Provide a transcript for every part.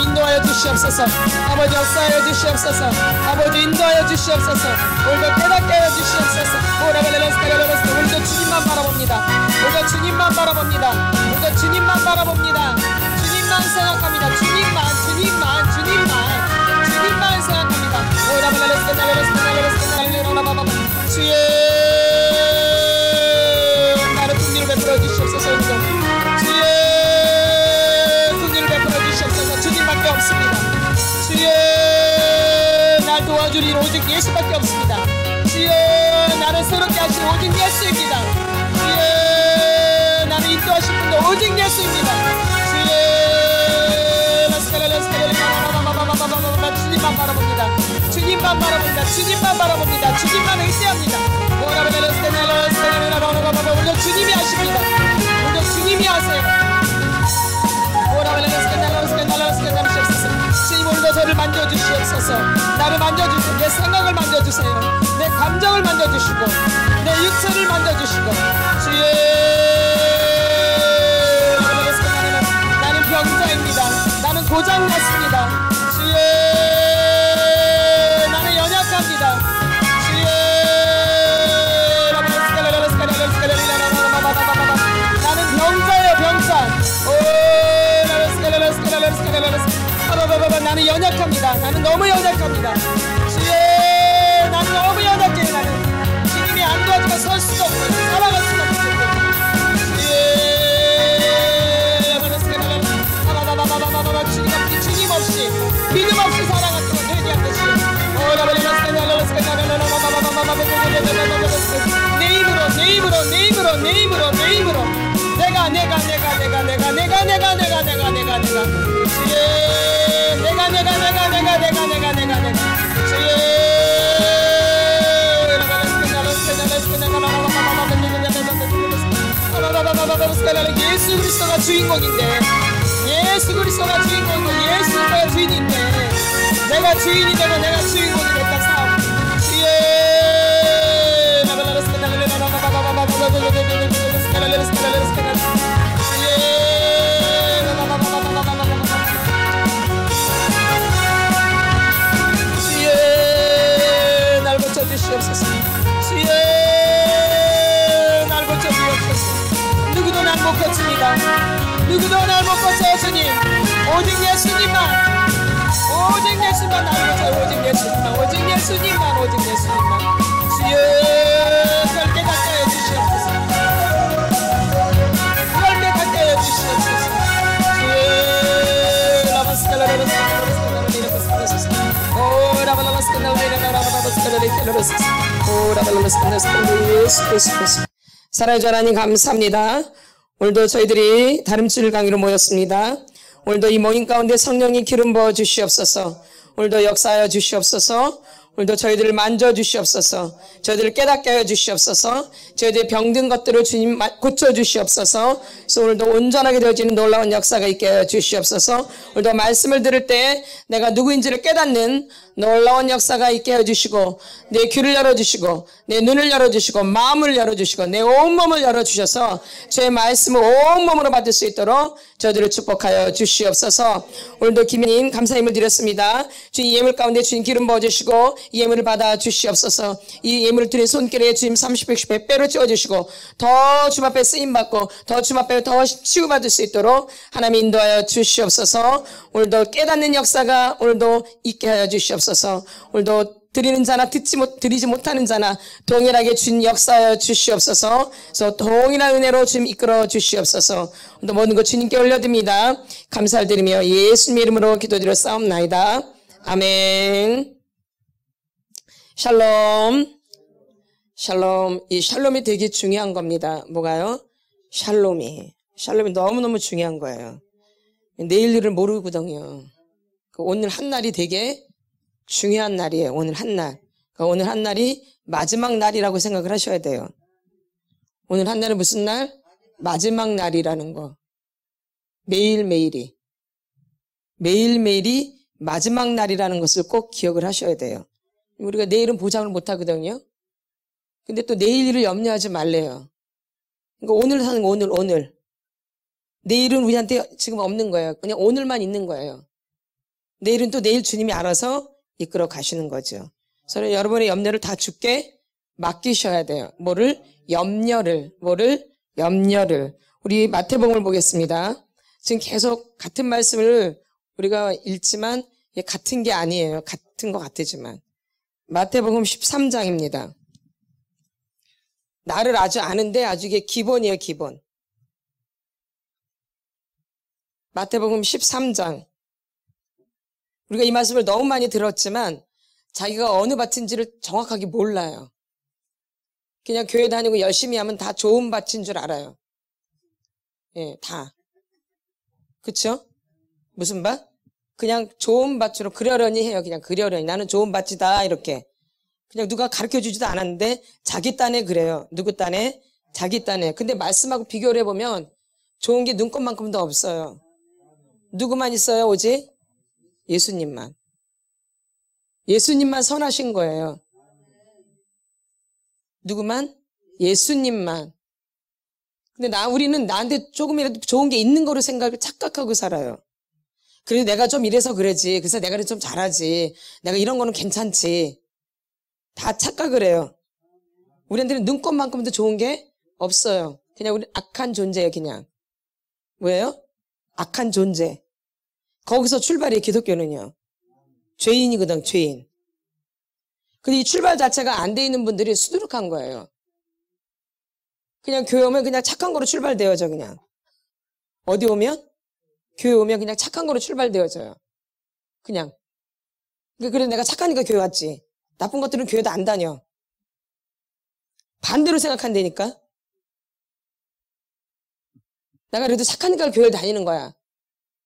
인도하여 주시옵소서. 아버지 역사하여 주시옵소서. 아버지 인도하여 주시옵소서. 오늘도 깨닫게 하여 주시옵소서. 오늘도 주님만 바라봅니다. 오늘도 주님만 바라봅니다. 오늘도 주님만 바라봅니다. 주님만 생각합니다. 주님만 생각합니다. 주의 나를 긍휼을 베풀어 주시옵소서. 주의 긍휼을 베풀어 주시옵소서. 주님밖에 없습니다. 주의 날 도와주리 오직 예수밖에 없습니다. 주의 나를 새롭게 하신 오직 예수입니다. 주의 나를 인도하신 분도 오직 예수입니다. 주님만 바라봅니다. 주님만 바라봅니다. 주님만 바라봅니다. 주님만 의지합니다. 오늘도 주님이 하십니다. 오늘도 주님이 하세요. 주님 오늘도 저를 만져주시옵소서. 나를 만져주시고 내 생각을 만져주세요. 내 감정을 만져주시고 내 육체를 만져주시고 주의 나는 병자입니다. 나는 고장났습니다. 주의 나는 연약합니다. 주의 나는 병자예요. 병자. 나는 연약합니다. 나는 너무 연약합니다. 주의 나는 너무 연약해. 나는 주님이 안 도와주면 설 수가 없어요. 살아갈 수가 없어요. 주님 없이 믿음 없이 살아갔던 회개한 듯이 내 힘으로 내가 예수 그리스도가 주인공인데 예수 그리스도가 주인공이고 예수가 주인인데 내가 주인이 되고 내가 주인공이 됐다 싸움 주의 날 고쳐주시옵소서. 주의 날 고쳐주옵소서. 누구도 날 못 고칩니다. 누구도 날 못 고쳐요. 주님 오직 예수님만 오직 예수만 나를 고쳐요. 오직 예수님만 주여 그걸 깨닫게 하여 주시옵소서. 그걸 깨닫게 하여 주시옵소서. 주여 사랑의 하나님 감사합니다. 오늘도 저희들이 다름질 강의로 모였습니다. 오늘도 이 모임 가운데 성령이 기름 부어 주시옵소서. 오늘도 역사하여 주시옵소서. 오늘도 저희들을 만져주시옵소서. 저희들을 깨닫게 하여 주시옵소서. 저희들의 병든 것들을 주님 고쳐주시옵소서. 그래서 오늘도 온전하게 되어지는 놀라운 역사가 있게 하여 주시옵소서. 오늘도 말씀을 들을 때 내가 누구인지를 깨닫는 놀라운 역사가 있게 해주시고 내 귀를 열어주시고 내 눈을 열어주시고 마음을 열어주시고 내 온몸을 열어주셔서 주의 말씀을 온몸으로 받을 수 있도록 저희들을 축복하여 주시옵소서. 오늘도 김혜님 감사임을 드렸습니다. 주님 예물 가운데 주님 기름 부어주시고 이 예물을 받아 주시옵소서. 이 예물을 드린 손길에 주님 30, 100, 100배로 채워주시고 더 주님 앞에 쓰임받고 더 주님 앞에 더 치유받을 수 있도록 하나님 인도하여 주시옵소서. 오늘도 깨닫는 역사가 오늘도 있게 하여 주시옵소서. 오늘도 드리는 자나 드리지 못하는 자나 동일하게 주님 역사하여 주시옵소서. 그래서 동일한 은혜로 주님 이끌어 주시옵소서. 오늘도 모든 것 주님께 올려드립니다. 감사를 드리며 예수님 이름으로 기도드렸사옵나이다. 아멘. 샬롬. 샬롬. 이 샬롬이 되게 중요한 겁니다. 뭐가요? 샬롬이 너무너무 중요한 거예요. 내일 일을 모르거든요. 오늘 한 날이 되게 중요한 날이에요. 오늘 한 날. 오늘 한 날이 마지막 날이라고 생각을 하셔야 돼요. 오늘 한 날은 무슨 날? 마지막 날이라는 거. 매일매일이 마지막 날이라는 것을 꼭 기억을 하셔야 돼요. 우리가 내일은 보장을 못 하거든요. 근데 또 내일 일을 염려하지 말래요. 그러니까 오늘 사는 거 오늘. 내일은 우리한테 지금 없는 거예요. 그냥 오늘만 있는 거예요. 내일은 또 내일 주님이 알아서 이끌어 가시는 거죠. 그래서 여러분의 염려를 다 주께 맡기셔야 돼요. 뭐를? 염려를. 우리 마태복음을 보겠습니다. 지금 계속 같은 말씀을 우리가 읽지만 같은 게 아니에요. 같은 것 같지만. 마태복음 13장입니다. 나를 아주 아는데 아주 이게 기본이에요, 기본. 마태복음 13장. 우리가 이 말씀을 너무 많이 들었지만 자기가 어느 밭인지를 정확하게 몰라요. 그냥 교회 다니고 열심히 하면 다 좋은 밭인 줄 알아요. 예, 다. 그쵸? 무슨 밭? 그냥 좋은 밭으로 그려려니 해요. 그냥 그려려니. 나는 좋은 밭이다. 이렇게. 그냥 누가 가르쳐 주지도 않았는데 자기 딴에 그래요. 누구 딴에? 자기 딴에. 근데 말씀하고 비교를 해보면 좋은 게 눈꽃만큼도 없어요. 누구만 있어요? 오직 예수님만. 예수님만 선하신 거예요. 누구만? 예수님만. 근데 우리는 나한테 조금이라도 좋은 게 있는 거로 착각하고 살아요. 그래서 내가 좀 이래서 그러지. 그래서 내가 좀 잘하지. 내가 이런 거는 괜찮지. 다 착각을 해요. 우리한테는 눈꽃만큼도 좋은 게 없어요. 그냥 우리 악한 존재예요, 그냥. 뭐예요? 악한 존재. 거기서 출발이에요, 기독교는요. 죄인이거든, 죄인. 근데 이 출발 자체가 안 돼 있는 분들이 수두룩한 거예요. 그냥 교회 오면 그냥 착한 거로 출발되어져, 그냥. 어디 오면? 교회 오면 그냥 착한 거로 출발되어져요. 그냥. 그래, 내가 착하니까 교회 왔지. 나쁜 것들은 교회도 안 다녀. 반대로 생각한다니까? 내가 그래도 착하니까 교회를 다니는 거야.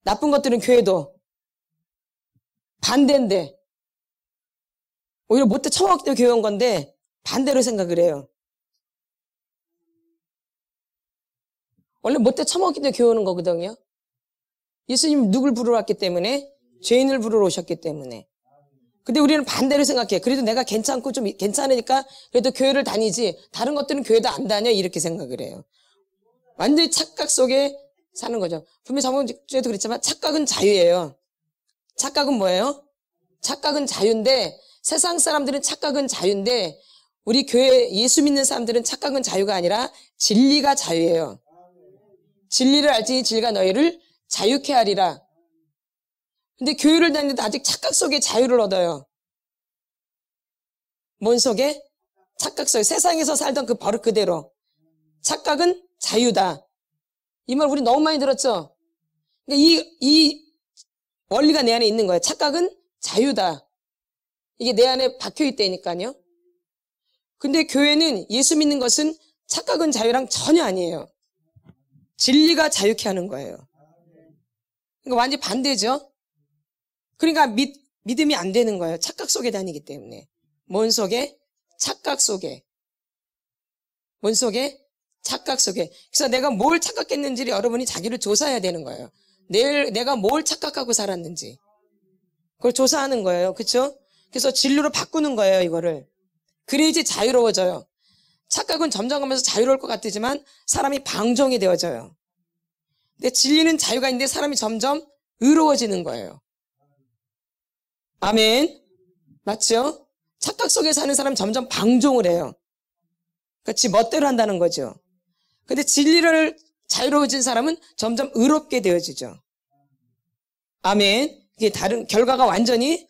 나쁜 것들은 교회도 반대인데. 오히려 못돼 처먹기 때문에 교회 온 건데 반대로 생각을 해요. 원래 못돼 처먹기 때문에 교회 오는 거거든요. 예수님 누굴 부르러 왔기 때문에? 죄인을 부르러 오셨기 때문에. 근데 우리는 반대로 생각해. 그래도 내가 괜찮고 좀 괜찮으니까 그래도 교회를 다니지. 다른 것들은 교회도 안 다녀. 이렇게 생각을 해요. 완전히 착각 속에 사는 거죠. 분명히 저번주에도 그랬지만 착각은 자유예요. 착각은 뭐예요? 착각은 자유인데 세상 사람들은 착각은 자유인데 우리 교회 예수 믿는 사람들은 착각은 자유가 아니라 진리가 자유예요. 진리를 알지니 진리가 너희를 자유케 하리라. 근데 교회를 다니는데 아직 착각 속에 자유를 얻어요. 뭔 속에? 착각 속에. 세상에서 살던 그 버릇 그대로. 착각은 자유다. 이 말 우리 너무 많이 들었죠? 그러니까 이 원리가 내 안에 있는 거예요. 착각은 자유다. 이게 내 안에 박혀 있다니까요. 근데 교회는 예수 믿는 것은 착각은 자유랑 전혀 아니에요. 진리가 자유케 하는 거예요. 그러니까 완전히 반대죠. 그러니까 믿음이 안 되는 거예요. 착각 속에 다니기 때문에. 뭔 속에? 착각 속에. 뭔 속에? 착각 속에. 그래서 내가 뭘 착각했는지를 여러분이 자기를 조사해야 되는 거예요. 내가 뭘 착각하고 살았는지. 그걸 조사하는 거예요. 그렇죠? 그래서 진리로 바꾸는 거예요, 이거를. 그래야지 자유로워져요. 착각은 점점 가면서 자유로울 것 같지만 사람이 방종이 되어져요. 근데 진리는 자유가 있는데 사람이 점점 의로워지는 거예요. 아멘. 맞죠? 착각 속에 사는 사람은 점점 방종을 해요. 그렇지, 멋대로 한다는 거죠. 근데 진리를 자유로워진 사람은 점점 의롭게 되어지죠. 아멘. 이게 결과가 완전히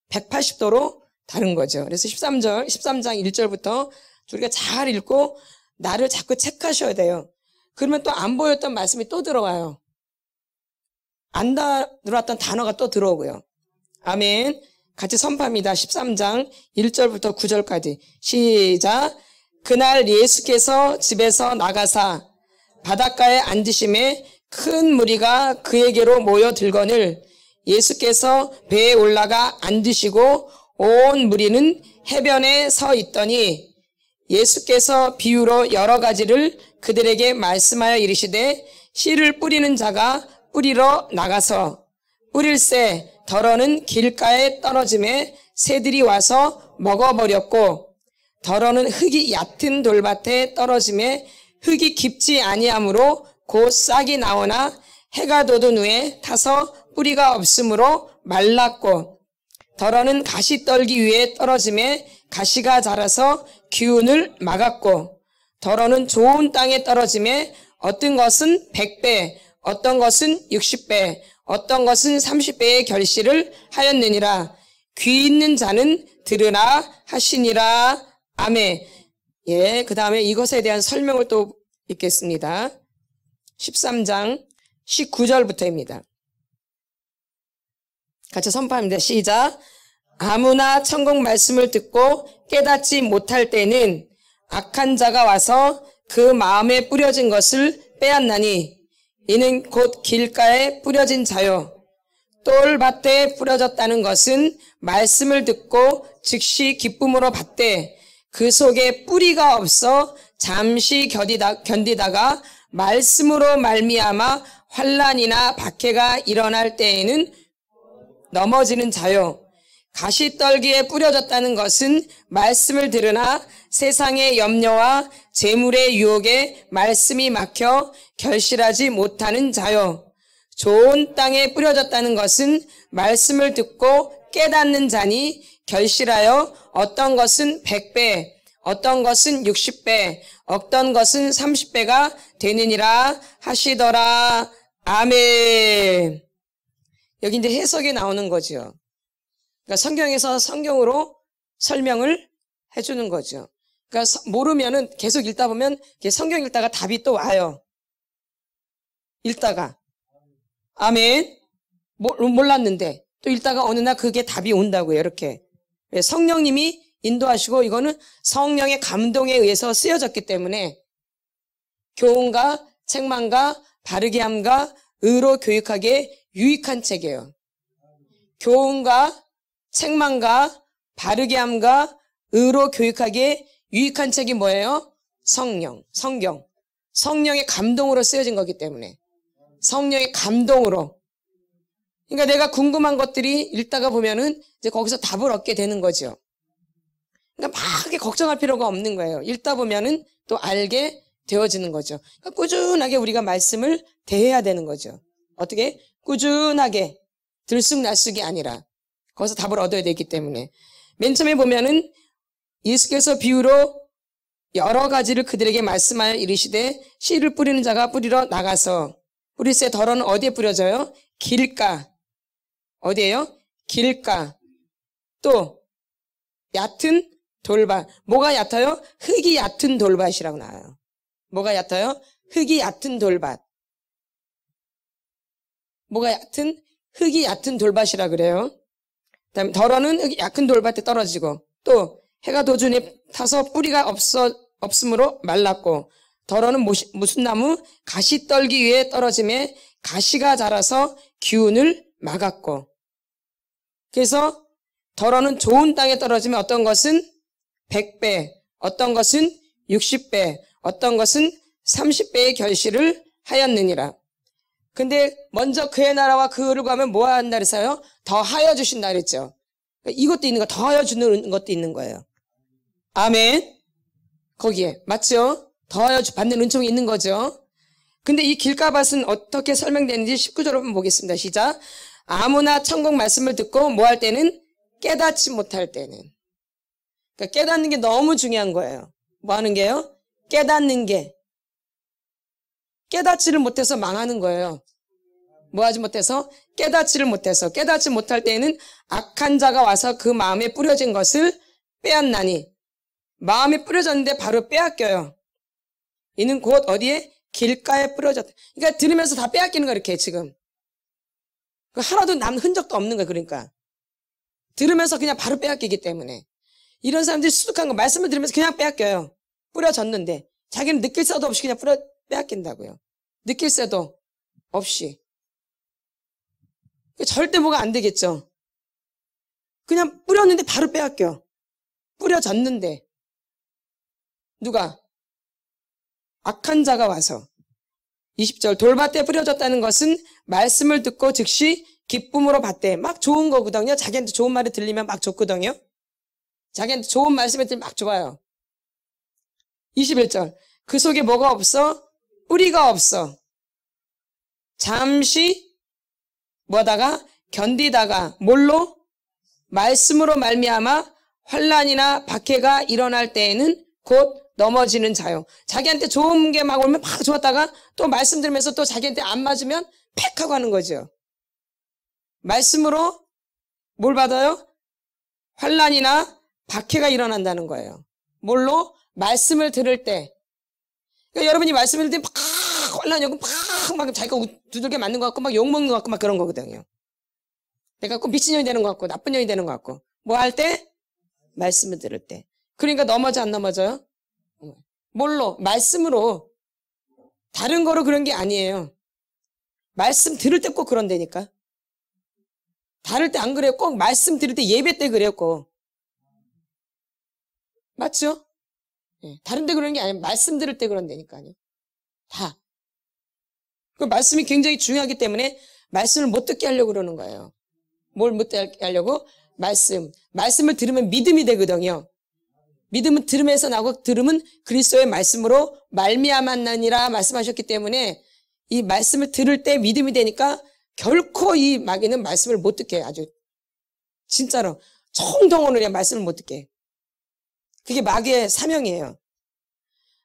180도로 다른 거죠. 그래서 13장 1절부터 우리가 잘 읽고 나를 자꾸 체크하셔야 돼요. 그러면 또 안 보였던 말씀이 또 들어와요. 안 들어왔던 단어가 또 들어오고요. 아멘. 같이 선포합니다. 13장 1절부터 9절까지. 시작. 그날 예수께서 집에서 나가사 바닷가에 앉으심에 큰 무리가 그에게로 모여들거늘 예수께서 배에 올라가 앉으시고 온 무리는 해변에 서 있더니 예수께서 비유로 여러 가지를 그들에게 말씀하여 이르시되 씨를 뿌리는 자가 뿌리러 나가서 뿌릴새 더러는 길가에 떨어짐에 새들이 와서 먹어버렸고 더러는 흙이 얕은 돌밭에 떨어짐에 흙이 깊지 아니하므로 곧 싹이 나오나 해가 돋은 후에 타서 뿌리가 없으므로 말랐고 덜어는 가시 떨기 위에 떨어짐에 가시가 자라서 기운을 막았고 덜어는 좋은 땅에 떨어짐에 어떤 것은 100배, 어떤 것은 60배, 어떤 것은 30배의 결실을 하였느니라. 귀 있는 자는 들으라 하시니라. 아멘. 예, 그 다음에 이것에 대한 설명을 또 읽겠습니다. 13장 19절부터입니다. 같이 선포합니다. 시작. 아무나 천국 말씀을 듣고 깨닫지 못할 때는 악한 자가 와서 그 마음에 뿌려진 것을 빼앗나니 이는 곧 길가에 뿌려진 자요. 똘밭에 뿌려졌다는 것은 말씀을 듣고 즉시 기쁨으로 받되 그 속에 뿌리가 없어 잠시 견디다가 말씀으로 말미암아 환난이나 박해가 일어날 때에는 넘어지는 자요. 가시떨기에 뿌려졌다는 것은 말씀을 들으나 세상의 염려와 재물의 유혹에 말씀이 막혀 결실하지 못하는 자요. 좋은 땅에 뿌려졌다는 것은 말씀을 듣고 깨닫는 자니 결실하여 어떤 것은 100배, 어떤 것은 60배, 어떤 것은 30배가 되느니라 하시더라. 아멘. 여기 이제 해석이 나오는 거죠. 그러니까 성경에서 성경으로 설명을 해주는 거죠. 그러니까 모르면은 계속 읽다 보면 성경 읽다가 답이 또 와요. 읽다가. 아멘. 몰랐는데 또 읽다가 어느 날 그게 답이 온다고요. 이렇게. 성령님이 인도하시고 이거는 성령의 감동에 의해서 쓰여졌기 때문에 교훈과 책망과 바르게 함과 의로 교육하기에 유익한 책이에요. 교훈과 책망과 바르게 함과 의로 교육하기에 유익한 책이 뭐예요? 성령, 성경. 성령의 감동으로 쓰여진 거기 때문에. 성령의 감동으로. 그러니까 내가 궁금한 것들이 읽다가 보면은 이제 거기서 답을 얻게 되는 거죠. 그러니까 막 그렇게 걱정할 필요가 없는 거예요. 읽다 보면은 또 알게 되어지는 거죠. 그러니까 꾸준하게 우리가 말씀을 대해야 되는 거죠. 어떻게? 꾸준하게 들쑥날쑥이 아니라 거기서 답을 얻어야 되기 때문에. 맨 처음에 보면은 예수께서 비유로 여러 가지를 그들에게 말씀하여 이르시되 씨를 뿌리는 자가 뿌리러 나가서 뿌릴새 덜어는 어디에 뿌려져요? 길가. 어디에요? 길가. 또 얕은 돌밭. 뭐가 얕아요? 흙이 얕은 돌밭이라고 나와요. 뭐가 얕아요? 흙이 얕은 돌밭. 뭐가 얕은? 흙이 얕은 돌밭이라 그래요. 그다음에 덜어는 흙이 얕은 돌밭에 떨어지고 또 해가 도준에 타서 뿌리가 없으므로 말랐고 덜어는 무슨 나무? 가시떨기 위에 떨어짐에 가시가 자라서 기운을 막았고 그래서 덜어는 좋은 땅에 떨어지면 어떤 것은 100배, 어떤 것은 60배, 어떤 것은 30배의 결실을 하였느니라. 근데 먼저 그의 나라와 그 의를 구하면 뭐 한다 그랬어요? 더 하여 주신다 그랬죠. 이것도 있는 거, 더 하여 주는 것도 있는 거예요. 아멘. 거기에 맞죠? 더 하여 받는 은총이 있는 거죠. 근데 이 길가밭은 어떻게 설명되는지 19절 한번 보겠습니다. 시작. 아무나 천국 말씀을 듣고 뭐 할 때는 깨닫지 못할 때는. 그러니까 깨닫는 게 너무 중요한 거예요. 뭐 하는 게요? 깨닫는 게. 깨닫지를 못해서 망하는 거예요. 뭐 하지 못해서? 깨닫지를 못해서. 깨닫지 못할 때에는 악한 자가 와서 그 마음에 뿌려진 것을 빼앗나니. 마음에 뿌려졌는데 바로 빼앗겨요. 이는 곧 어디에? 길가에 뿌려졌다. 그러니까 들으면서 다 빼앗기는 거야 이렇게 지금. 하나도 남 흔적도 없는 거야 그러니까. 들으면서 그냥 바로 빼앗기기 때문에. 이런 사람들이 수득한 거 말씀을 들으면서 그냥 빼앗겨요. 뿌려졌는데 자기는 느낄 새도 없이 그냥 빼앗긴다고요. 느낄 새도 없이. 절대 뭐가 안 되겠죠. 그냥 뿌렸는데 바로 빼앗겨. 뿌려졌는데. 누가? 악한 자가 와서. 20절 돌밭에 뿌려졌다는 것은 말씀을 듣고 즉시 기쁨으로 받되 막 좋은 거거든요. 자기한테 좋은 말이 들리면 막 좋거든요. 자기한테 좋은 말씀이 들리면 막 좋아요. 21절 그 속에 뭐가 없어? 뿌리가 없어. 잠시 뭐다가 견디다가 뭘로? 말씀으로 말미암아 환난이나 박해가 일어날 때에는 곧 넘어지는 자요. 자기한테 좋은 게 막 오면 막 좋았다가 또 말씀 들으면서 또 자기한테 안 맞으면 팩 하고 하는 거죠. 말씀으로 뭘 받아요? 환난이나 박해가 일어난다는 거예요. 뭘로? 말씀을 들을 때. 그러니까 여러분이 말씀을 들을 때 막 환난이 오고 막 자기가 두들겨 맞는 것 같고 막 욕먹는 것 같고 막 그런 거거든요. 내가 꼭 미친년이 되는 것 같고 나쁜 년이 되는 것 같고 뭐 할 때? 말씀을 들을 때. 그러니까 넘어져 안 넘어져요? 뭘로? 말씀으로. 다른 거로 그런 게 아니에요. 말씀 들을 때 꼭 그런다니까. 다를 때 안 그래요. 꼭 말씀 들을 때 예배 때 그래요. 꼭. 맞죠? 네. 다른 데 그러는 게 아니에요. 말씀 들을 때 그런다니까요. 다. 그 말씀이 굉장히 중요하기 때문에 말씀을 못 듣게 하려고 그러는 거예요. 뭘 못 듣게 하려고? 말씀. 말씀을 들으면 믿음이 되거든요. 믿음은 들음에서 나고 들음은 그리스도의 말씀으로 말미암았나니라 말씀하셨기 때문에 이 말씀을 들을 때 믿음이 되니까 결코 이 마귀는 말씀을 못 듣게 해요. 아주 진짜로 총동원을 그냥 말씀을 못 듣게 해요. 그게 마귀의 사명이에요.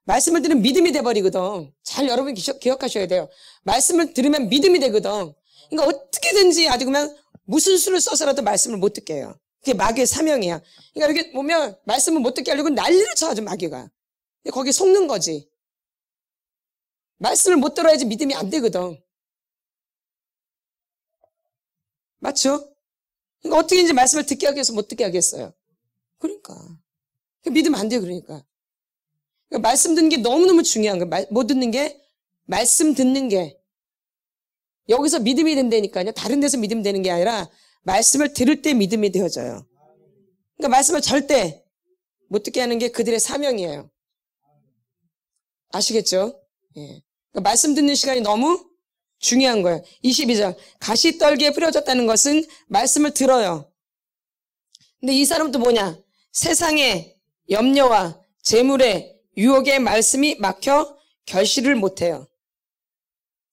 말씀을 들으면 믿음이 돼버리거든. 잘 여러분 기억하셔야 돼요. 말씀을 들으면 믿음이 되거든. 그러니까 어떻게든지 아주 그냥 무슨 수를 써서라도 말씀을 못 듣게 해요. 그게 마귀의 사명이야. 그러니까 여기 보면 말씀을 못 듣게 하려고 난리를 쳐 아주 마귀가. 거기에 속는 거지. 말씀을 못 들어야지 믿음이 안 되거든. 맞죠? 그러니까 어떻게 이제 말씀을 듣게 하겠어? 못 듣게 하겠어요? 그러니까. 믿으면 안 돼요, 그러니까. 말씀 듣는 게 너무너무 중요한 거예요. 못 듣는 게, 말씀 듣는 게. 여기서 믿음이 된다니까요. 다른 데서 믿음 되는 게 아니라, 말씀을 들을 때 믿음이 되어져요. 그러니까 말씀을 절대 못 듣게 하는 게 그들의 사명이에요. 아시겠죠? 예. 그러니까 말씀 듣는 시간이 너무 중요한 거예요. 22절. 가시떨기에 뿌려졌다는 것은 말씀을 들어요. 근데 이 사람은 또 뭐냐? 세상의 염려와 재물의 유혹의 말씀이 막혀 결실을 못해요.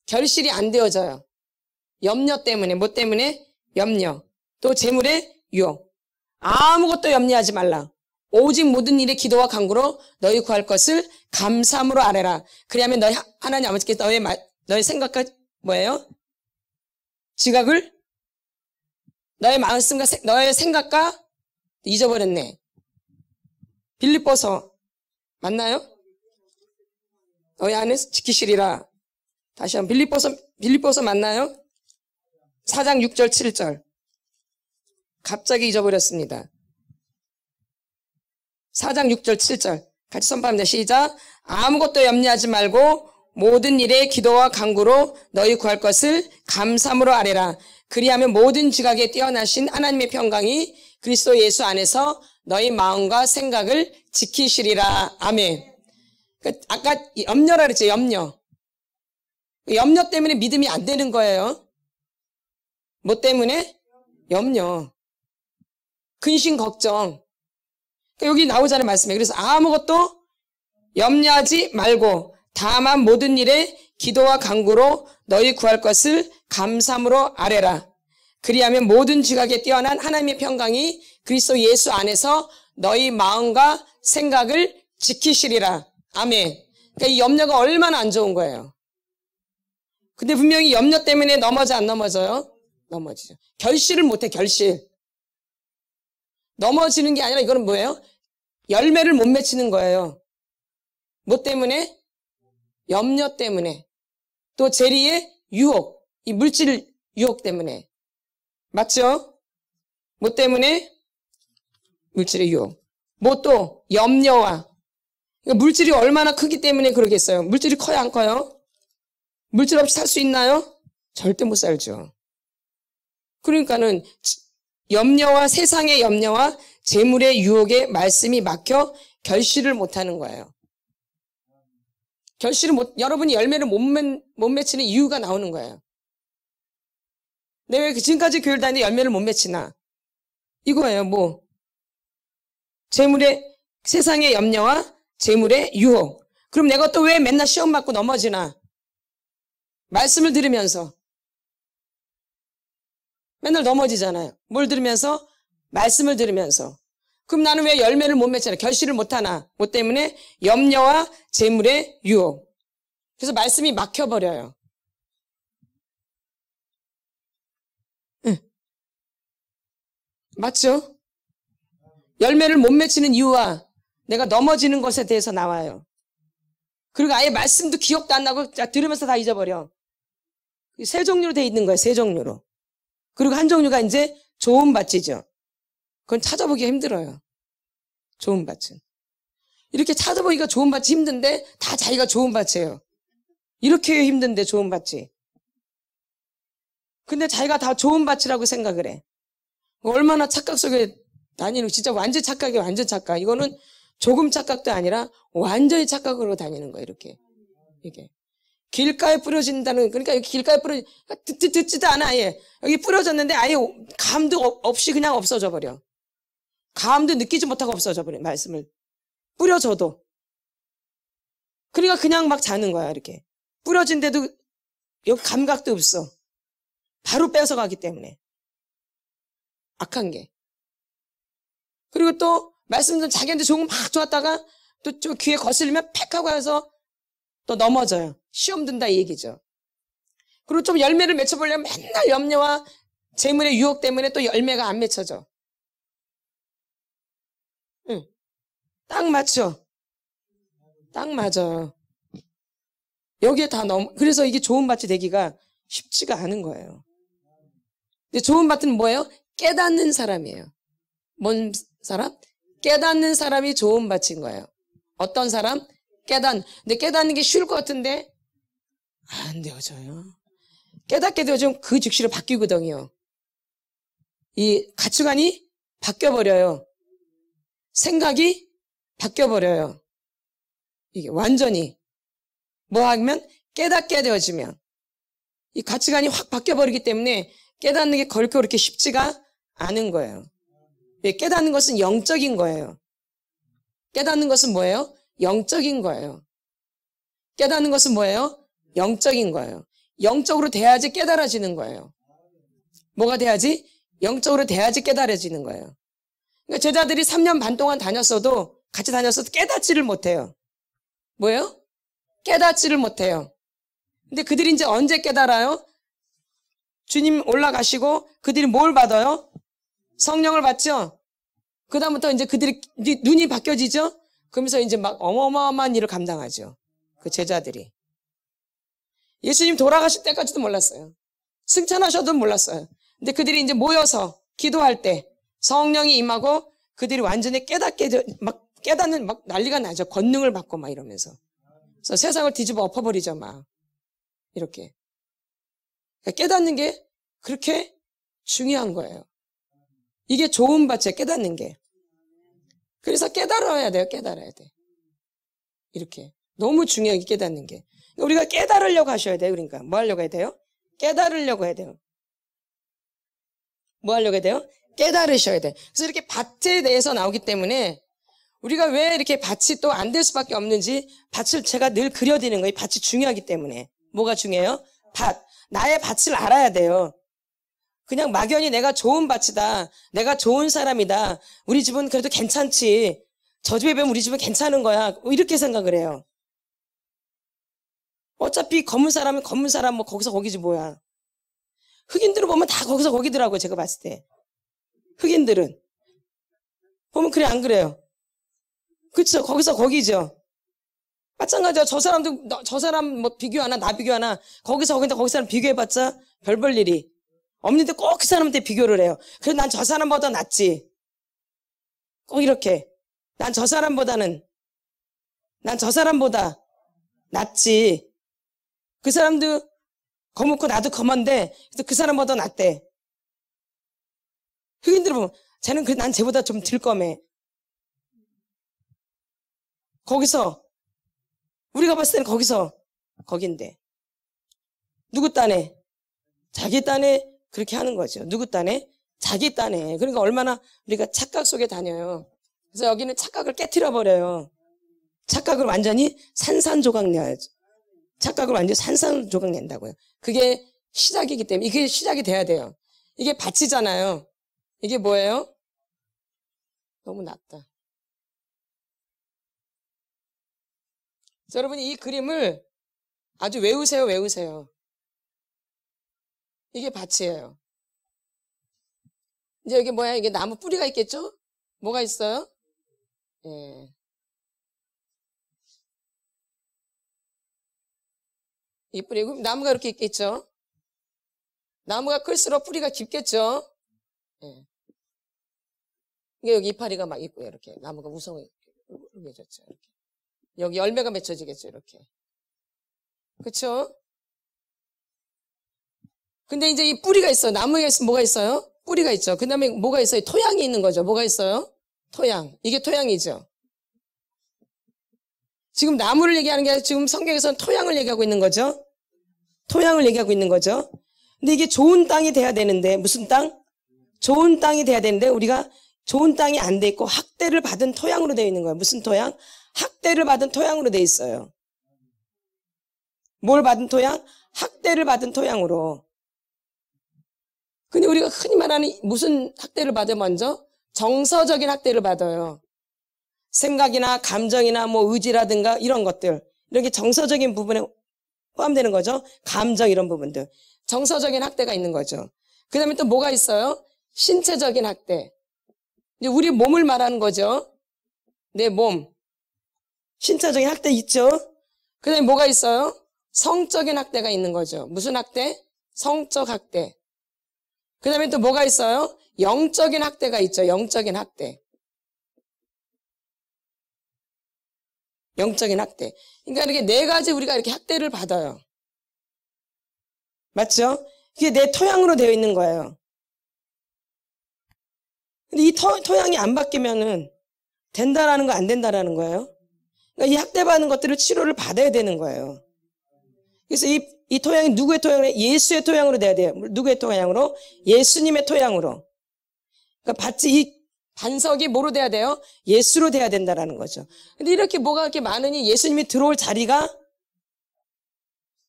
결실이 안 되어져요. 염려 때문에. 뭐 때문에? 염려. 또 재물의 유혹. 아무것도 염려하지 말라. 오직 모든 일에 기도와 간구로 너희 구할 것을 감사함으로 아뢰라. 그리하면 너희 하나님 아버지께서 너의 생각과 뭐예요? 지각을 너의 말씀과 너의 생각과 잊어버렸네. 빌립보서 맞나요? 너희 안에서 지키시리라. 다시 한번 빌립보서 맞나요? 4장 6절 7절. 갑자기 잊어버렸습니다. 4장 6절 7절. 같이 선포합니다. 시작. 아무것도 염려하지 말고 모든 일에 기도와 간구로 너희 구할 것을 감사함으로 아뢰라. 그리하면 모든 지각에 뛰어나신 하나님의 평강이 그리스도 예수 안에서 너희 마음과 생각을 지키시리라. 아멘. 아까 염려라 그랬죠. 염려. 염려 때문에 믿음이 안 되는 거예요. 뭐 때문에? 염려. 근심 걱정. 여기 나오자는 말씀이에요. 그래서 아무것도 염려하지 말고 다만 모든 일에 기도와 간구로 너희 구할 것을 감사함으로 아뢰라. 그리하면 모든 지각에 뛰어난 하나님의 평강이 그리스도 예수 안에서 너희 마음과 생각을 지키시리라. 아멘. 그러니까 이 염려가 얼마나 안 좋은 거예요. 근데 분명히 염려 때문에 넘어져 안 넘어져요? 넘어지죠. 결실을 못해. 결실. 넘어지는 게 아니라 이거는 뭐예요? 열매를 못 맺히는 거예요. 뭐 때문에? 염려 때문에. 또 재리의 유혹. 이 물질 유혹 때문에. 맞죠? 뭐 때문에? 물질의 유혹. 뭐 또? 염려와. 그러니까 물질이 얼마나 크기 때문에 그러겠어요. 물질이 커요, 안 커요? 물질 없이 살 수 있나요? 절대 못 살죠. 그러니까는 염려와 세상의 염려와 재물의 유혹에 말씀이 막혀 결실을 못하는 거예요. 여러분이 열매를 못 맺히는 이유가 나오는 거예요. 내가 왜 지금까지 교회를 다니는데 열매를 못 맺히나? 이거예요, 뭐. 세상의 염려와 재물의 유혹. 그럼 내가 또 왜 맨날 시험 받고 넘어지나? 말씀을 들으면서. 맨날 넘어지잖아요. 뭘 들으면서? 말씀을 들으면서. 그럼 나는 왜 열매를 못 맺잖아? 결실을 못 하나? 뭐 때문에? 염려와 재물의 유혹. 그래서 말씀이 막혀버려요. 응. 맞죠? 열매를 못 맺히는 이유와 내가 넘어지는 것에 대해서 나와요. 그리고 아예 말씀도 기억도 안 나고 들으면서 다 잊어버려. 세 종류로 돼 있는 거예요. 세 종류로. 그리고 한 종류가 이제 좋은 밭이죠. 그건 찾아보기가 힘들어요. 좋은 밭은. 이렇게 찾아보기가 좋은 밭이 힘든데 다 자기가 좋은 밭이에요. 이렇게 힘든데 좋은 밭이. 근데 자기가 다 좋은 밭이라고 생각을 해. 얼마나 착각 속에 다니는, 진짜 완전 착각이에요. 완전 착각. 이거는 조금 착각도 아니라 완전히 착각으로 다니는 거예요. 이렇게. 이게. 길가에 뿌려진다는, 그러니까 여기 길가에 듣지도 않아, 아예. 여기 뿌려졌는데 아예 감도 없이 그냥 없어져 버려. 감도 느끼지 못하고 없어져 버려, 말씀을. 뿌려줘도. 그러니까 그냥 막 자는 거야, 이렇게. 뿌려진데도 여기 감각도 없어. 바로 뺏어가기 때문에. 악한 게. 그리고 또, 말씀은 자기한테 좋은 거 막 좋았다가, 또 좀 귀에 거슬리면 팩 하고 해서 또 넘어져요. 시험 든다 이 얘기죠. 그리고 좀 열매를 맺혀보려면 맨날 염려와 재물의 유혹 때문에 또 열매가 안 맺혀져. 응. 딱 맞죠? 딱 맞아요. 여기에 다 그래서 이게 좋은 밭이 되기가 쉽지가 않은 거예요. 근데 좋은 밭은 뭐예요? 깨닫는 사람이에요. 뭔 사람? 깨닫는 사람이 좋은 밭인 거예요. 어떤 사람? 근데 깨닫는 게 쉬울 것 같은데 안 되어져요. 깨닫게 되어지면 그 즉시로 바뀌거든요. 이 가치관이 바뀌어버려요. 생각이 바뀌어버려요. 이게 완전히. 뭐 하면? 깨닫게 되어지면. 이 가치관이 확 바뀌어버리기 때문에 깨닫는 게 결코 그렇게 쉽지가 않은 거예요. 깨닫는 것은 영적인 거예요. 깨닫는 것은 뭐예요? 영적인 거예요. 깨닫는 것은 뭐예요? 영적인 거예요. 영적으로 돼야지 깨달아지는 거예요. 뭐가 돼야지? 영적으로 돼야지 깨달아지는 거예요. 그러니까 제자들이 3년 반 동안 같이 다녔어도 깨닫지를 못해요. 뭐예요? 깨닫지를 못해요. 근데 그들이 이제 언제 깨달아요? 주님 올라가시고 그들이 뭘 받아요? 성령을 받죠? 그다음부터 이제 그들이 눈이 바뀌어지죠? 그러면서 이제 막 어마어마한 일을 감당하죠. 그 제자들이. 예수님 돌아가실 때까지도 몰랐어요. 승천하셔도 몰랐어요. 근데 그들이 이제 모여서 기도할 때 성령이 임하고 그들이 완전히 깨닫는 막 난리가 나죠. 권능을 받고 막 이러면서. 그래서 세상을 뒤집어 엎어버리죠, 막. 이렇게. 그러니까 깨닫는 게 그렇게 중요한 거예요. 이게 좋은 밭이에요, 깨닫는 게. 그래서 깨달아야 돼요, 깨달아야 돼. 이렇게. 너무 중요하게 깨닫는 게. 우리가 깨달으려고 하셔야 돼요, 그러니까. 뭐 하려고 해야 돼요? 깨달으려고 해야 돼요. 뭐 하려고 해야 돼요? 깨달으셔야 돼. 그래서 이렇게 밭에 대해서 나오기 때문에 우리가 왜 이렇게 밭이 또 안 될 수밖에 없는지 밭을 제가 늘 그려드리는 거예요. 밭이 중요하기 때문에. 뭐가 중요해요? 밭. 나의 밭을 알아야 돼요. 그냥 막연히 내가 좋은 밭이다. 내가 좋은 사람이다. 우리 집은 그래도 괜찮지. 저 집에 비하면 우리 집은 괜찮은 거야. 이렇게 생각을 해요. 어차피 검은 사람은 검은 사람 뭐 거기서 거기지 뭐야. 흑인들을 보면 다 거기서 거기더라고요. 제가 봤을 때. 흑인들은. 보면 그래 안 그래요? 그쵸? 거기서 거기죠. 마찬가지야. 저 사람 뭐 비교하나 나 비교하나 거기서 거긴데 거기 사람 비교해봤자 별 볼 일이 없는데 꼭 그 사람한테 비교를 해요. 그래서 난 저 사람보다 낫지. 꼭 이렇게. 난 저 사람보다 낫지. 그 사람도 검고 나도 검은데 그 사람보다 낫대. 흑인들 보면 쟤는 난 쟤보다 좀 덜 검해. 거기서 우리가 봤을 때는 거긴데 누구 딴에? 자기 딴에 그렇게 하는 거죠. 누구 딴에? 자기 딴에. 그러니까 얼마나 우리가 착각 속에 다녀요. 그래서 여기는 착각을 깨트려 버려요. 착각을 완전히 산산조각 내야죠. 착각을 완전히 산산조각 낸다고요. 그게 시작이기 때문에 이게 시작이 돼야 돼요. 이게 밭이잖아요. 이게 뭐예요? 너무 낮다. 여러분이 이 그림을 아주 외우세요, 외우세요. 이게 밭이에요. 이제 여기 뭐야? 이게 나무 뿌리가 있겠죠? 뭐가 있어요? 예. 이 뿌리, 나무가 이렇게 있겠죠? 나무가 클수록 뿌리가 깊겠죠? 예. 이게 여기 이파리가 막 있고요, 이렇게. 나무가 우성이 맺었죠, 이렇게. 여기 열매가 맺혀지겠죠, 이렇게. 그쵸? 근데 이제 이 뿌리가 있어요. 나무에 있으면 뭐가 있어요? 뿌리가 있죠. 그 다음에 뭐가 있어요? 토양이 있는 거죠. 뭐가 있어요? 토양. 이게 토양이죠. 지금 나무를 얘기하는 게 아니라 지금 성경에서는 토양을 얘기하고 있는 거죠. 토양을 얘기하고 있는 거죠. 근데 이게 좋은 땅이 돼야 되는데, 무슨 땅? 좋은 땅이 돼야 되는데, 우리가 좋은 땅이 안 돼 있고 학대를 받은 토양으로 되어 있는 거예요. 무슨 토양? 학대를 받은 토양으로 되어 있어요. 뭘 받은 토양? 학대를 받은 토양으로. 근데 우리가 흔히 말하는 무슨 학대를 받아요, 먼저? 정서적인 학대를 받아요. 생각이나 감정이나 뭐 의지라든가 이런 것들. 이렇게 정서적인 부분에 포함되는 거죠. 감정 이런 부분들. 정서적인 학대가 있는 거죠. 그 다음에 또 뭐가 있어요? 신체적인 학대. 이제 우리 몸을 말하는 거죠. 내 몸. 신체적인 학대 있죠. 그 다음에 뭐가 있어요? 성적인 학대가 있는 거죠. 무슨 학대? 성적 학대. 그 다음에 또 뭐가 있어요? 영적인 학대가 있죠. 영적인 학대. 영적인 학대. 그러니까 이렇게 네 가지 우리가 이렇게 학대를 받아요. 맞죠? 이게 내 토양으로 되어 있는 거예요. 근데 이 토양이 안 바뀌면은 된다라는 거 안 된다라는 거예요. 그러니까 이 학대받는 것들을 치료를 받아야 되는 거예요. 그래서 이 토양이 누구의 토양으로? 예수의 토양으로 돼야 돼요. 누구의 토양으로? 예수님의 토양으로. 그러니까 이 반석이 뭐로 돼야 돼요? 예수로 돼야 된다라는 거죠. 근데 이렇게 뭐가 이렇게 많으니 예수님이 들어올 자리가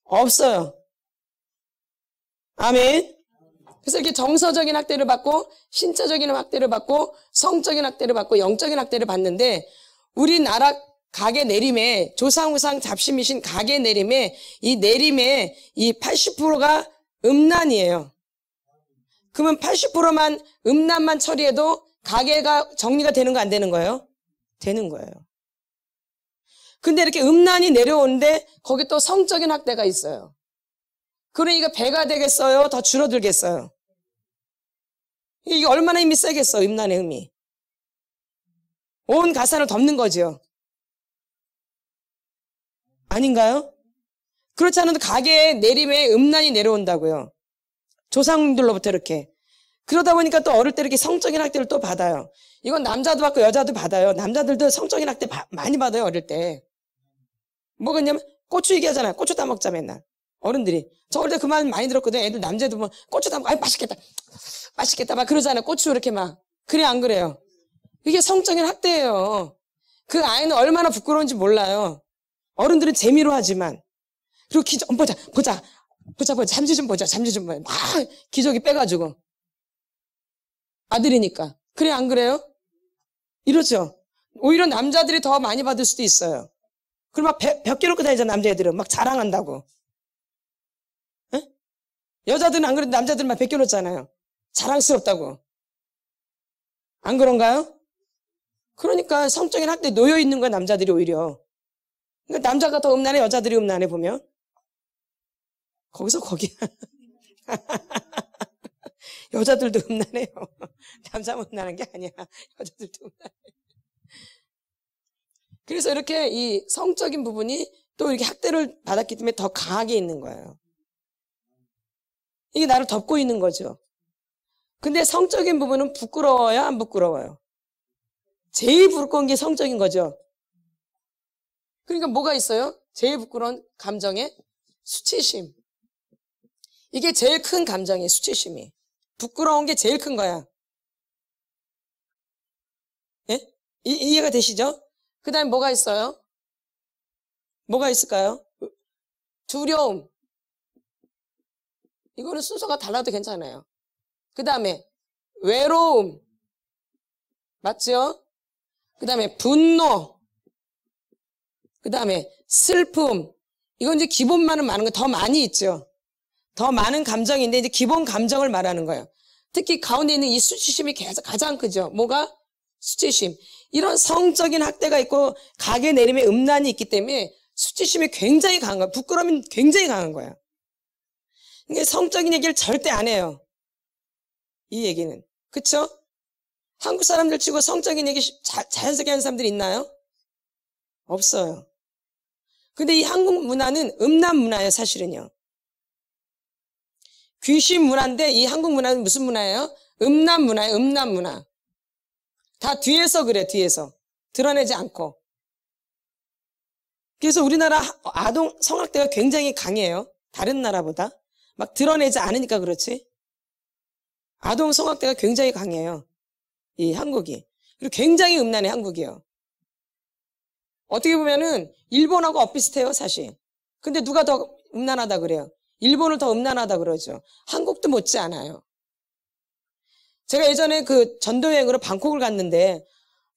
없어요. 아멘. 그래서 이렇게 정서적인 학대를 받고 신체적인 학대를 받고 성적인 학대를 받고 영적인 학대를 받는데 우리나라 각의 내림에 조상우상 잡심이신 각의 내림에 이 내림의 이 80%가 음란이에요. 그러면 80%만 음란만 처리해도 가계가 정리가 되는 거 안 되는 거예요? 되는 거예요. 근데 이렇게 음란이 내려오는데 거기 또 성적인 학대가 있어요. 그러니까 배가 되겠어요? 더 줄어들겠어요? 이게 얼마나 힘이 세겠어, 음란의 힘이. 온 가산을 덮는 거죠. 아닌가요? 그렇지 않아도 가계의 내림에 음란이 내려온다고요. 조상들로부터 이렇게. 그러다 보니까 또 어릴 때 이렇게 성적인 학대를 또 받아요. 이건 남자도 받고 여자도 받아요. 남자들도 성적인 학대 많이 받아요, 어릴 때. 뭐겠냐면 고추 얘기하잖아요. 고추 따먹자 맨날. 어른들이. 저 어릴 때 그 말 많이 들었거든요. 애들 남자도 뭐 고추 따먹, 아이 맛있겠다. 맛있겠다. 막 그러잖아요. 고추 이렇게 막. 그래 안 그래요? 이게 성적인 학대예요. 그 아이는 얼마나 부끄러운지 몰라요. 어른들은 재미로 하지만. 그리고 보자. 잠시 좀 보자. 막 기저귀 빼가지고. 아들이니까. 그래 안 그래요? 이러죠. 오히려 남자들이 더 많이 받을 수도 있어요. 그리고 막 벽 깨놓고 다니잖아. 남자애들은 막 자랑한다고. 에? 여자들은 안 그래도 남자들은 막 벽 깨놓잖아요. 자랑스럽다고. 안 그런가요? 그러니까 성적인 학대에 놓여 있는 거야, 남자들이 오히려. 그러니까 남자가 더 음란해, 여자들이 음란해 보면. 거기서 거기야. 여자들도 음란해요. 남자만 음란한 게 아니야. 여자들도 음란해. 그래서 이렇게 이 성적인 부분이 또 이렇게 학대를 받았기 때문에 더 강하게 있는 거예요. 이게 나를 덮고 있는 거죠. 근데 성적인 부분은 부끄러워요, 안 부끄러워요? 제일 부끄러운 게 성적인 거죠. 그러니까 뭐가 있어요? 제일 부끄러운 감정의 수치심. 이게 제일 큰 감정이에요, 수치심이. 부끄러운 게 제일 큰 거야. 예? 이해가 되시죠? 그 다음에 뭐가 있어요? 뭐가 있을까요? 두려움. 이거는 순서가 달라도 괜찮아요. 그 다음에 외로움. 맞죠? 그 다음에 분노. 그 다음에 슬픔. 이건 이제 기본만은 많은 거 더 많이 있죠. 더 많은 감정인데 이제 기본 감정을 말하는 거예요. 특히 가운데 있는 이 수치심이 가장 크죠. 뭐가? 수치심. 이런 성적인 학대가 있고 가게 내림의 음란이 있기 때문에 수치심이 굉장히 강한 거예요. 부끄러움이 굉장히 강한 거예요. 이게 성적인 얘기를 절대 안 해요. 이 얘기는. 그쵸? 한국 사람들 치고 성적인 얘기 자연스럽게 하는 사람들이 있나요? 없어요. 근데 이 한국 문화는 음란 문화예요, 사실은요. 귀신 문화인데 이 한국 문화는 무슨 문화예요? 음란 문화예요, 음란 문화. 다 뒤에서 그래, 뒤에서. 드러내지 않고. 그래서 우리나라 아동 성학대가 굉장히 강해요. 다른 나라보다. 막 드러내지 않으니까 그렇지. 아동 성학대가 굉장히 강해요. 이 한국이. 그리고 굉장히 음란해, 한국이요. 어떻게 보면은 일본하고 엇비슷해요, 사실. 근데 누가 더 음란하다 그래요? 일본을 더 음란하다 그러죠. 한국도 못지 않아요. 제가 예전에 그 전도여행으로 방콕을 갔는데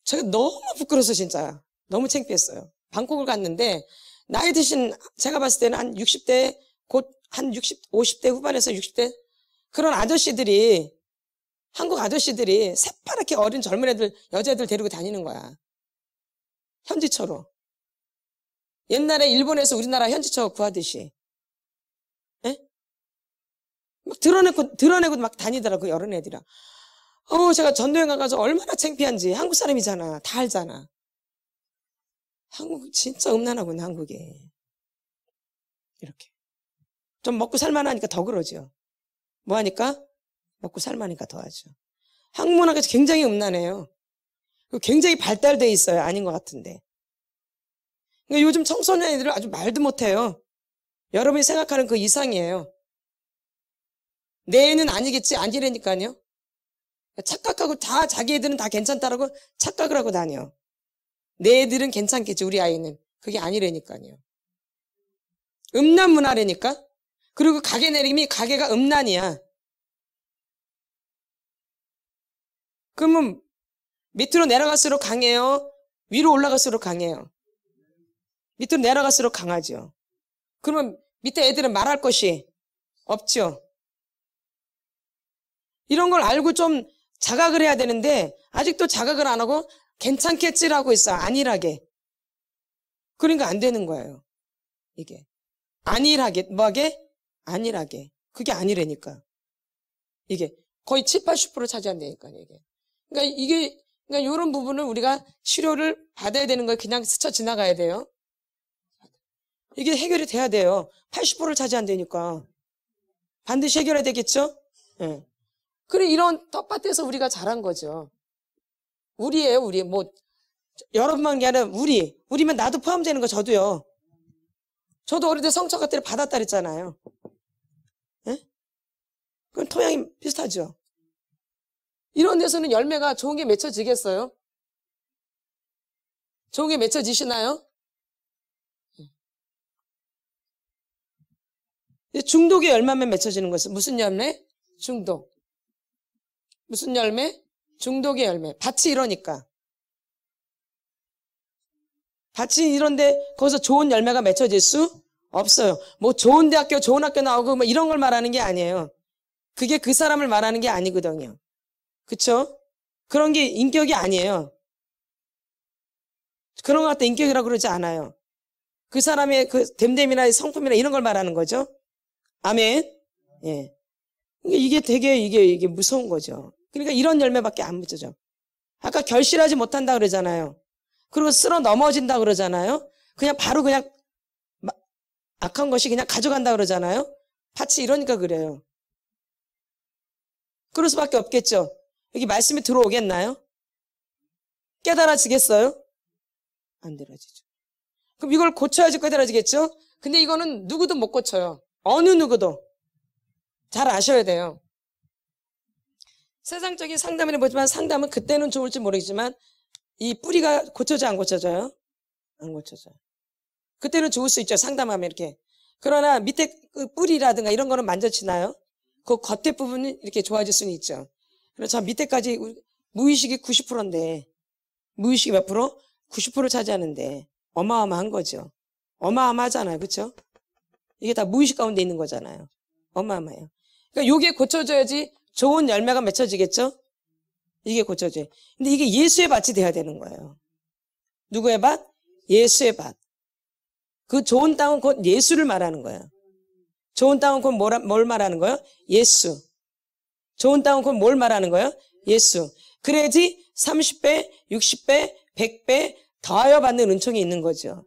제가 너무 부끄러워서 진짜 너무 창피했어요. 방콕을 갔는데 나이 드신 제가 봤을 때는 한 60대 곧 한 50대 후반에서 60대 그런 아저씨들이 한국 아저씨들이 새파랗게 어린 젊은 애들 여자애들 데리고 다니는 거야. 현지처로. 옛날에 일본에서 우리나라 현지처 구하듯이. 예? 막 드러내고 막 다니더라고, 여러 애들이랑. 제가 전도여행 가서 얼마나 창피한지. 한국 사람이잖아. 다 알잖아. 한국 진짜 음란하구나, 한국이. 이렇게. 좀 먹고 살만하니까 더 그러죠. 뭐 하니까? 먹고 살만하니까 더 하죠. 한국 문화가 굉장히 음란해요. 굉장히 발달돼 있어요. 아닌 것 같은데. 그러니까 요즘 청소년 애들은 아주 말도 못해요. 여러분이 생각하는 그 이상이에요. 내 애는 아니겠지, 아니라니까요. 착각하고 다 자기 애들은 다 괜찮다라고 착각을 하고 다녀. 내 애들은 괜찮겠지, 우리 아이는. 그게 아니라니까요. 음란 문화라니까. 그리고 가게 내림이 가게가 음란이야. 그러면 밑으로 내려갈수록 강해요? 위로 올라갈수록 강해요? 밑으로 내려갈수록 강하죠. 그러면 밑에 애들은 말할 것이 없죠. 이런 걸 알고 좀 자각을 해야 되는데 아직도 자각을 안 하고 괜찮겠지라고 있어. 안일하게. 그러니까 안 되는 거예요. 이게. 안일하게. 뭐하게? 안일하게. 그게 아니라니까. 이게 거의 7, 80% 차지한다니까, 이게. 그러니까 이런 부분을 우리가 치료를 받아야 되는 걸 그냥 스쳐 지나가야 돼요. 이게 해결이 돼야 돼요. 80%를 차지한다니까. 반드시 해결해야 되겠죠? 예. 그래, 이런 텃밭에서 우리가 자란 거죠. 우리예요, 우리. 뭐, 여러분만 게 아니라 우리면 나도 포함되는 거, 저도요. 저도 어릴 때 성착학대를 받았다 그랬잖아요. 예? 그건 토양이 비슷하죠. 이런 데서는 열매가 좋은 게 맺혀지겠어요? 좋은 게 맺혀지시나요? 중독의 열매만 맺혀지는 것은 무슨 열매? 중독. 무슨 열매? 중독의 열매. 밭이 이러니까. 밭이 이런데 거기서 좋은 열매가 맺혀질 수 없어요. 뭐 좋은 대학교, 좋은 학교 나오고 뭐 이런 걸 말하는 게 아니에요. 그게 그 사람을 말하는 게 아니거든요. 그쵸? 그런 게 인격이 아니에요. 그런 것 같다 인격이라고 그러지 않아요. 그 사람의 그 됨됨이나 성품이나 이런 걸 말하는 거죠. 아멘. 예. 이게 되게 이게 무서운 거죠. 그러니까 이런 열매밖에 안 맺혀져. 아까 결실하지 못한다 그러잖아요. 그리고 쓸어 넘어진다 그러잖아요. 그냥 바로 그냥 악한 것이 그냥 가져간다 그러잖아요. 밭이 이러니까 그래요. 그럴 수밖에 없겠죠. 여기 말씀이 들어오겠나요? 깨달아지겠어요? 안 들어지죠. 그럼 이걸 고쳐야지 깨달아지겠죠? 근데 이거는 누구도 못 고쳐요. 어느 누구도. 잘 아셔야 돼요. 세상적인 상담을 해보지만 상담은 그때는 좋을지 모르겠지만 이 뿌리가 고쳐져 안 고쳐져요? 안 고쳐져요. 그때는 좋을 수 있죠. 상담하면 이렇게. 그러나 밑에 그 뿌리라든가 이런 거는 만져지나요? 그 겉에 부분은 이렇게 좋아질 수는 있죠. 그래서 저 밑에까지 무의식이 90%인데 무의식이 몇 프로? 90% 차지하는데 어마어마한 거죠. 어마어마하잖아요. 그렇죠? 이게 다 무의식 가운데 있는 거잖아요. 어마어마해요. 그러니까 요게 고쳐져야지 좋은 열매가 맺혀지겠죠? 이게 고쳐져요. 근데 이게 예수의 밭이 돼야 되는 거예요. 누구의 밭? 예수의 밭. 그 좋은 땅은 곧 예수를 말하는 거예요. 좋은 땅은 곧 뭘 말하는 거예요? 예수. 좋은 땅은 곧 뭘 말하는 거예요? 예수. 그래야지 30배, 60배, 100배 더하여 받는 은총이 있는 거죠.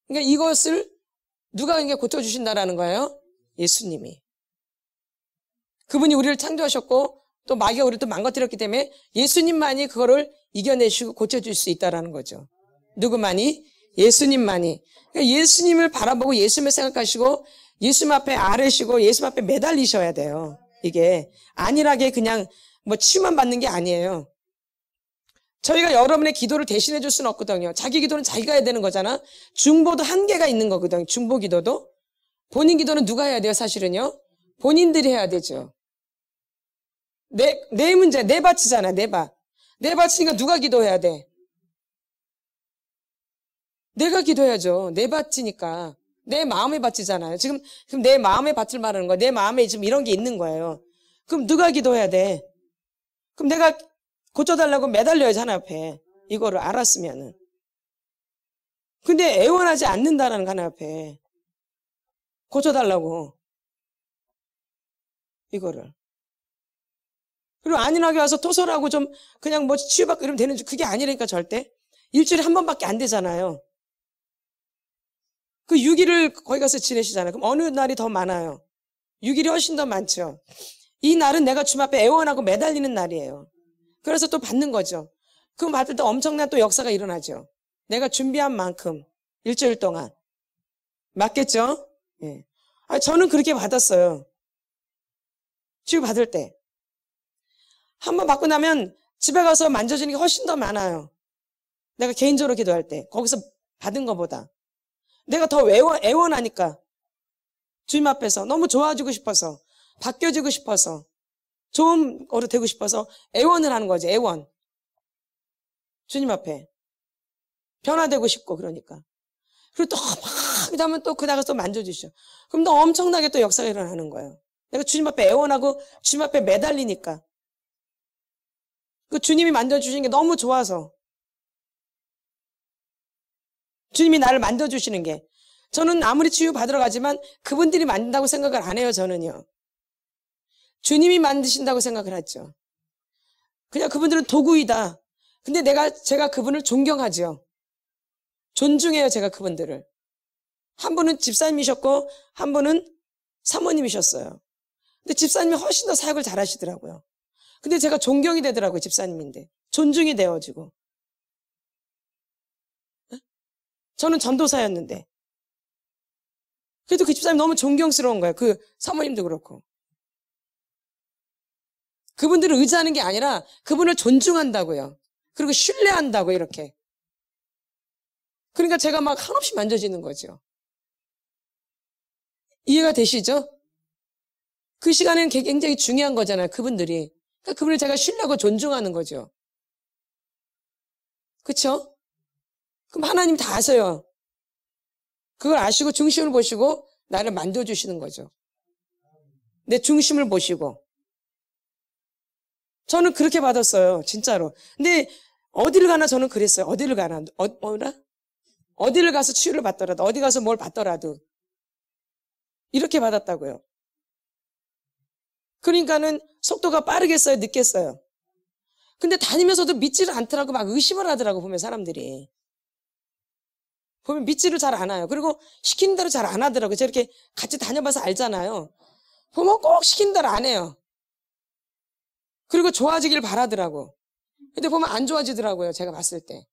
그러니까 이것을 누가 이게 고쳐주신다라는 거예요? 예수님이. 그분이 우리를 창조하셨고 또 마귀가 우리를 또 망가뜨렸기 때문에 예수님만이 그거를 이겨내시고 고쳐줄 수 있다라는 거죠. 누구만이? 예수님만이. 그러니까 예수님을 바라보고 예수님을 생각하시고 예수님 앞에 아뢰시고 예수님 앞에 매달리셔야 돼요. 이게 안일하게 그냥 뭐 치유만 받는 게 아니에요. 저희가 여러분의 기도를 대신해 줄 수는 없거든요. 자기 기도는 자기가 해야 되는 거잖아. 중보도 한계가 있는 거거든요. 중보 기도도. 본인 기도는 누가 해야 돼요? 사실은요. 본인들이 해야 되죠. 내 문제, 내 밭이잖아. 내 밭. 내 밭이니까 누가 기도해야 돼? 내가 기도해야죠. 내 밭이니까. 내 마음의 밭이잖아요. 지금 내 마음의 밭을 말하는 거야. 내 마음에 지금 이런 게 있는 거예요. 그럼 누가 기도해야 돼? 그럼 내가 고쳐달라고 매달려야지 하나 앞에. 이거를 알았으면은. 근데 애원하지 않는다라는 거 하나 앞에. 고쳐달라고. 이거를. 그리고 안일하게 와서 토설하고 좀 그냥 뭐 치유받고 이러면 되는 줄 그게 아니라니까 절대. 일주일에 한 번밖에 안 되잖아요. 그 6일을 거기 가서 지내시잖아요. 그럼 어느 날이 더 많아요? 6일이 훨씬 더 많죠. 이 날은 내가 주님 앞에 애원하고 매달리는 날이에요. 그래서 또 받는 거죠. 그럼 받을 때 엄청난 또 역사가 일어나죠. 내가 준비한 만큼 일주일 동안. 맞겠죠? 예. 저는 그렇게 받았어요. 치유 받을 때. 한 번 받고 나면 집에 가서 만져주는 게 훨씬 더 많아요. 내가 개인적으로 기도할 때. 거기서 받은 것보다. 내가 더 애원하니까. 주님 앞에서 너무 좋아지고 싶어서. 바뀌어지고 싶어서. 좋은 거로 되고 싶어서 애원을 하는 거지. 애원. 주님 앞에. 변화되고 싶고 그러니까. 그리고 또 막 하면 또 그 나가서 또 만져주셔. 그럼 또 엄청나게 또 역사가 일어나는 거예요. 내가 주님 앞에 애원하고 주님 앞에 매달리니까. 그 주님이 만져주시는 게 너무 좋아서. 주님이 나를 만져주시는 게. 저는 아무리 치유 받으러 가지만 그분들이 만든다고 생각을 안 해요, 저는요. 주님이 만드신다고 생각을 하죠. 그냥 그분들은 도구이다. 근데 제가 그분을 존경하죠. 존중해요, 제가 그분들을. 한 분은 집사님이셨고, 한 분은 사모님이셨어요. 근데 집사님이 훨씬 더 사역을 잘 하시더라고요. 근데 제가 존경이 되더라고요, 집사님인데. 존중이 되어지고. 저는 전도사였는데. 그래도 그 집사님 너무 존경스러운 거예요. 그 사모님도 그렇고. 그분들을 의지하는 게 아니라 그분을 존중한다고요. 그리고 신뢰한다고 이렇게. 그러니까 제가 막 한없이 만져지는 거죠. 이해가 되시죠? 그 시간에는 굉장히 중요한 거잖아요. 그분들이. 그러니까 그분을 제가 신뢰하고 존중하는 거죠. 그렇죠? 그럼 하나님 다 아세요. 그걸 아시고 중심을 보시고 나를 만져주시는 거죠. 내 중심을 보시고. 저는 그렇게 받았어요. 진짜로. 근데 어디를 가나 저는 그랬어요. 어디를 가나. 어디를 가서 치유를 받더라도 어디 가서 뭘 받더라도 이렇게 받았다고요. 그러니까는 속도가 빠르겠어요? 늦겠어요? 근데 다니면서도 믿지를 않더라고. 막 의심을 하더라고 보면 사람들이. 보면 믿지를 잘 않아요. 그리고 시키는 대로 잘 안 하더라고요. 제가 이렇게 같이 다녀봐서 알잖아요. 보면 꼭 시키는 대로 안 해요. 그리고 좋아지길 바라더라고. 근데 보면 안 좋아지더라고요. 제가 봤을 때.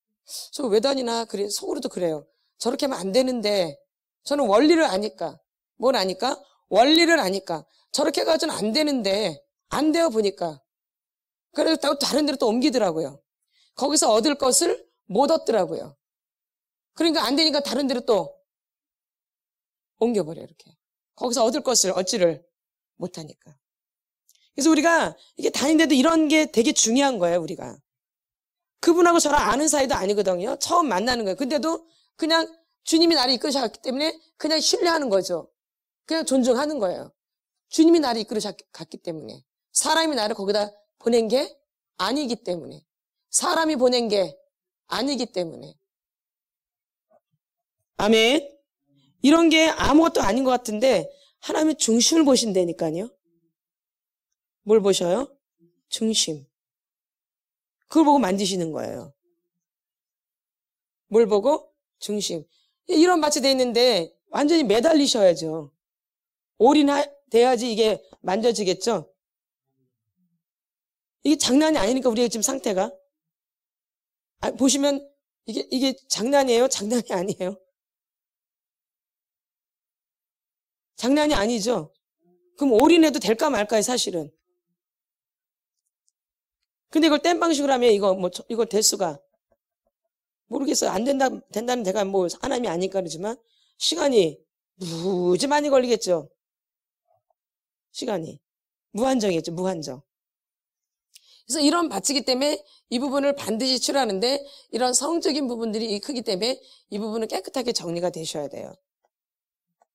저 왜 다니나 그래 속으로도 그래요. 저렇게 하면 안 되는데 저는 원리를 아니까. 뭘 아니까? 원리를 아니까. 저렇게 가서는 안 되는데 안 돼요 보니까. 그래서 또 다른 데로 또 옮기더라고요. 거기서 얻을 것을 못 얻더라고요. 그러니까 안 되니까 다른 데로 또 옮겨버려 이렇게. 거기서 얻을 것을 얻지를 못하니까. 그래서 우리가 이게 다니는데도 이런 게 되게 중요한 거예요. 우리가. 그분하고 저랑 아는 사이도 아니거든요. 처음 만나는 거예요. 근데도 그냥 주님이 나를 이끌으셨기 때문에 그냥 신뢰하는 거죠. 그냥 존중하는 거예요. 주님이 나를 이끌으셨기 때문에. 사람이 나를 거기다 보낸 게 아니기 때문에. 사람이 보낸 게 아니기 때문에. 아멘. 이런 게 아무것도 아닌 것 같은데 하나님의 중심을 보신다니까요. 뭘 보셔요? 중심. 그걸 보고 만지시는 거예요. 뭘 보고? 중심. 이런 밭이 돼 있는데 완전히 매달리셔야죠. 올인돼야지 이게 만져지겠죠? 이게 장난이 아니니까 우리의 지금 상태가. 보시면 이게 장난이에요? 장난이 아니에요? 장난이 아니죠? 그럼 올인해도 될까 말까요, 사실은. 근데 이걸 땜방식으로 하면 이거 될 수가 모르겠어요. 안 된다는 데가 뭐 하나님이 아니까 그러지만 시간이 무지 많이 걸리겠죠. 시간이. 무한정이겠죠, 무한정. 그래서 이런 밭이기 때문에 이 부분을 반드시 치료하는데 이런 성적인 부분들이 크기 때문에 이 부분은 깨끗하게 정리가 되셔야 돼요.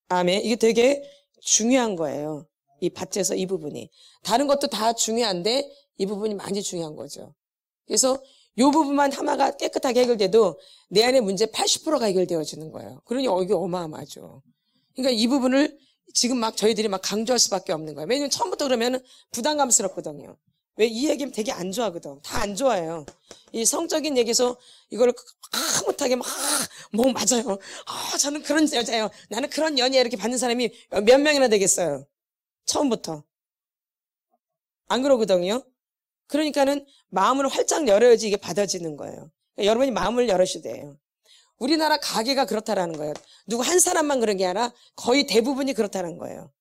아멘. 이게 되게 중요한 거예요. 이 밭에서 이 부분이. 다른 것도 다 중요한데 이 부분이 많이 중요한 거죠. 그래서 이 부분만 하나가 깨끗하게 해결돼도 내 안의 문제 80%가 해결되어지는 거예요. 그러니 이게 어마어마하죠. 그러니까 이 부분을 지금 막 저희들이 막 강조할 수밖에 없는 거예요. 왜냐면 처음부터 그러면 부담감스럽거든요. 왜 이 얘기면 되게 안 좋아하거든. 다 안 좋아해요. 이 성적인 얘기에서 이거를 못하게 뭐 맞아요. 저는 그런 여자예요. 나는 그런 연애야 이렇게 받는 사람이 몇 명이나 되겠어요. 처음부터. 안 그러거든요. 그러니까는 마음을 활짝 열어야지 이게 받아지는 거예요. 그러니까 여러분이 마음을 열으셔야 돼요. 우리나라 가계가 그렇다라는 거예요. 누구 한 사람만 그런 게 아니라 거의 대부분이 그렇다는 거예요.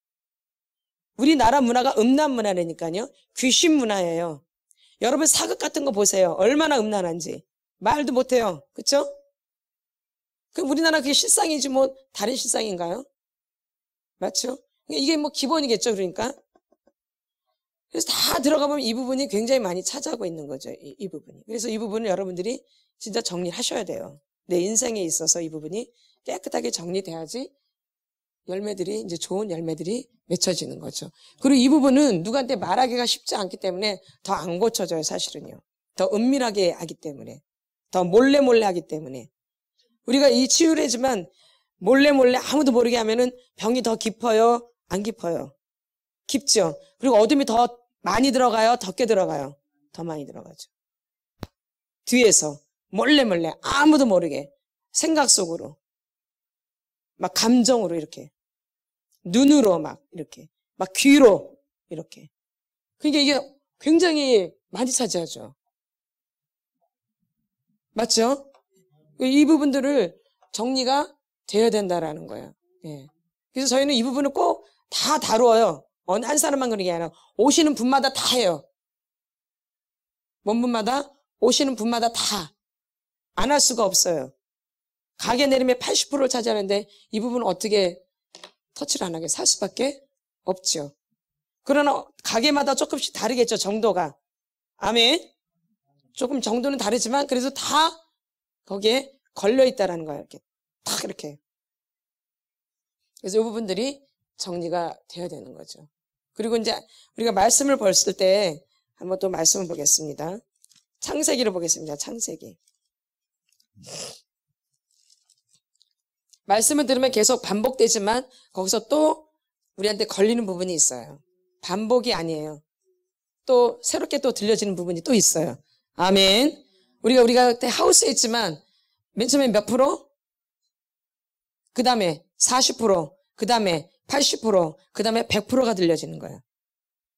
우리나라 문화가 음란 문화라니까요. 귀신 문화예요. 여러분 사극 같은 거 보세요. 얼마나 음란한지. 말도 못해요. 그렇죠? 그럼 우리나라 그게 실상이지 뭐 다른 실상인가요? 맞죠? 이게 뭐 기본이겠죠. 그러니까. 그래서 다 들어가보면 이 부분이 굉장히 많이 차지하고 있는 거죠. 이 부분이. 그래서 이 부분을 여러분들이 진짜 정리를 하셔야 돼요. 내 인생에 있어서 이 부분이 깨끗하게 정리돼야지 열매들이 이제 좋은 열매들이 맺혀지는 거죠. 그리고 이 부분은 누구한테 말하기가 쉽지 않기 때문에 더 안 고쳐져요. 사실은요. 더 은밀하게 하기 때문에. 더 몰래 하기 때문에. 우리가 이 치유를 하지만 몰래 아무도 모르게 하면은 병이 더 깊어요? 안 깊어요? 깊죠. 그리고 어둠이 더 많이 들어가요? 적게 들어가요? 더 많이 들어가죠. 뒤에서 몰래 아무도 모르게 생각 속으로 막 감정으로 이렇게 눈으로 막 이렇게 막 귀로 이렇게. 그러니까 이게 굉장히 많이 차지하죠. 맞죠? 이 부분들을 정리가 되어야 된다라는 거예요. 예. 그래서 저희는 이 부분을 꼭 다 다루어요. 어느 한 사람만 그런 게 아니라 오시는 분마다 다 해요. 원분마다 오시는 분마다 다. 안 할 수가 없어요. 가게 내림의 80%를 차지하는데 이 부분은 어떻게 터치를 안 하게 살 수밖에 없죠. 그러나 가게마다 조금씩 다르겠죠. 정도가. 아멘. 조금 정도는 다르지만 그래도 다 거기에 걸려있다라는 거예요. 이렇게 탁 이렇게. 그래서 이 부분들이 정리가 되어야 되는 거죠. 그리고 이제 우리가 말씀을 봤을 때 한번 또 말씀을 보겠습니다. 창세기를 보겠습니다. 창세기. 말씀을 들으면 계속 반복되지만 거기서 또 우리한테 걸리는 부분이 있어요. 반복이 아니에요. 또 새롭게 또 들려지는 부분이 또 있어요. 아멘. 우리가 그때 하우스에 있지만 맨 처음에 몇 프로? 그 다음에 40%, 그 다음에 80%, 그 다음에 100%가 들려지는 거예요.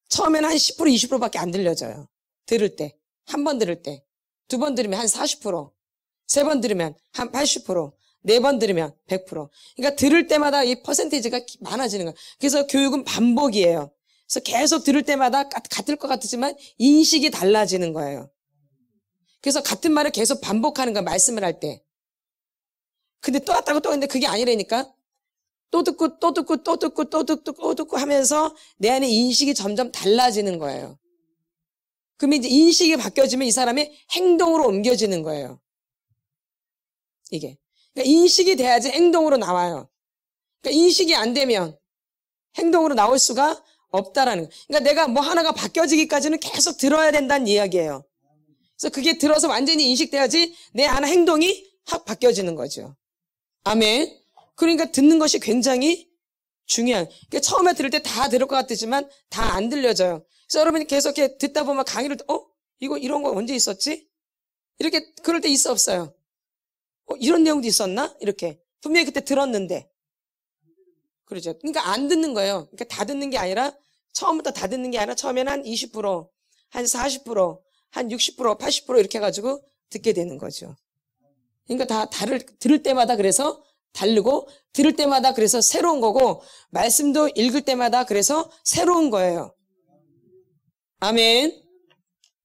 처음에는 한 10%, 20%밖에 안 들려져요. 들을 때. 한 번 들을 때. 두 번 들으면 한 40%, 세 번 들으면 한 80%, 네 번 들으면 100%. 그러니까 들을 때마다 이 퍼센테이지가 많아지는 거예요. 그래서 교육은 반복이에요. 그래서 계속 들을 때마다 같을 것 같지만 인식이 달라지는 거예요. 그래서 같은 말을 계속 반복하는 거예요. 말씀을 할 때. 근데 또 왔다고 또 했는데 그게 아니라니까 또 듣고 또 듣고 또 듣고 또 듣고 또 듣고 하면서 내 안에 인식이 점점 달라지는 거예요. 그러면 이제 인식이 바뀌어지면 이 사람의 행동으로 옮겨지는 거예요. 이게. 그러니까 인식이 돼야지 행동으로 나와요. 그러니까 인식이 안 되면 행동으로 나올 수가 없다라는 거예요. 그러니까 내가 뭐 하나가 바뀌어지기까지는 계속 들어야 된다는 이야기예요. 그래서 그게 들어서 완전히 인식돼야지 내 안에 행동이 확 바뀌어지는 거죠. 아멘. 그러니까 듣는 것이 굉장히 중요한. 그러니까 처음에 들을 때 다 들을 것 같지만 다 안 들려져요. 그래서 여러분이 계속 이렇게 듣다 보면 강의를 이거 이런 거 언제 있었지? 이렇게 그럴 때 있어 없어요? 이런 내용도 있었나? 이렇게 분명히 그때 들었는데 그러죠. 그러니까 안 듣는 거예요. 그러니까 다 듣는 게 아니라 처음부터 다 듣는 게 아니라 처음에는 한 20%, 한 40%, 한 60%, 80% 이렇게 해가지고 듣게 되는 거죠. 그러니까 다 들을 때마다 그래서 다르고 들을 때마다 그래서 새로운 거고 말씀도 읽을 때마다 그래서 새로운 거예요. 아멘.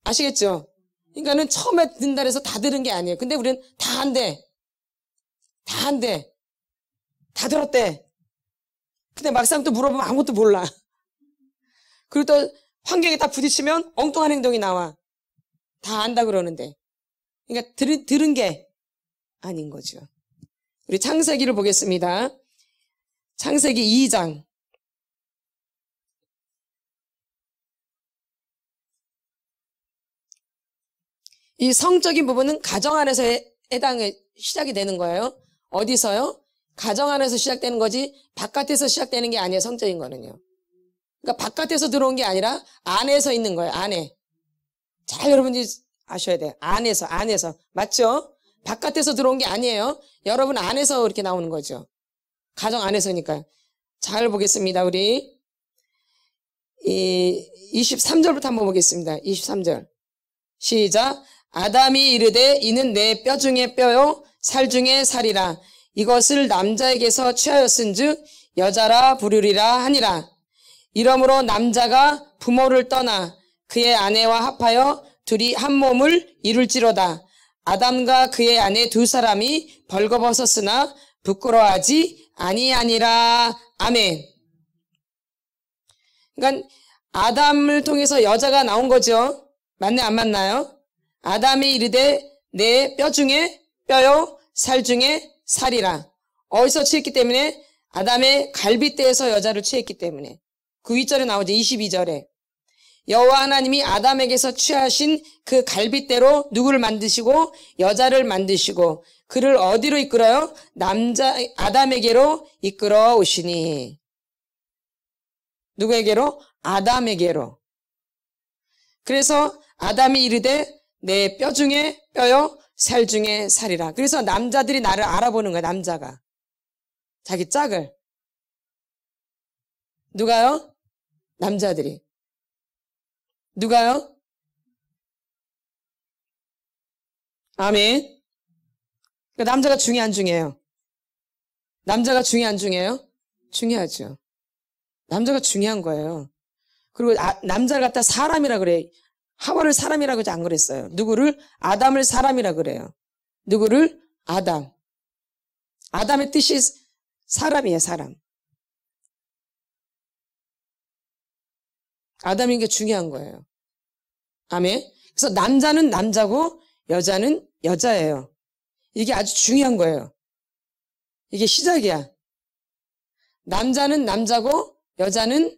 아시겠죠? 그러니까는 처음에 듣는다 해서 다 들은 게 아니에요. 근데 우리는 다 한대. 다 한대. 다 들었대. 근데 막상 또 물어보면 아무것도 몰라. 그리고 또 환경에 딱 부딪히면 엉뚱한 행동이 나와. 다 안다 그러는데. 그러니까 들은 게 아닌 거죠. 우리 창세기를 보겠습니다. 창세기 2장. 이 성적인 부분은 가정 안에서 시작이 되는 거예요. 어디서요? 가정 안에서 시작되는 거지 바깥에서 시작되는 게 아니에요. 성적인 거는요. 그러니까 바깥에서 들어온 게 아니라 안에서 있는 거예요. 안에. 잘 여러분들이 아셔야 돼요. 안에서. 맞죠? 바깥에서 들어온 게 아니에요. 여러분 안에서 이렇게 나오는 거죠. 가정 안에서니까요. 잘 보겠습니다. 우리 23절부터 한번 보겠습니다. 23절. 시작. 아담이 이르되 이는 내 뼈 중에 뼈요 살 중에 살이라. 이것을 남자에게서 취하였은즉 여자라 부르리라 하니라. 이러므로 남자가 부모를 떠나 그의 아내와 합하여 둘이 한 몸을 이룰지로다. 아담과 그의 아내 두 사람이 벌거벗었으나 부끄러워하지 아니하니라. 아멘. 그러니까 아담을 통해서 여자가 나온 거죠. 맞네 안 맞나요? 아담이 이르되 내 뼈 중에 뼈요 살 중에 살이라. 어디서 취했기 때문에? 아담의 갈빗대에서 여자를 취했기 때문에. 그 윗절에 나오죠. 22절에. 여호와 하나님이 아담에게서 취하신 그 갈빗대로 누구를 만드시고 여자를 만드시고 그를 어디로 이끌어요? 아담에게로 이끌어 오시니. 누구에게로? 아담에게로. 그래서 아담이 이르되 내 뼈 중에 뼈요 살 중에 살이라. 그래서 남자들이 나를 알아보는 거야. 남자가. 자기 짝을. 누가요? 남자들이. 누가요? 아멘. 그러니까 남자가 중요 안 중요해요? 남자가 중요 안 중요해요? 중요하죠. 남자가 중요한 거예요. 그리고 남자를 갖다 사람이라 그래. 하와를 사람이라고 하지 안 그랬어요. 누구를? 아담을 사람이라 그래요. 누구를? 아담. 아담의 뜻이 사람이에요. 사람. 아담인 게 중요한 거예요. 아멘. 그래서 남자는 남자고 여자는 여자예요. 이게 아주 중요한 거예요. 이게 시작이야. 남자는 남자고 여자는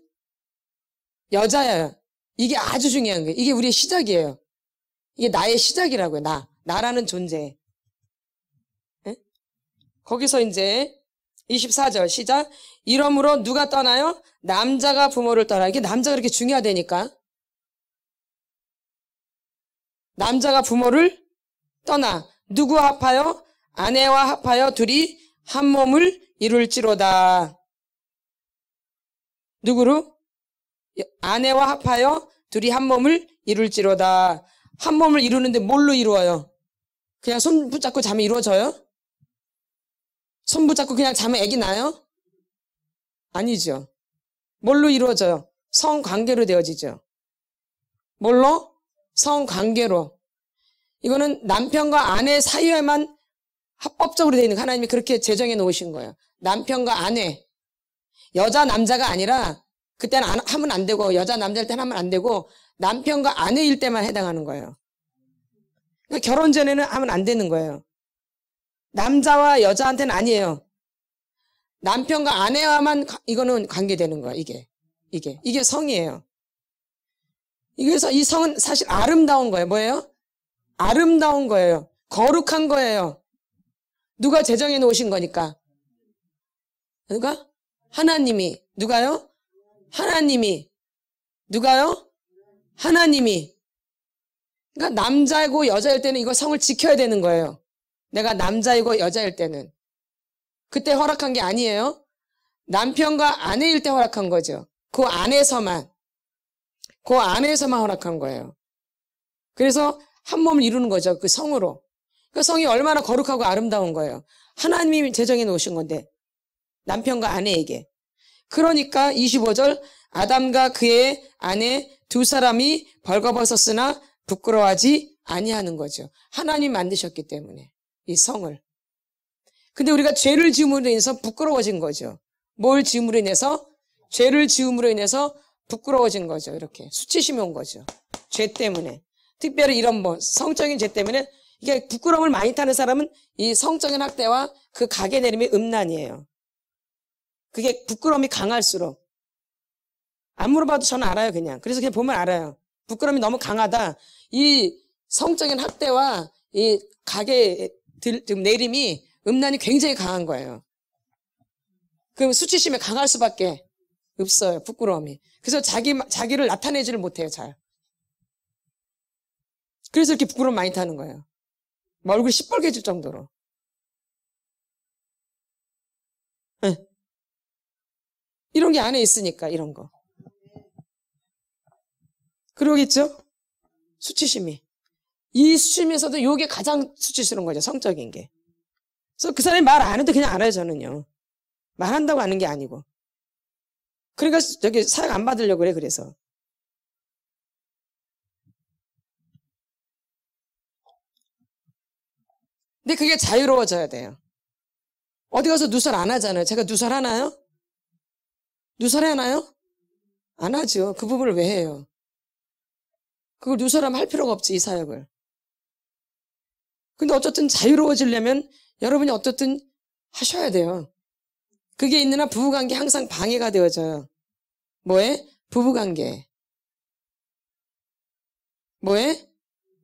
여자예요. 이게 아주 중요한 거예요. 이게 우리의 시작이에요. 이게 나의 시작이라고요. 나라는 존재. 네? 거기서 이제 24절 시작. 이러므로 누가 떠나요? 남자가 부모를 떠나. 이게 남자가 그렇게 중요하다니까. 남자가 부모를 떠나. 누구와 합하여? 아내와 합하여 둘이 한 몸을 이룰지로다. 누구로? 아내와 합하여 둘이 한 몸을 이룰지로다. 한 몸을 이루는데 뭘로 이루어요? 그냥 손 붙잡고 자면 이루어져요? 손 붙잡고 그냥 자면 애기 나요? 아니죠. 뭘로 이루어져요? 성관계로 되어지죠. 뭘로? 성관계로. 이거는 남편과 아내 사이에만 합법적으로 되어 있는, 하나님이 그렇게 제정해 놓으신 거예요. 남편과 아내, 여자 남자가 아니라 그때는 하면 안 되고 여자 남자일 때는 하면 안 되고 남편과 아내일 때만 해당하는 거예요. 그러니까 결혼 전에는 하면 안 되는 거예요. 남자와 여자한테는 아니에요. 남편과 아내와만 이거는 관계되는 거야. 이게 성이에요. 그래서 이 성은 사실 아름다운 거예요. 뭐예요? 아름다운 거예요. 거룩한 거예요. 누가 제정해 놓으신 거니까. 누가? 하나님이. 누가요? 하나님이. 누가요? 하나님이. 그러니까 남자이고 여자일 때는 이거 성을 지켜야 되는 거예요. 내가 남자이고 여자일 때는. 그때 허락한 게 아니에요. 남편과 아내일 때 허락한 거죠. 그 안에서만 허락한 거예요. 그래서 한 몸을 이루는 거죠. 그 성으로. 그 성이 얼마나 거룩하고 아름다운 거예요. 하나님이 제정해 놓으신 건데 남편과 아내에게. 그러니까 25절 아담과 그의 아내 두 사람이 벌거벗었으나 부끄러워하지 아니하는 거죠. 하나님 만드셨기 때문에 이 성을. 근데 우리가 죄를 지음으로 인해서 부끄러워진 거죠. 뭘 지음으로 인해서? 죄를 지음으로 인해서 부끄러워진 거죠. 이렇게 수치심이 온 거죠. 죄 때문에. 특별히 이런 성적인 죄 때문에 이게 부끄러움을 많이 타는 사람은 이 성적인 학대와 그 가게 내림의 음란이에요. 그게 부끄러움이 강할수록. 안 물어봐도 저는 알아요, 그냥. 그래서 그냥 보면 알아요. 부끄러움이 너무 강하다. 이 성적인 학대와 이 가게 내림이 음란이 굉장히 강한 거예요. 그럼 수치심에 강할 수밖에 없어요, 부끄러움이. 그래서 자기를 나타내지를 못해요, 잘. 그래서 이렇게 부끄러움 많이 타는 거예요. 얼굴이 시뻘개질 정도로. 네. 이런 게 안에 있으니까, 이런 거. 그러겠죠? 수치심이. 이 수치심에서도 이게 가장 수치스러운 거죠, 성적인 게. 그래서 그 사람이 말 안 해도 그냥 알아요, 저는요. 말한다고 아는 게 아니고. 그러니까 저기 사역 안 받으려고 그래, 그래서. 근데 그게 자유로워져야 돼요. 어디 가서 누설 안 하잖아요. 제가 누설 하나요? 누설 하나요? 안 하죠. 그 부분을 왜 해요? 그걸 누설하면 할 필요가 없지, 이 사역을. 근데 어쨌든 자유로워지려면 여러분이 어떻든 하셔야 돼요. 그게 있는 한 부부관계 항상 방해가 되어져요. 뭐에? 부부관계. 뭐에?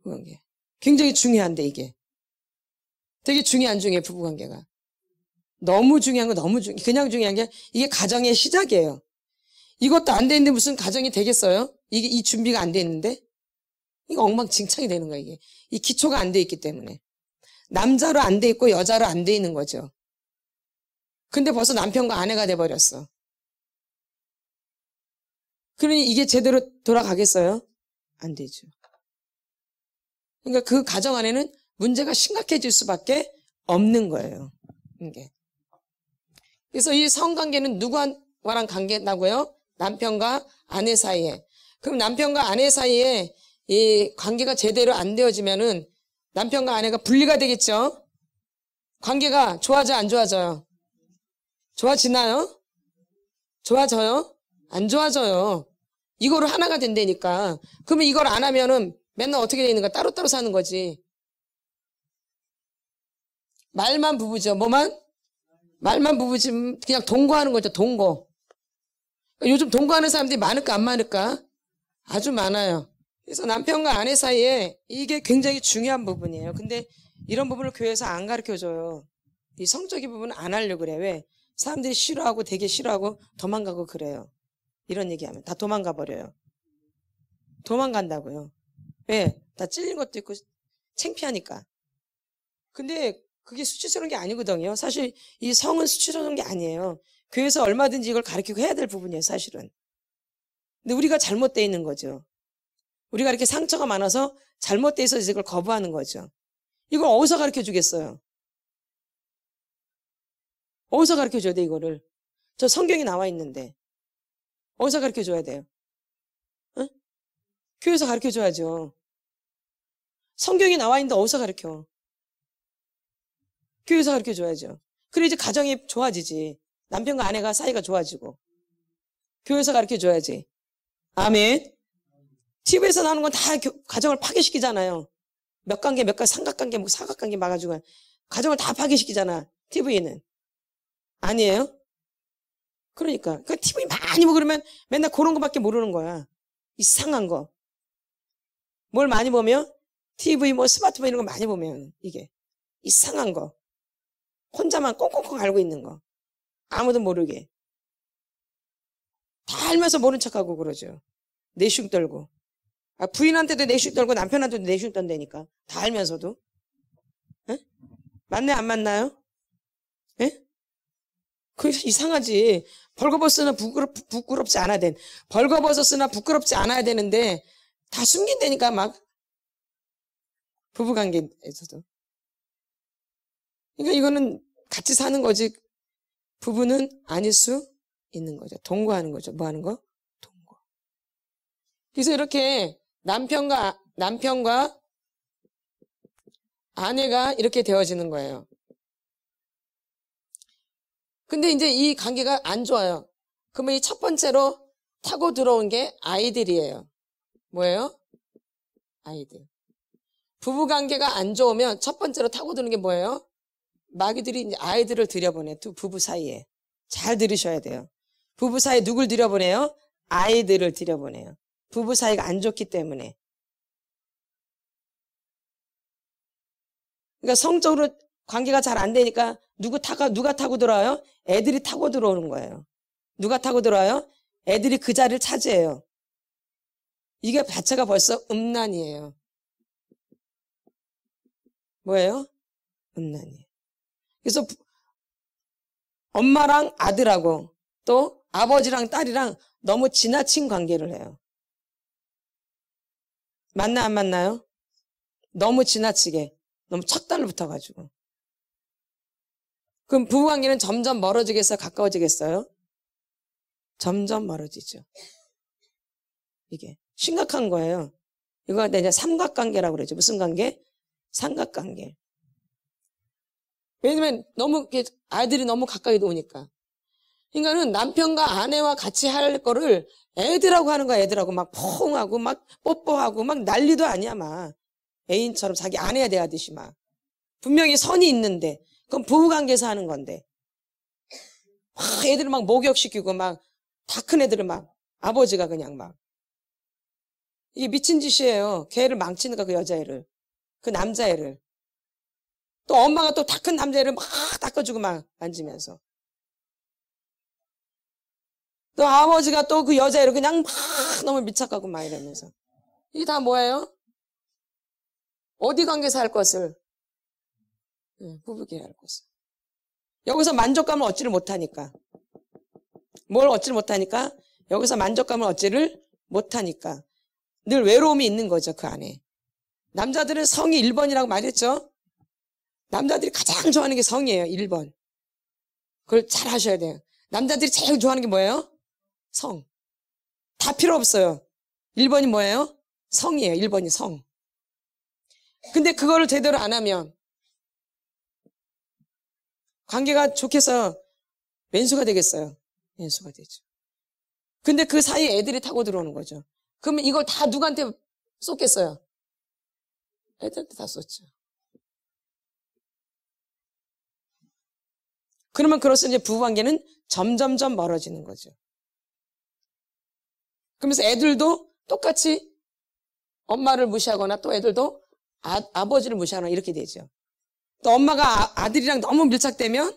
부부관계. 굉장히 중요한데 이게. 되게 중요해 부부관계가. 너무 중요한 거 너무 그냥 중요한 게 이게 가정의 시작이에요. 이것도 안 되는데 무슨 가정이 되겠어요? 이게 이 준비가 안 돼 있는데? 이거 엉망진창이 되는 거야 이게. 이 기초가 안 돼 있기 때문에. 남자로 안 돼 있고 여자로 안 돼 있는 거죠. 근데 벌써 남편과 아내가 돼버렸어. 그러니 이게 제대로 돌아가겠어요? 안 되죠. 그러니까 그 가정 안에는 문제가 심각해질 수밖에 없는 거예요. 이게. 그래서 이 성관계는 누구와랑 관계나고요? 남편과 아내 사이에. 그럼 남편과 아내 사이에 이 관계가 제대로 안 되어지면은 남편과 아내가 분리가 되겠죠? 관계가 좋아져, 안 좋아져요? 좋아지나요? 좋아져요? 안 좋아져요. 이거로 하나가 된다니까. 그러면 이걸 안 하면은 맨날 어떻게 되는가? 따로따로 사는 거지. 말만 부부죠. 뭐만? 말만 부부지. 그냥 동거하는 거죠. 동거. 요즘 동거하는 사람들이 많을까 안 많을까? 아주 많아요. 그래서 남편과 아내 사이에 이게 굉장히 중요한 부분이에요. 근데 이런 부분을 교회에서 안 가르쳐줘요. 이 성적인 부분은 안 하려고 그래. 왜? 사람들이 싫어하고 되게 싫어하고 도망가고 그래요. 이런 얘기하면 다 도망가 버려요. 도망간다고요. 왜? 다 찔린 것도 있고 창피하니까. 근데 그게 수치스러운 게 아니거든요. 사실 이 성은 수치스러운 게 아니에요. 교회에서 얼마든지 이걸 가르치고 해야 될 부분이에요. 사실은. 근데 우리가 잘못되어 있는 거죠. 우리가 이렇게 상처가 많아서 잘못되어 있어서 이걸 거부하는 거죠. 이걸 어디서 가르쳐 주겠어요? 어디서 가르쳐 줘야 돼 이거를? 저 성경이 나와 있는데 어디서 가르쳐 줘야 돼요? 응? 교회에서 가르쳐 줘야죠. 성경이 나와 있는데 어디서 가르쳐? 교회에서 가르쳐 줘야죠. 그래 이제 가정이 좋아지지. 남편과 아내가 사이가 좋아지고. 교회에서 가르쳐줘야지. 아멘. TV에서 나오는 건 다 가정을 파괴시키잖아요. 몇 관계, 몇 관계, 삼각관계, 뭐 사각관계 막아주고 가정을 다 파괴시키잖아. TV는. 아니에요? 그러니까. 그 TV 많이 보고 그러면 맨날 그런 거밖에 모르는 거야. 이상한 거. 뭘 많이 보면? TV, 뭐 스마트폰 이런 거 많이 보면 이게. 이상한 거. 혼자만 꽁꽁꽁 알고 있는 거. 아무도 모르게. 다 알면서 모른 척하고 그러죠. 내숭 떨고. 부인한테도 내숭 떨고 남편한테도 내숭 떤다니까. 다 알면서도. 에? 맞네, 안 맞나요? 에? 그게 이상하지. 벌거벗으나 부끄럽지 않아야 돼. 벌거벗었으나 부끄럽지 않아야 되는데 다 숨긴다니까 막. 부부관계에서도. 그러니까 이거는 같이 사는 거지. 부부는 아닐 수 있는 거죠. 동거하는 거죠. 뭐 하는 거? 동거. 그래서 이렇게 남편과 아내가 이렇게 되어지는 거예요. 근데 이제 이 관계가 안 좋아요. 그러면 이 첫 번째로 타고 들어온 게 아이들이에요. 뭐예요? 아이들. 부부 관계가 안 좋으면 첫 번째로 타고 드는 게 뭐예요? 마귀들이 이제 아이들을 들여보내. 두 부부 사이에. 잘 들으셔야 돼요. 부부 사이에 누굴 들여보내요? 아이들을 들여보내요. 부부 사이가 안 좋기 때문에. 그러니까 성적으로 관계가 잘 안 되니까 누가 타고 들어와요? 애들이 타고 들어오는 거예요. 누가 타고 들어와요? 애들이 그 자리를 차지해요. 이게 자체가 벌써 음란이에요. 뭐예요? 음란이에요. 그래서 엄마랑 아들하고 또 아버지랑 딸이랑 너무 지나친 관계를 해요. 맞나 안 맞나요? 너무 지나치게. 너무 척달로 붙어가지고. 그럼 부부관계는 점점 멀어지겠어요? 가까워지겠어요? 점점 멀어지죠. 이게 심각한 거예요. 이거 이제 삼각관계라고 그러죠. 무슨 관계? 삼각관계. 왜냐면 너무 아이들이 너무 가까이 오니까. 그러니까는 남편과 아내와 같이 할 거를 애들하고 하는 거야. 애들하고 막 포옹하고 막 뽀뽀하고 막 난리도 아니야 막. 애인처럼 자기 아내야 대하듯이 막. 분명히 선이 있는데 그건 부부관계에서 하는 건데 막 애들을 막 목욕시키고 막 다 큰 애들을 막 아버지가 그냥 막 이게 미친 짓이에요. 걔를 망치는 거야. 그 여자애를. 그 남자애를. 또 엄마가 또 다 큰 남자애를 막 닦아주고 막 만지면서 또 아버지가 또 그 여자애를 그냥 막 너무 밀착하고 막 이러면서 이게 다 뭐예요? 어디 관계에서 할 것을? 부부끼리 할 것을. 여기서 만족감을 얻지를 못하니까. 뭘 얻지를 못하니까? 여기서 만족감을 얻지를 못하니까. 늘 외로움이 있는 거죠, 그 안에. 남자들은 성이 1번이라고 말했죠? 남자들이 가장 좋아하는 게 성이에요, 1번. 그걸 잘 하셔야 돼요. 남자들이 제일 좋아하는 게 뭐예요? 성. 다 필요 없어요. 1번이 뭐예요? 성이에요, 1번이 성. 근데 그거를 제대로 안 하면 관계가 좋겠어요? 왼수가 되겠어요? 왼수가 되죠. 근데 그 사이에 애들이 타고 들어오는 거죠. 그러면 이걸 다 누구한테 쏟겠어요? 애들한테 다 쏟죠. 그러면 그로써 이제 부부관계는 점점점 멀어지는 거죠. 그러면서 애들도 똑같이 엄마를 무시하거나 또 애들도 아버지를 무시하거나 이렇게 되죠. 또 엄마가 아들이랑 너무 밀착되면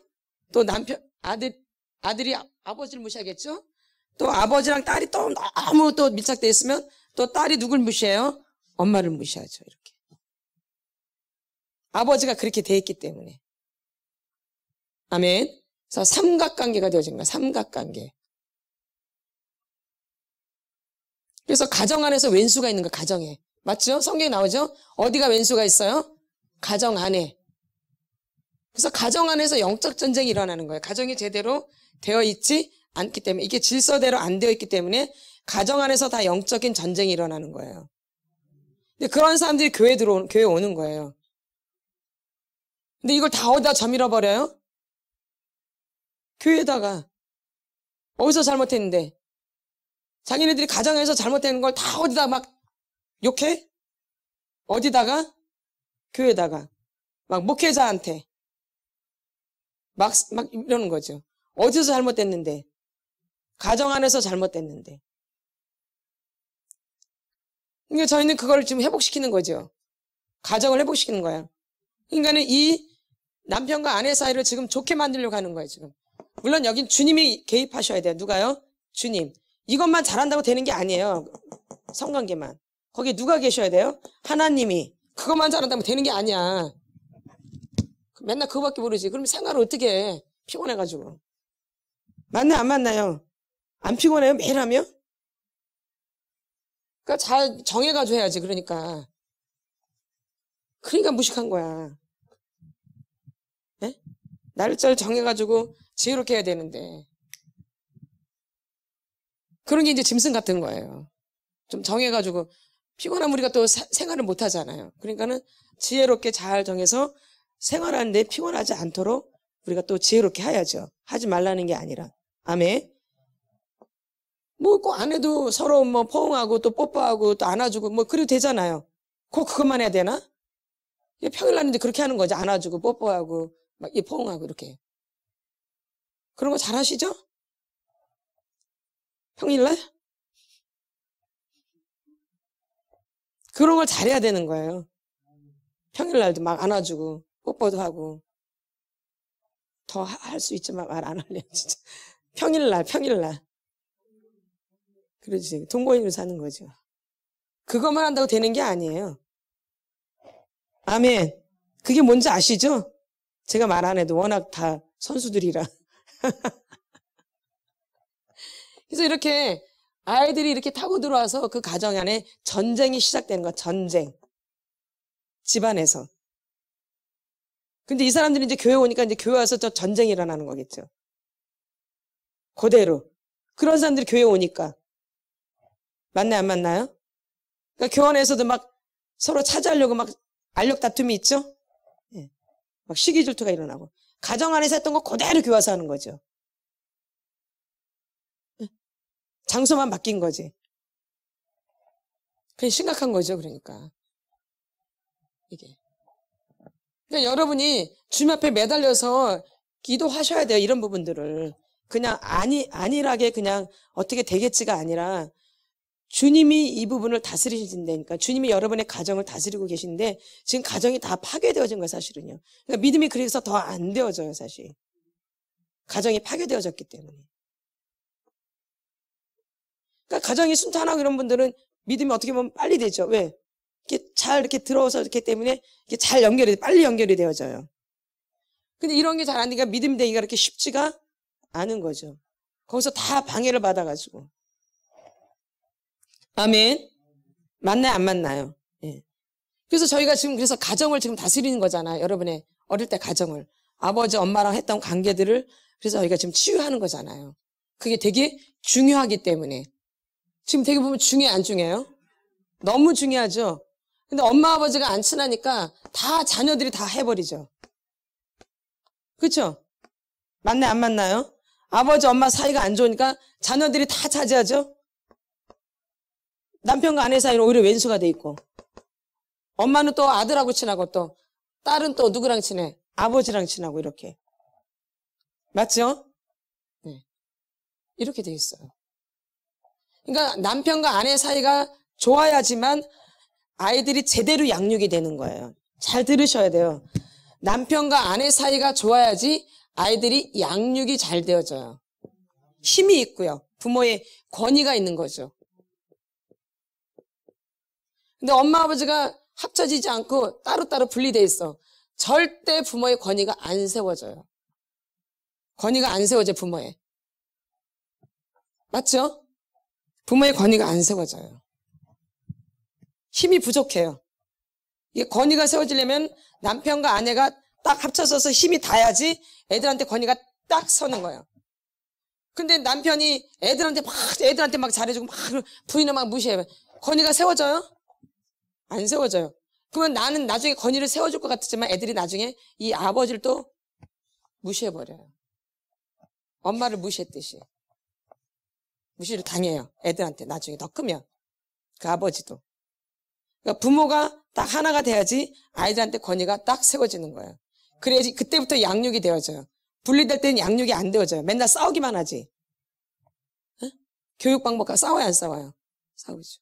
또 아들이 아버지를 무시하겠죠? 또 아버지랑 딸이 또 너무 또 밀착돼 있으면 또 딸이 누굴 무시해요? 엄마를 무시하죠, 이렇게. 아버지가 그렇게 돼 있기 때문에. 아멘. 그래서 삼각관계가 되어진 거야, 삼각관계. 그래서 가정 안에서 왼수가 있는 거야, 가정에. 맞죠? 성경에 나오죠? 어디가 왼수가 있어요? 가정 안에. 그래서 가정 안에서 영적 전쟁이 일어나는 거예요. 가정이 제대로 되어 있지 않기 때문에, 이게 질서대로 안 되어 있기 때문에 가정 안에서 다 영적인 전쟁이 일어나는 거예요. 근데 그런 사람들이 교회 오는 거예요. 근데 이걸 다 어디다 저밀어 버려요? 교회에다가. 어디서 잘못했는데? 자기네들이 가정에서 잘못되는 걸 다 어디다 막 욕해? 어디다가? 교회에다가. 막 목회자한테. 막 이러는 거죠. 어디서 잘못됐는데? 가정 안에서 잘못됐는데. 그러니까 저희는 그걸 지금 회복시키는 거죠. 가정을 회복시키는 거예요. 그러니까는 이 남편과 아내 사이를 지금 좋게 만들려고 하는 거예요, 지금. 물론 여긴 주님이 개입하셔야 돼요. 누가요? 주님. 이것만 잘한다고 되는 게 아니에요. 성관계만. 거기 누가 계셔야 돼요? 하나님이. 그것만 잘한다면 되는 게 아니야. 맨날 그거밖에 모르지. 그럼 생활을 어떻게 해? 피곤해가지고. 맞나요? 안 맞나요? 안 피곤해요? 매일 하면? 그러니까 잘 정해가지고 해야지. 그러니까 무식한 거야. 네? 날짜를 정해가지고 지혜롭게 해야 되는데. 그런 게 이제 짐승 같은 거예요. 좀 정해가지고 피곤하면 우리가 또 생활을 못 하잖아요. 그러니까는 지혜롭게 잘 정해서 생활하는데 피곤하지 않도록 우리가 또 지혜롭게 해야죠. 하지 말라는 게 아니라. 아멘. 뭐 꼭 안 해도 서로 뭐 포옹하고 또 뽀뽀하고 또 안아주고 뭐 그래도 되잖아요. 꼭 그것만 해야 되나? 평일날인데 그렇게 하는 거죠. 안아주고 뽀뽀하고 막 포옹하고 이렇게. 그런 거 잘 하시죠? 평일날? 그런 걸 잘해야 되는 거예요. 평일날도 막 안아주고 뽀뽀도 하고. 더 할 수 있지만 말 안 할래요, 진짜. 평일날. 그러지. 동거인으로 사는 거죠. 그것만 한다고 되는 게 아니에요. 아멘. 그게 뭔지 아시죠? 제가 말 안 해도 워낙 다 선수들이라. 그래서 이렇게 아이들이 이렇게 타고 들어와서 그 가정 안에 전쟁이 시작되는 거야. 전쟁. 집안에서. 근데 이 사람들이 이제 교회 오니까 이제 교회 와서 저 전쟁이 일어나는 거겠죠. 그대로. 그런 사람들이 교회 오니까. 맞나요? 안 맞나요? 그러니까 교환에서도 막 서로 차지하려고 막 알력 다툼이 있죠? 예. 막 시기 질투가 일어나고. 가정 안에서 했던 거 그대로 교회 와서 하는 거죠. 예. 장소만 바뀐 거지. 그게 심각한 거죠, 그러니까. 이게. 그러니까 여러분이 주님 앞에 매달려서 기도하셔야 돼요, 이런 부분들을. 그냥 안일하게 그냥 어떻게 되겠지가 아니라 주님이 이 부분을 다스리신다니까. 주님이 여러분의 가정을 다스리고 계신데 지금 가정이 다 파괴되어진 거예요, 사실은요. 그러니까 믿음이 그래서 더 안 되어져요, 사실. 가정이 파괴되어졌기 때문에. 그러니까 가정이 순탄하고 이런 분들은 믿음이 어떻게 보면 빨리 되죠. 왜? 이렇게 잘 이렇게 들어서 이렇기 때문에 이게 잘 빨리 연결이 되어져요. 근데 이런 게 잘 안 되니까 믿음 되기가 그렇게 쉽지가 않은 거죠. 거기서 다 방해를 받아가지고. 아멘. 맞나요? 안 맞나요? 예. 그래서 저희가 지금 그래서 가정을 지금 다스리는 거잖아요. 여러분의 어릴 때 가정을. 아버지, 엄마랑 했던 관계들을 그래서 저희가 지금 치유하는 거잖아요. 그게 되게 중요하기 때문에. 지금 되게 보면 중요해, 안 중요해요? 너무 중요하죠? 근데 엄마, 아버지가 안 친하니까 다 자녀들이 다 해버리죠. 그렇죠? 맞나요? 안 맞나요? 아버지, 엄마 사이가 안 좋으니까 자녀들이 다 차지하죠? 남편과 아내 사이는 오히려 왼수가 돼 있고 엄마는 또 아들하고 친하고 또 딸은 또 누구랑 친해? 아버지랑 친하고 이렇게. 맞죠? 네. 이렇게 돼 있어요. 그러니까 남편과 아내 사이가 좋아야지만 아이들이 제대로 양육이 되는 거예요. 잘 들으셔야 돼요. 남편과 아내 사이가 좋아야지 아이들이 양육이 잘 되어져요. 힘이 있고요. 부모의 권위가 있는 거죠. 근데 엄마 아버지가 합쳐지지 않고 따로따로 분리되어 있어. 절대 부모의 권위가 안 세워져요. 권위가 안 세워져, 부모의. 맞죠? 부모의 권위가 안 세워져요. 힘이 부족해요. 이게 권위가 세워지려면 남편과 아내가 딱 합쳐서서 힘이 닿아야지 애들한테 권위가 딱 서는 거예요. 근데 남편이 애들한테 막 잘해주고 막 부인을 막 무시해요. 권위가 세워져요? 안 세워져요. 그러면 나는 나중에 권위를 세워줄 것 같지만 애들이 나중에 이 아버지를 또 무시해버려요. 엄마를 무시했듯이. 무시를 당해요. 애들한테 나중에 더 크면. 그 아버지도. 그러니까 부모가 딱 하나가 돼야지 아이들한테 권위가 딱 세워지는 거예요. 그래야지 그때부터 양육이 되어져요. 분리될 때는 양육이 안 되어져요. 맨날 싸우기만 하지. 응? 교육 방법과 싸워야 안 싸워요? 싸우죠.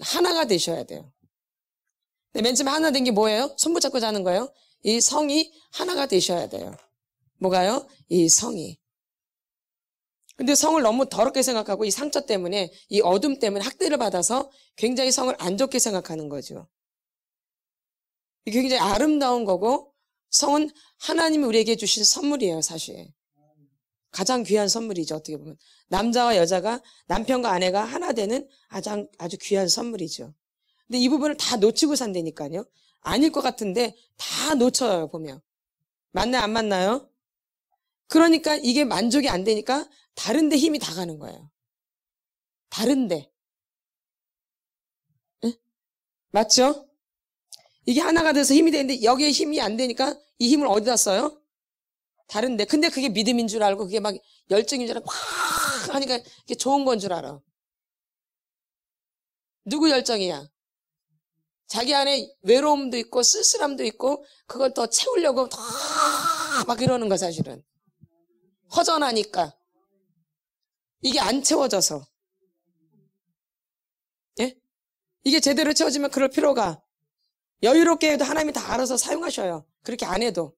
하나가 되셔야 돼요. 근데 맨 처음에 하나 된 게 뭐예요? 손 붙잡고 자는 거예요. 이 성이 하나가 되셔야 돼요. 뭐가요? 이 성이. 근데 성을 너무 더럽게 생각하고 이 상처 때문에 이 어둠 때문에 학대를 받아서 굉장히 성을 안 좋게 생각하는 거죠. 이게 굉장히 아름다운 거고 성은 하나님이 우리에게 주신 선물이에요. 사실. 가장 귀한 선물이죠. 어떻게 보면. 남자와 여자가 남편과 아내가 하나 되는 아주 귀한 선물이죠. 근데 이 부분을 다 놓치고 산다니까요. 아닐 것 같은데 다 놓쳐요. 보면. 맞나요? 안 맞나요? 그러니까 이게 만족이 안 되니까 다른 데 힘이 다 가는 거예요. 다른 데. 응? 맞죠? 이게 하나가 돼서 힘이 되는데 여기에 힘이 안 되니까 이 힘을 어디다 써요? 다른 데. 근데 그게 믿음인 줄 알고 그게 막 열정인 줄 알고 막 하니까 이게 좋은 건 줄 알아. 누구 열정이야? 자기 안에 외로움도 있고 쓸쓸함도 있고 그걸 더 채우려고 더 막 이러는 거 사실은. 허전하니까. 이게 안 채워져서. 예? 이게 제대로 채워지면 그럴 필요가. 여유롭게 해도 하나님이 다 알아서 사용하셔요. 그렇게 안 해도.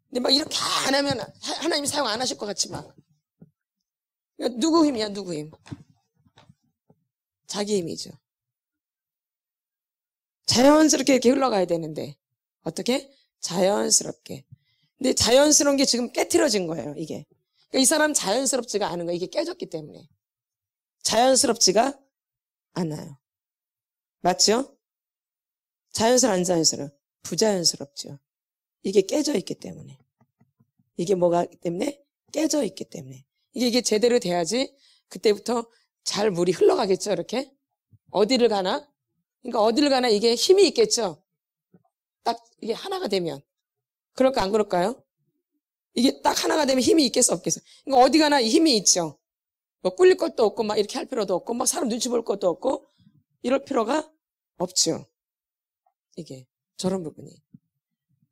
근데 막 이렇게 안 하면 하나님이 사용 안 하실 것 같지 막. 누구 힘이야, 누구 힘? 자기 힘이죠. 자연스럽게 이렇게 흘러가야 되는데. 어떻게? 자연스럽게. 근데 자연스러운 게 지금 깨트려진 거예요, 이게. 그러니까 이 사람 자연스럽지가 않은 거예요. 이게 깨졌기 때문에. 자연스럽지가 않아요. 맞죠? 자연스러워, 안 자연스러워? 부자연스럽죠. 이게 깨져 있기 때문에. 이게 뭐가 때문에? 깨져 있기 때문에. 이게 제대로 돼야지 그때부터 잘 물이 흘러가겠죠, 이렇게? 어디를 가나? 그러니까 어디를 가나 이게 힘이 있겠죠? 딱 이게 하나가 되면. 그럴까, 안 그럴까요? 이게 딱 하나가 되면 힘이 있겠어, 없겠어? 그러니까 어디 가나 힘이 있죠? 뭐 꿀릴 것도 없고, 막 이렇게 할 필요도 없고, 막 사람 눈치 볼 것도 없고, 이럴 필요가 없죠. 이게, 저런 부분이.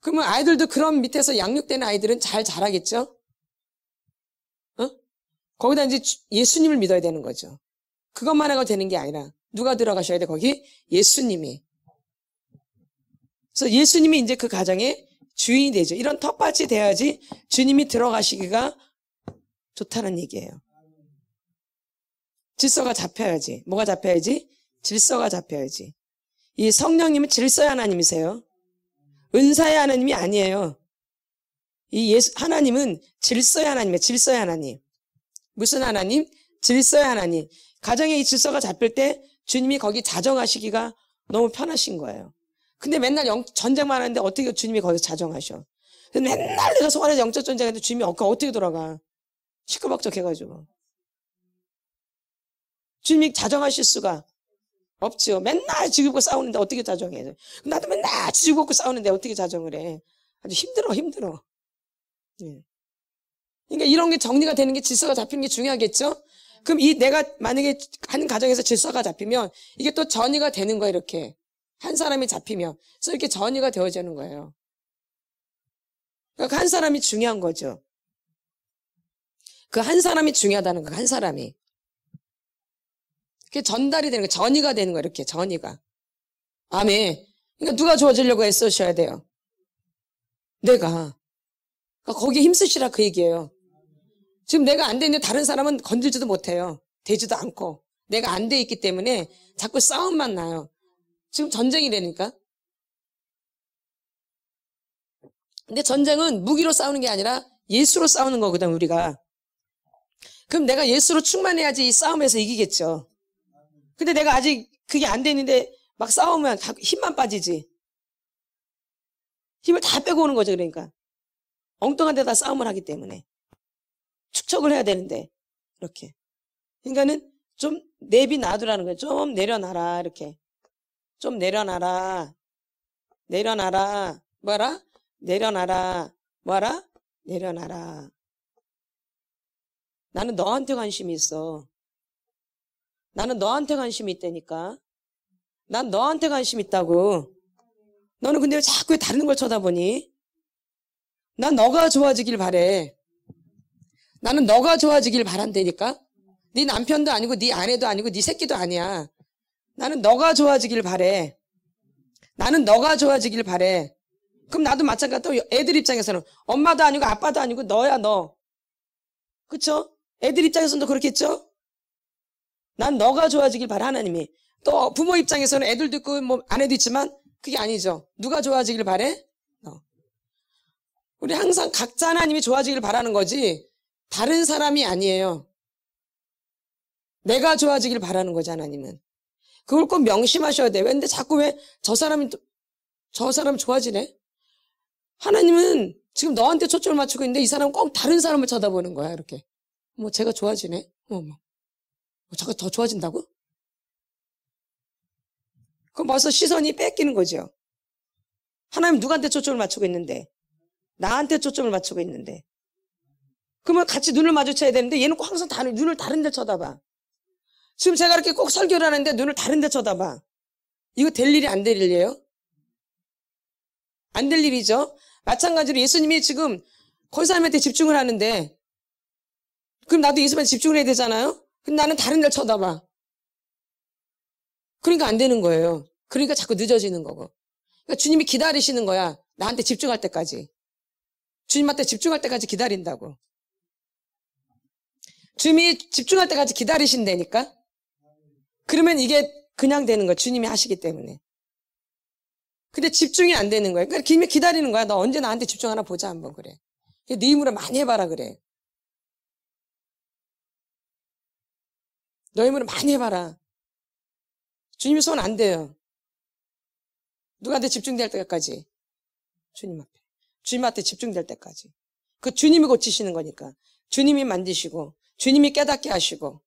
그러면 아이들도 그런 밑에서 양육되는 아이들은 잘 자라겠죠? 어? 거기다 이제 예수님을 믿어야 되는 거죠. 그것만 하고 되는 게 아니라, 누가 들어가셔야 돼, 거기? 예수님이. 그래서 예수님이 이제 그 가정의 주인이 되죠. 이런 텃밭이 돼야지 주님이 들어가시기가 좋다는 얘기예요. 질서가 잡혀야지. 뭐가 잡혀야지? 질서가 잡혀야지. 이 성령님은 질서의 하나님이세요. 은사의 하나님이 아니에요. 이 하나님은 질서의 하나님이에요. 질서의 하나님. 무슨 하나님? 질서의 하나님. 가정에 이 질서가 잡힐 때 주님이 거기 자정하시기가 너무 편하신 거예요. 근데 맨날 전쟁만 하는데 어떻게 주님이 거기서 자정하셔? 맨날 내가 소환해서 영적 전쟁하는데 주님이 어떻게 돌아가? 시끌벅적 해가지고. 주님이 자정하실 수가 없죠. 맨날 지고 싸우는데 어떻게 자정해? 나도 맨날 지고 싸우는데 어떻게 자정을 해? 아주 힘들어. 예. 그러니까 이런 게 정리가 되는 게 질서가 잡히는 게 중요하겠죠? 그럼 내가 만약에 한 가정에서 질서가 잡히면 이게 또 전이가 되는 거예요, 이렇게. 한 사람이 잡히면. 그래서 이렇게 전이가 되어지는 거예요. 그러니까 한 사람이 중요한 거죠. 그 한 사람이 중요하다는 거예요, 한 사람이. 그게 전달이 되는 거예요. 전이가 되는 거예요, 이렇게, 전이가. 아멘. 그러니까 누가 좋아지려고 애쓰셔야 돼요? 내가. 그러니까 거기에 힘쓰시라 그 얘기예요. 지금 내가 안 되는데 다른 사람은 건들지도 못해요. 되지도 않고. 내가 안 돼 있기 때문에 자꾸 싸움만 나요. 지금 전쟁이 되니까. 근데 전쟁은 무기로 싸우는 게 아니라 예수로 싸우는 거거든, 우리가. 그럼 내가 예수로 충만해야지 이 싸움에서 이기겠죠. 근데 내가 아직 그게 안 되는데 막 싸우면 힘만 빠지지. 힘을 다 빼고 오는 거죠, 그러니까. 엉뚱한 데다 싸움을 하기 때문에. 축적을 해야 되는데, 이렇게. 그러니까는 좀 놔두라는 거예요. 좀 내려놔라, 이렇게. 좀 내려놔라. 뭐라? 내려놔라. 뭐라? 내려놔라. 나는 너한테 관심이 있어. 나는 너한테 관심이 있다니까. 난 너한테 관심 있다고. 너는 근데 왜 자꾸 다른 걸 쳐다보니? 난 너가 좋아지길 바래. 나는 너가 좋아지길 바란다니까. 네 남편도 아니고 네 아내도 아니고 네 새끼도 아니야. 나는 너가 좋아지길 바래. 나는 너가 좋아지길 바래. 그럼 나도 마찬가지로 애들 입장에서는 엄마도 아니고 아빠도 아니고 너야 너. 그쵸? 애들 입장에서는 그렇겠죠? 난 너가 좋아지길 바래 하나님이. 또 부모 입장에서는 애들도 있고 뭐 아내도 있지만 그게 아니죠. 누가 좋아지길 바래? 너. 우리 항상 각자 하나님이 좋아지길 바라는 거지 다른 사람이 아니에요. 내가 좋아지길 바라는 거지 하나님은. 그걸 꼭 명심하셔야 돼요. 근데 자꾸 왜 저 사람 좋아지네? 하나님은 지금 너한테 초점을 맞추고 있는데 이 사람은 꼭 다른 사람을 쳐다보는 거야 이렇게. 뭐 제가 좋아지네? 자꾸 더 좋아진다고? 그럼 벌써 시선이 뺏기는 거죠. 하나님 누구한테 초점을 맞추고 있는데? 나한테 초점을 맞추고 있는데. 그러면 같이 눈을 마주쳐야 되는데 얘는 꼭 항상 눈을 다른 데 쳐다봐. 지금 제가 이렇게 꼭 설교를 하는데 눈을 다른 데 쳐다봐. 이거 될 일이 안 될 일이에요? 안 될 일이죠. 마찬가지로 예수님이 지금 거기 사람한테 집중을 하는데 그럼 나도 예수님한테 집중을 해야 되잖아요? 근데 나는 다른 데를 쳐다봐. 그러니까 안 되는 거예요. 그러니까 자꾸 늦어지는 거고. 그러니까 주님이 기다리시는 거야. 나한테 집중할 때까지. 주님한테 집중할 때까지 기다린다고. 주님이 집중할 때까지 기다리신다니까? 그러면 이게 그냥 되는 거야. 주님이 하시기 때문에. 근데 집중이 안 되는 거야. 그러니까 주님이 기다리는 거야. 너 언제 나한테 집중하나 보자 한번 그래. 네 힘으로 많이 해봐라 그래. 너 힘으로 많이 해봐라. 주님이 손 안 돼요. 누구한테 집중될 때까지. 주님 앞에. 주님한테 집중될 때까지. 그 주님이 고치시는 거니까. 주님이 만드시고 주님이 깨닫게 하시고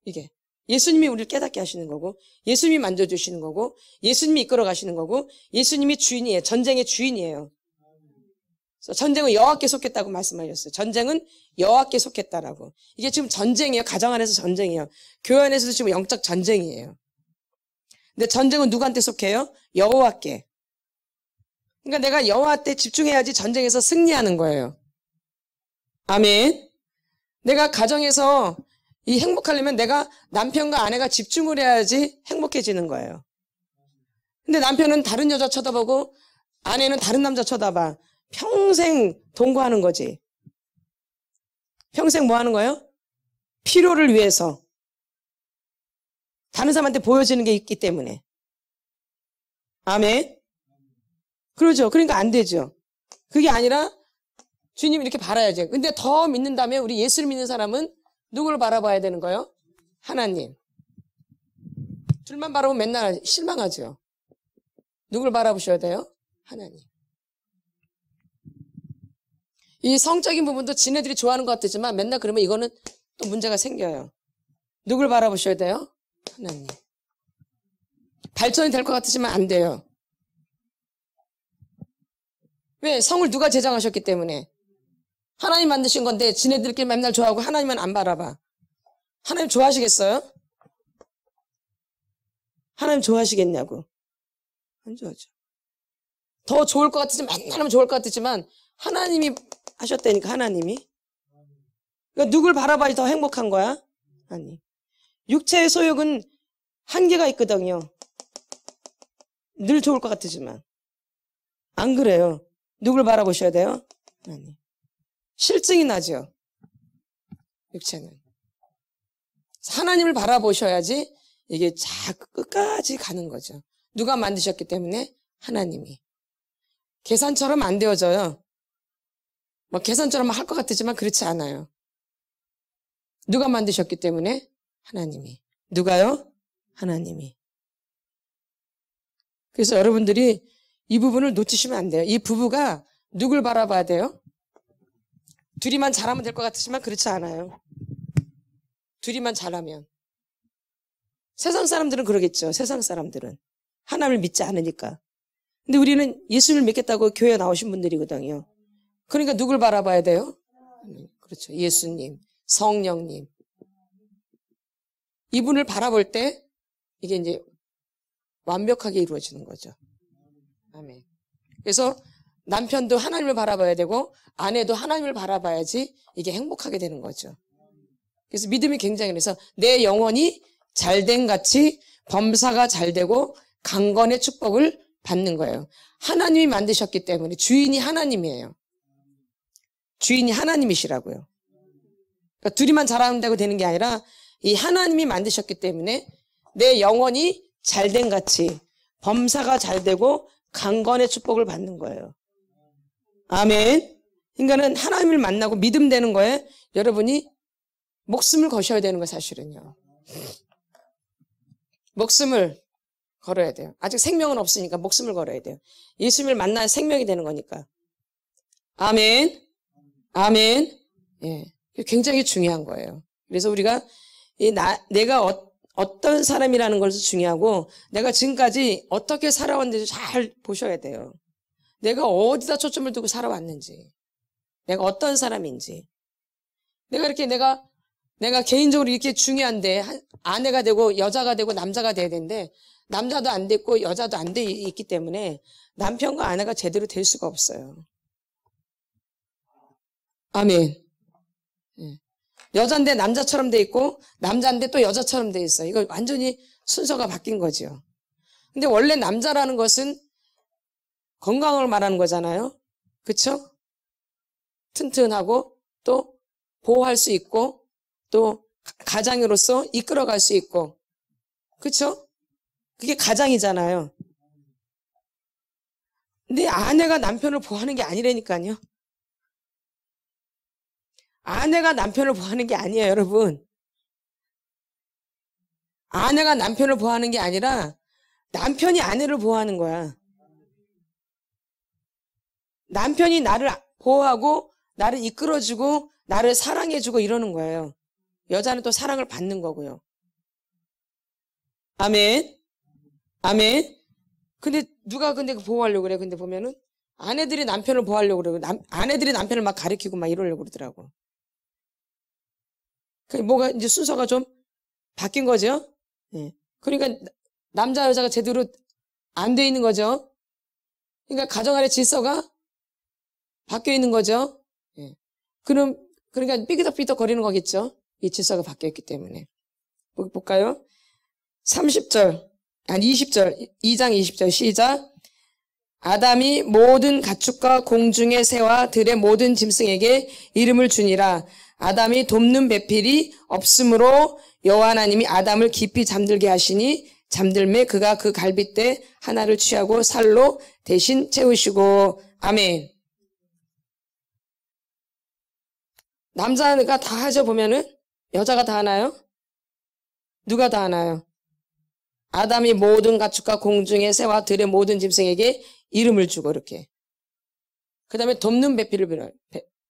이게 예수님이 우리를 깨닫게 하시는 거고 예수님이 만져주시는 거고 예수님이 이끌어 가시는 거고 예수님이 주인이에요. 전쟁의 주인이에요. 그래서 전쟁은 여호와께 속했다고 말씀하셨어요. 전쟁은 여호와께 속했다라고. 이게 지금 전쟁이에요. 가정 안에서 전쟁이에요. 교회 안에서도 지금 영적 전쟁이에요. 근데 전쟁은 누구한테 속해요? 여호와께. 그러니까 내가 여호와한테 집중해야지 전쟁에서 승리하는 거예요. 아멘. 내가 가정에서 이 행복하려면 내가 남편과 아내가 집중을 해야지 행복해지는 거예요. 근데 남편은 다른 여자 쳐다보고 아내는 다른 남자 쳐다봐. 평생 동거하는 거지. 평생 뭐 하는 거예요? 필요를 위해서. 다른 사람한테 보여지는 게 있기 때문에. 아멘. 그러죠. 그러니까 안 되죠. 그게 아니라 주님 이렇게 바라야죠. 근데 더 믿는다면 우리 예수를 믿는 사람은 누구를 바라봐야 되는 거예요? 하나님. 둘만 바라보면 맨날 실망하죠. 누구를 바라보셔야 돼요? 하나님. 이 성적인 부분도 지네들이 좋아하는 것 같지만 맨날 그러면 이거는 또 문제가 생겨요. 누구를 바라보셔야 돼요? 하나님. 발전이 될 것 같지만 안 돼요. 왜? 성을 누가 제정하셨기 때문에. 하나님 만드신 건데 지네들끼리 맨날 좋아하고 하나님은 안 바라봐. 하나님 좋아하시겠어요? 하나님 좋아하시겠냐고. 안 좋아하죠. 더 좋을 것 같지만 맨날 하면 좋을 것 같지만 하나님이 하셨다니까 하나님이. 그러니까 누굴 바라봐야 더 행복한 거야? 아니. 육체의 소욕은 한계가 있거든요. 늘 좋을 것 같지만. 안 그래요. 누굴 바라보셔야 돼요? 아니. 실증이 나죠. 육체는. 하나님을 바라보셔야지 이게 끝까지 가는 거죠. 누가 만드셨기 때문에? 하나님이. 계산처럼 안 되어져요. 뭐 계산처럼 할 것 같지만 그렇지 않아요. 누가 만드셨기 때문에? 하나님이. 누가요? 하나님이. 그래서 여러분들이 이 부분을 놓치시면 안 돼요. 이 부부가 누굴 바라봐야 돼요? 둘이만 잘하면 될 것 같지만 그렇지 않아요. 둘이만 잘하면. 세상 사람들은 그러겠죠. 세상 사람들은. 하나님을 믿지 않으니까. 근데 우리는 예수를 믿겠다고 교회에 나오신 분들이거든요. 그러니까 누굴 바라봐야 돼요? 그렇죠. 예수님, 성령님. 이분을 바라볼 때 이게 이제 완벽하게 이루어지는 거죠. 아멘. 그래서 남편도 하나님을 바라봐야 되고 아내도 하나님을 바라봐야지 이게 행복하게 되는 거죠. 그래서 믿음이 굉장히, 그래서 내 영혼이 잘된 같이 범사가 잘되고 강건의 축복을 받는 거예요. 하나님이 만드셨기 때문에 주인이 하나님이에요. 주인이 하나님이시라고요. 그러니까 둘이만 잘한다고 되는 게 아니라 이 하나님이 만드셨기 때문에 내 영혼이 잘된 같이 범사가 잘되고 강건의 축복을 받는 거예요. 아멘. 그러니까는 하나님을 만나고 믿음 되는 거에 여러분이 목숨을 거셔야 되는 거 사실은요. 목숨을 걸어야 돼요. 아직 생명은 없으니까 목숨을 걸어야 돼요. 예수님을 만나야 생명이 되는 거니까. 아멘. 아멘. 예. 굉장히 중요한 거예요. 그래서 우리가 내가 어떤 사람이라는 것도 중요하고 내가 지금까지 어떻게 살아왔는지 잘 보셔야 돼요. 내가 어디다 초점을 두고 살아왔는지, 내가 어떤 사람인지. 내가 이렇게 내가 개인적으로 이렇게 중요한데 아내가 되고 여자가 되고 남자가 돼야 되는데 남자도 안 됐고 여자도 안 돼 있기 때문에 남편과 아내가 제대로 될 수가 없어요. 아멘. 여잔데 남자처럼 돼 있고 남자인데 또 여자처럼 돼 있어요. 이거 완전히 순서가 바뀐 거죠. 근데 원래 남자라는 것은 건강을 말하는 거잖아요. 그렇죠? 튼튼하고 또 보호할 수 있고 또 가장으로서 이끌어갈 수 있고, 그렇죠? 그게 가장이잖아요. 근데 아내가 남편을 보호하는 게 아니라니까요. 아내가 남편을 보호하는 게 아니에요, 여러분. 아내가 남편을 보호하는 게 아니라 남편이 아내를 보호하는 거야. 남편이 나를 보호하고 나를 이끌어주고 나를 사랑해주고 이러는 거예요. 여자는 또 사랑을 받는 거고요. 아멘. 아멘. 근데 누가 보호하려고 그래? 근데 보면은 아내들이 남편을 보호하려고 그러고 아내들이 남편을 막 가리키고 막 이러려고 그러더라고. 뭐가 이제 순서가 좀 바뀐 거죠. 네. 그러니까 남자 여자가 제대로 안 돼 있는 거죠. 그러니까 가정 안의 질서가 바뀌어 있는 거죠. 네. 그러니까 삐그덕삐덕 거리는 거겠죠. 이 질서가 바뀌어 있기 때문에. 볼까요? 20절 2장 20절 시작. 아담이 모든 가축과 공중의 새와 들의 모든 짐승에게 이름을 주니라. 아담이 돕는 배필이 없으므로 여호와 하나님이 아담을 깊이 잠들게 하시니 잠들매 그가 그 갈빗대 하나를 취하고 살로 대신 채우시고. 아멘. 남자가 다 하죠. 보면은 여자가 다 하나요? 누가 다 하나요? 아담이 모든 가축과 공중의 새와 들의 모든 짐승에게 이름을 주고 이렇게. 그 다음에 돕는 배필을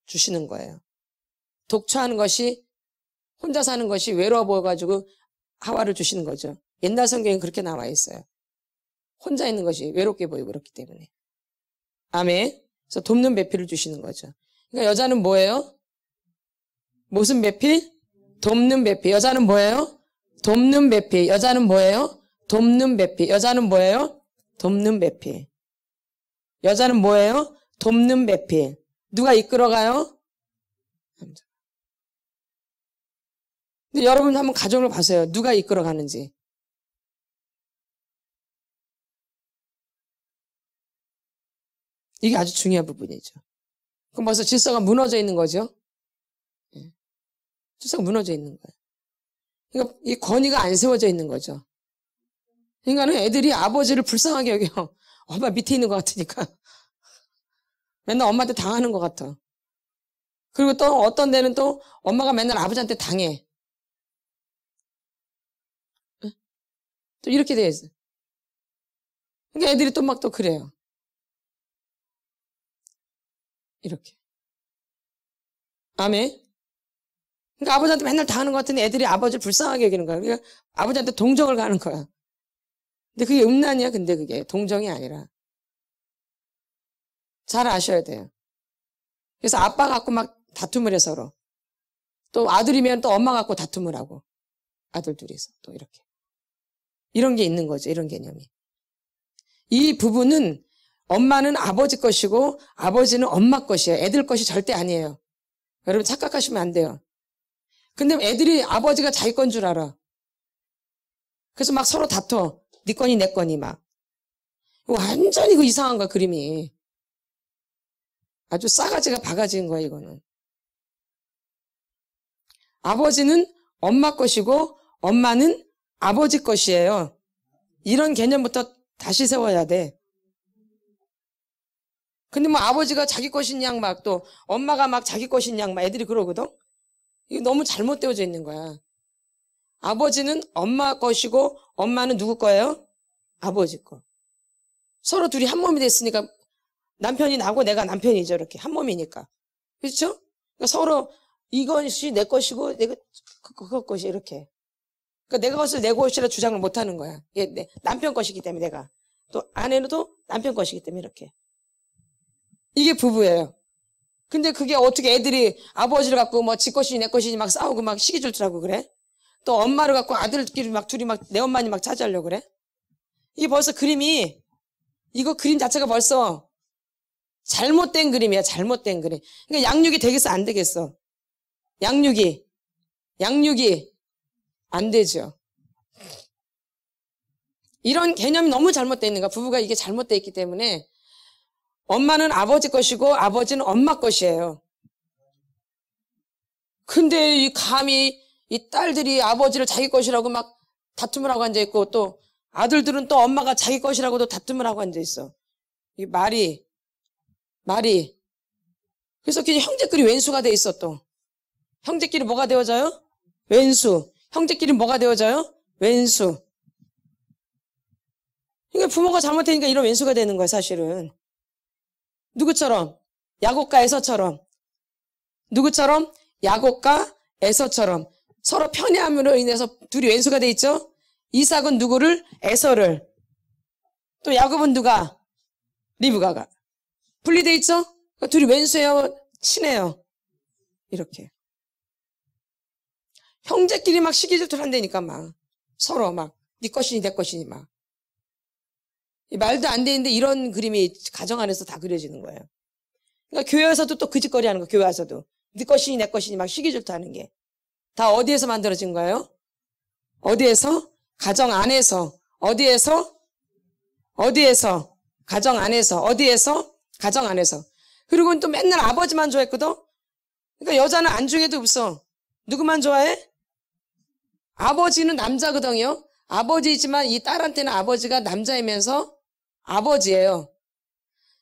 주시는 거예요. 독처하는 것이, 혼자 사는 것이 외로워 보여가지고 하와를 주시는 거죠. 옛날 성경에 그렇게 나와 있어요. 혼자 있는 것이 외롭게 보이고 그렇기 때문에. 아멘. 그래서 돕는 배필을 주시는 거죠. 그러니까 여자는 뭐예요? 무슨 배필? 돕는 배필. 여자는 뭐예요? 돕는 배필. 여자는 뭐예요? 돕는 배필. 여자는 뭐예요? 돕는 배필. 여자는 뭐예요? 돕는 배필. 누가 이끌어가요? 남자. 근데 여러분 한번 가정을 봐세요. 누가 이끌어가는지. 이게 아주 중요한 부분이죠. 그럼 벌써 질서가 무너져 있는 거죠. 질서가 무너져 있는 거예요. 그러니까 이 권위가 안 세워져 있는 거죠. 그러니까 애들이 아버지를 불쌍하게 여겨. 엄마 밑에 있는 것 같으니까. 맨날 엄마한테 당하는 것 같아. 그리고 또 어떤 데는 또 엄마가 맨날 아버지한테 당해. 또 이렇게 돼 있어. 그러니까 애들이 또 막 또 그래요. 이렇게. 아멘. 그러니까 아버지한테 맨날 당하는 것 같은데 애들이 아버지를 불쌍하게 여기는 거야. 그러니까 아버지한테 동정을 가는 거야. 근데 그게 음란이야. 근데 그게 동정이 아니라. 잘 아셔야 돼요. 그래서 아빠 갖고 막 다툼을 해 서로. 또 아들이면 또 엄마 갖고 다툼을 하고. 아들 둘이서 또 이렇게. 이런 게 있는 거죠. 이런 개념이. 이 부부는 엄마는 아버지 것이고 아버지는 엄마 것이에요. 애들 것이 절대 아니에요. 여러분 착각하시면 안 돼요. 근데 애들이 아버지가 자기 건 줄 알아. 그래서 막 서로 다퉈. 네 거니 내 거니 막. 완전히 그 이상한 거야 그림이. 아주 싸가지가 바가지인 거야 이거는. 아버지는 엄마 것이고 엄마는 아버지 것이에요. 이런 개념부터 다시 세워야 돼. 근데 뭐 아버지가 자기 것인 양 막 또 엄마가 막 자기 것인 양 막 애들이 그러거든. 이게 너무 잘못되어져 있는 거야. 아버지는 엄마 것이고 엄마는 누구 거예요? 아버지 거. 서로 둘이 한 몸이 됐으니까 남편이 나고 내가 남편이죠. 이렇게 한 몸이니까. 그렇죠? 그러니까 서로 이것이 내 것이고 내가 그거 것이 이렇게. 그러니까 내가 것을 내 것이라 주장을 못 하는 거야. 얘 내 남편 것이기 때문에 내가. 또 아내도 남편 것이기 때문에 이렇게. 이게 부부예요. 근데 그게 어떻게 애들이 아버지를 갖고 뭐 지 것이니 내 것이니 막 싸우고 막 시기 질투하고 그래? 또 엄마를 갖고 아들끼리 막 둘이 막 내 엄마니 막 차지하려고 그래? 이게 벌써 그림이 이거 그림 자체가 벌써 잘못된 그림이야. 잘못된 그림. 그러니까 양육이 되겠어 안 되겠어? 양육이 안 되죠. 이런 개념이 너무 잘못되어 있는 거야. 부부가 이게 잘못되어 있기 때문에 엄마는 아버지 것이고 아버지는 엄마 것이에요. 근데 이 감히 이 딸들이 아버지를 자기 것이라고 막 다툼을 하고 앉아있고 또 아들들은 또 엄마가 자기 것이라고도 다툼을 하고 앉아있어. 이 말이 그래서 그냥 형제끼리 왼수가 돼 있어 또. 형제끼리 뭐가 되어져요? 왼수. 형제끼리 뭐가 되어져요? 왼수. 그러니까 부모가 잘못되니까 이런 왼수가 되는 거야 사실은. 누구처럼? 야곱과 에서처럼. 누구처럼? 야곱과 에서처럼. 서로 편애함으로 인해서 둘이 왼수가 돼 있죠? 이삭은 누구를? 에서를. 또 야곱은 누가? 리브가가. 분리돼 있죠? 그러니까 둘이 왼수예요? 친해요? 이렇게. 형제끼리 막 시기질투를 한다니까 막. 서로 막. 네 것이니 내 것이니 막. 말도 안 되는데 이런 그림이 가정 안에서 다 그려지는 거예요. 그러니까 교회에서도 또 그 짓거리 하는 거예요. 교회에서도. 네 것이니 내 것이니 막 시기질투 하는 게. 다 어디에서 만들어진 거예요? 어디에서? 가정 안에서. 어디에서? 가정 안에서. 어디에서? 가정 안에서. 그리고 또 맨날 아버지만 좋아했거든? 그러니까 여자는 안중에도 없어. 누구만 좋아해? 아버지는 남자거든요. 아버지이지만 이 딸한테는 아버지가 남자이면서 아버지예요.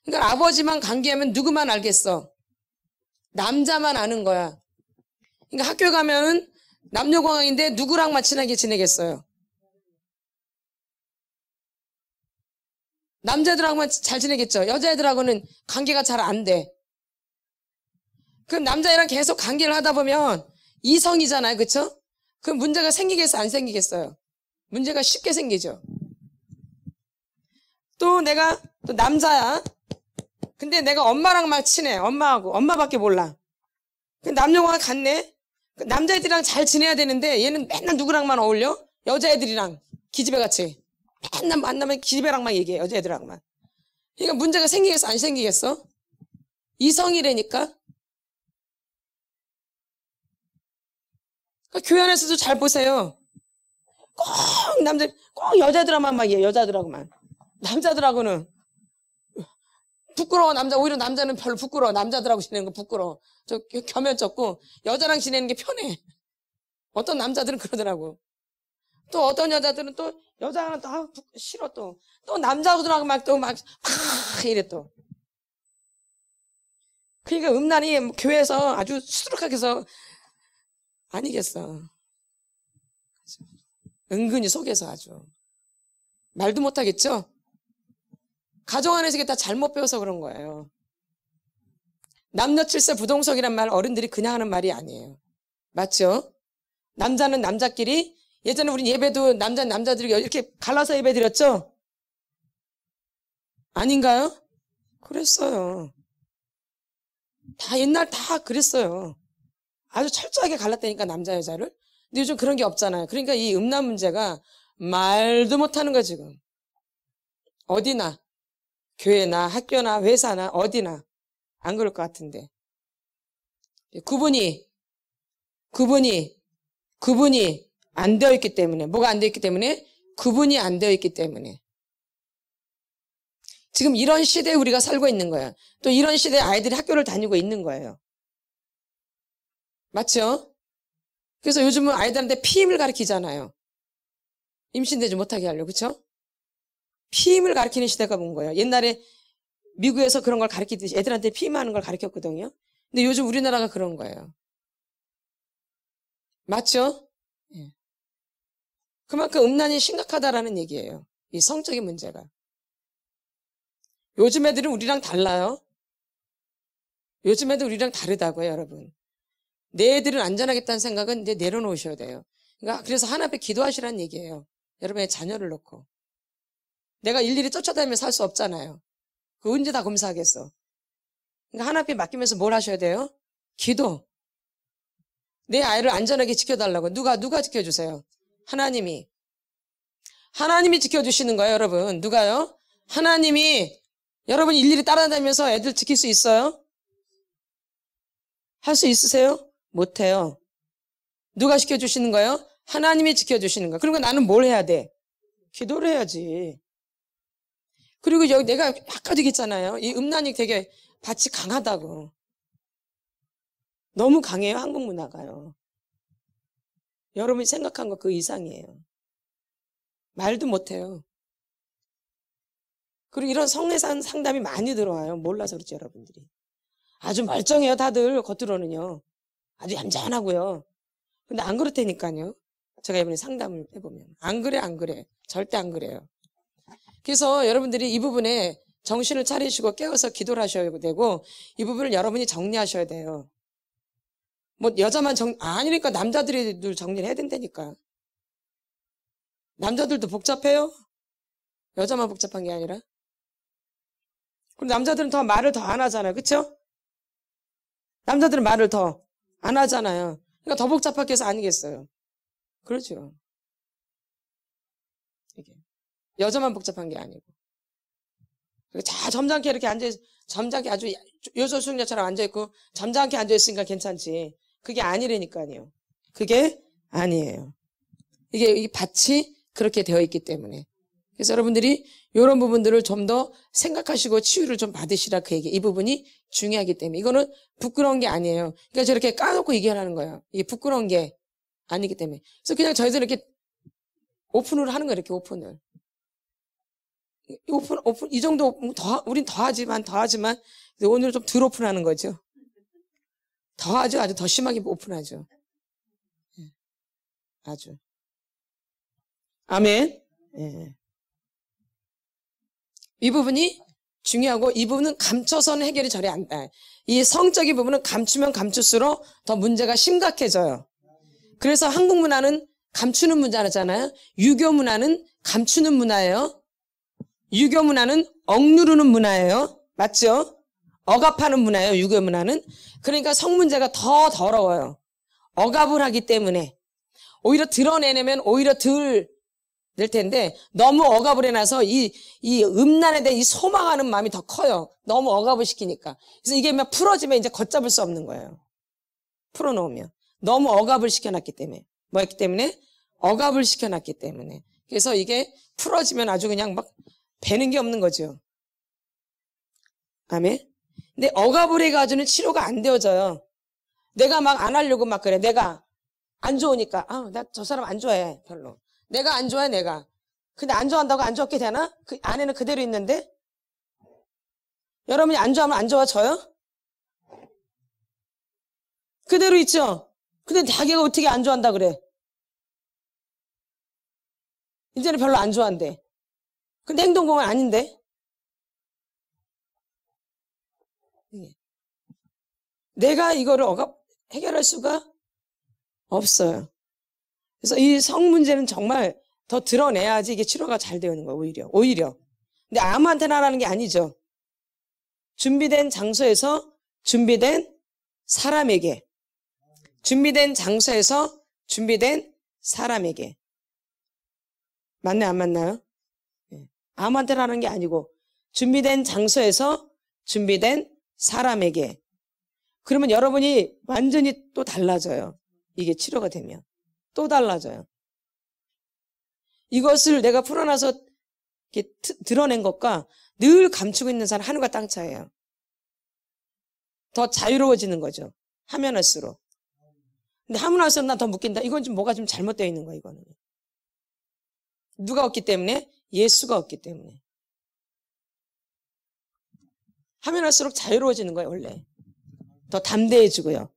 그러니까 아버지만 관계하면 누구만 알겠어? 남자만 아는 거야. 그러니까 학교 가면은 남녀공학인데 누구랑만 친하게 지내겠어요? 남자들하고만 잘 지내겠죠. 여자애들하고는 관계가 잘 안 돼. 그럼 남자애랑 계속 관계를 하다 보면 이성이잖아요. 그쵸? 그럼 문제가 생기겠어요? 안 생기겠어요? 문제가 쉽게 생기죠. 또 내가 또 남자야. 근데 내가 엄마랑 막 친해. 엄마하고. 엄마밖에 몰라. 남녀공학 같네. 남자애들이랑 잘 지내야 되는데 얘는 맨날 누구랑만 어울려? 여자애들이랑 기집애같이. 맨날 만나면 기집애랑만 얘기해. 여자애들하고만. 그러니까 문제가 생기겠어? 안 생기겠어? 이성이라니까. 그러니까 교회 안에서도 잘 보세요. 꼭 여자들하고만 막 얘기해. 여자들하고만. 남자들하고는 부끄러워. 오히려 남자는 별로 부끄러워. 남자들하고 지내는 거 부끄러워. 저 겸연 쩍고 여자랑 지내는 게 편해. 어떤 남자들은 그러더라고. 또 어떤 여자들은 또 여자는 또 싫어 또 남자들하고 막 이래 또. 그러니까 음란이 교회에서 아주 수두룩하게 해서 아니겠어. 은근히 속에서 아주 말도 못하겠죠. 가정 안에서 이게 다 잘못 배워서 그런 거예요. 남녀칠세 부동석이란 말 어른들이 그냥 하는 말이 아니에요. 맞죠? 남자는 남자끼리 예전에 우리 예배도 남자들이 이렇게 갈라서 예배 드렸죠? 아닌가요? 그랬어요. 다 옛날 다 그랬어요. 아주 철저하게 갈랐다니까, 남자 여자를. 근데 요즘 그런 게 없잖아요. 그러니까 이 음란 문제가 말도 못하는 거야 지금. 어디나, 교회나 학교나 회사나 어디나 안 그럴 것 같은데. 구분이 안 되어 있기 때문에. 뭐가 안 되어 있기 때문에? 구분이 안 되어 있기 때문에. 지금 이런 시대에 우리가 살고 있는 거예요. 또 이런 시대에 아이들이 학교를 다니고 있는 거예요. 맞죠? 그래서 요즘은 아이들한테 피임을 가르치잖아요. 임신되지 못하게 하려고. 그렇죠? 피임을 가르치는 시대가 온 거예요. 옛날에 미국에서 그런 걸 가르치듯이 애들한테 피임하는 걸 가르쳤거든요. 근데 요즘 우리나라가 그런 거예요. 맞죠? 예. 그만큼 음란이 심각하다라는 얘기예요. 이 성적인 문제가. 요즘 애들은 우리랑 달라요. 요즘 애들 우리랑 다르다고요, 여러분. 내 애들은 안전하겠다는 생각은 이제 내려놓으셔야 돼요. 그러니까 그래서 하나님 앞에 기도하시라는 얘기예요. 여러분의 자녀를 놓고. 내가 일일이 쫓아다니면서 살 수 없잖아요. 그 언제 다 검사하겠어. 그러니까 하나님 앞에 맡기면서 뭘 하셔야 돼요? 기도. 내 아이를 안전하게 지켜달라고. 누가 지켜주세요? 하나님이 지켜주시는 거예요, 여러분. 누가요? 하나님이. 여러분 일일이 따라다니면서 애들 지킬 수 있어요? 할 수 있으세요? 못해요. 누가 지켜주시는 거예요? 하나님이 지켜주시는 거예요. 그리고 나는 뭘 해야 돼? 기도를 해야지. 그리고 여기 내가 아까도 얘기했잖아요. 이 음란이 되게 밭이 강하다고. 너무 강해요, 한국 문화가요. 여러분이 생각한 거 그 이상이에요. 말도 못해요. 그리고 이런 성애상 상담이 많이 들어와요. 몰라서 그렇지, 여러분들이. 아주 멀쩡해요, 다들. 겉으로는요. 아주 얌전하고요. 근데 안 그렇다니까요. 제가 이번에 상담을 해보면. 안 그래. 절대 안 그래요. 그래서 여러분들이 이 부분에 정신을 차리시고 깨워서 기도를 하셔야 되고, 이 부분을 여러분이 정리하셔야 돼요. 뭐 여자만 아니니까 남자들이 정리를 해야 된다니까. 남자들도 복잡해요? 여자만 복잡한 게 아니라. 그럼 남자들은 더 말을 더 안 하잖아요. 그쵸? 남자들은 말을 더 안 하잖아요. 그러니까 더 복잡하게 해서 아니겠어요. 그렇죠. 이게 여자만 복잡한 게 아니고. 자, 점잖게 이렇게 점잖게 아주 요소수녀처럼 앉아있고, 점잖게 앉아있으니까 괜찮지. 그게 아니라니까요. 그게 아니에요. 이게 밭이 그렇게 되어 있기 때문에. 그래서 여러분들이 이런 부분들을 좀 더 생각하시고 치유를 좀 받으시라 그 얘기. 이 부분이 중요하기 때문에. 이거는 부끄러운 게 아니에요. 그러니까 저렇게 까놓고 얘기하는 거예요. 이게 부끄러운 게 아니기 때문에. 그래서 그냥 저희들은 이렇게 오픈을 하는 거예요. 이렇게 오픈을. 오픈, 이 정도, 우린 더 하지만, 오늘 좀 덜 오픈하는 거죠. 더 하죠. 아주 더 심하게 오픈하죠. 아주. 아멘. 예. 이 부분이 중요하고, 이 부분은 감춰서는 해결이 절대 안 돼. 이 성적인 부분은 감추면 감출수록 더 문제가 심각해져요. 그래서 한국 문화는 감추는 문화잖아요. 유교 문화는 감추는 문화예요. 유교 문화는 억누르는 문화예요. 맞죠? 억압하는 문화예요. 유교 문화는. 그러니까 성 문제가 더 더러워요. 억압을 하기 때문에. 오히려 드러내면 오히려 덜 될 텐데, 너무 억압을 해놔서 이 음란에 대한 이 소망하는 마음이 더 커요. 너무 억압을 시키니까. 그래서 이게 막 풀어지면 이제 걷잡을 수 없는 거예요. 풀어놓으면. 너무 억압을 시켜놨기 때문에. 뭐였기 때문에? 억압을 시켜놨기 때문에. 그래서 이게 풀어지면 아주 그냥 막 배는 게 없는 거죠. 아멘? 근데 억압을 해가지고는 치료가 안 되어져요. 내가 막 안 하려고 막 그래. 내가 안 좋으니까. 나 저 사람 안 좋아해. 별로. 내가 안 좋아해, 내가. 근데 안 좋아한다고 안 좋게 되나? 그 안에는 그대로 있는데? 여러분이 안 좋아하면 안 좋아져요? 그대로 있죠? 근데 자기가 어떻게 안 좋아한다 그래? 이제는 별로 안 좋아한대. 근데 행동 보면 아닌데? 내가 이거를 해결할 수가 없어요. 그래서 이 성 문제는 정말 더 드러내야지 이게 치료가 잘 되는 거예요, 오히려. 근데 아무한테나 하라는 게 아니죠. 준비된 장소에서 준비된 사람에게. 준비된 장소에서 준비된 사람에게. 맞나요? 안 맞나요? 아무한테나 하는 게 아니고 준비된 장소에서 준비된 사람에게. 그러면 여러분이 완전히 또 달라져요. 이게 치료가 되면. 또 달라져요. 이것을 내가 풀어놔서 이렇게 드러낸 것과 늘 감추고 있는 사람 하늘과 땅 차이예요. 더 자유로워지는 거죠. 하면 할수록. 근데 하면 할수록 난 더 묶인다. 이건 좀 뭐가 좀 잘못되어 있는 거야, 이거는. 누가 없기 때문에? 예수가 없기 때문에. 하면 할수록 자유로워지는 거예요, 원래. 더 담대해지고요.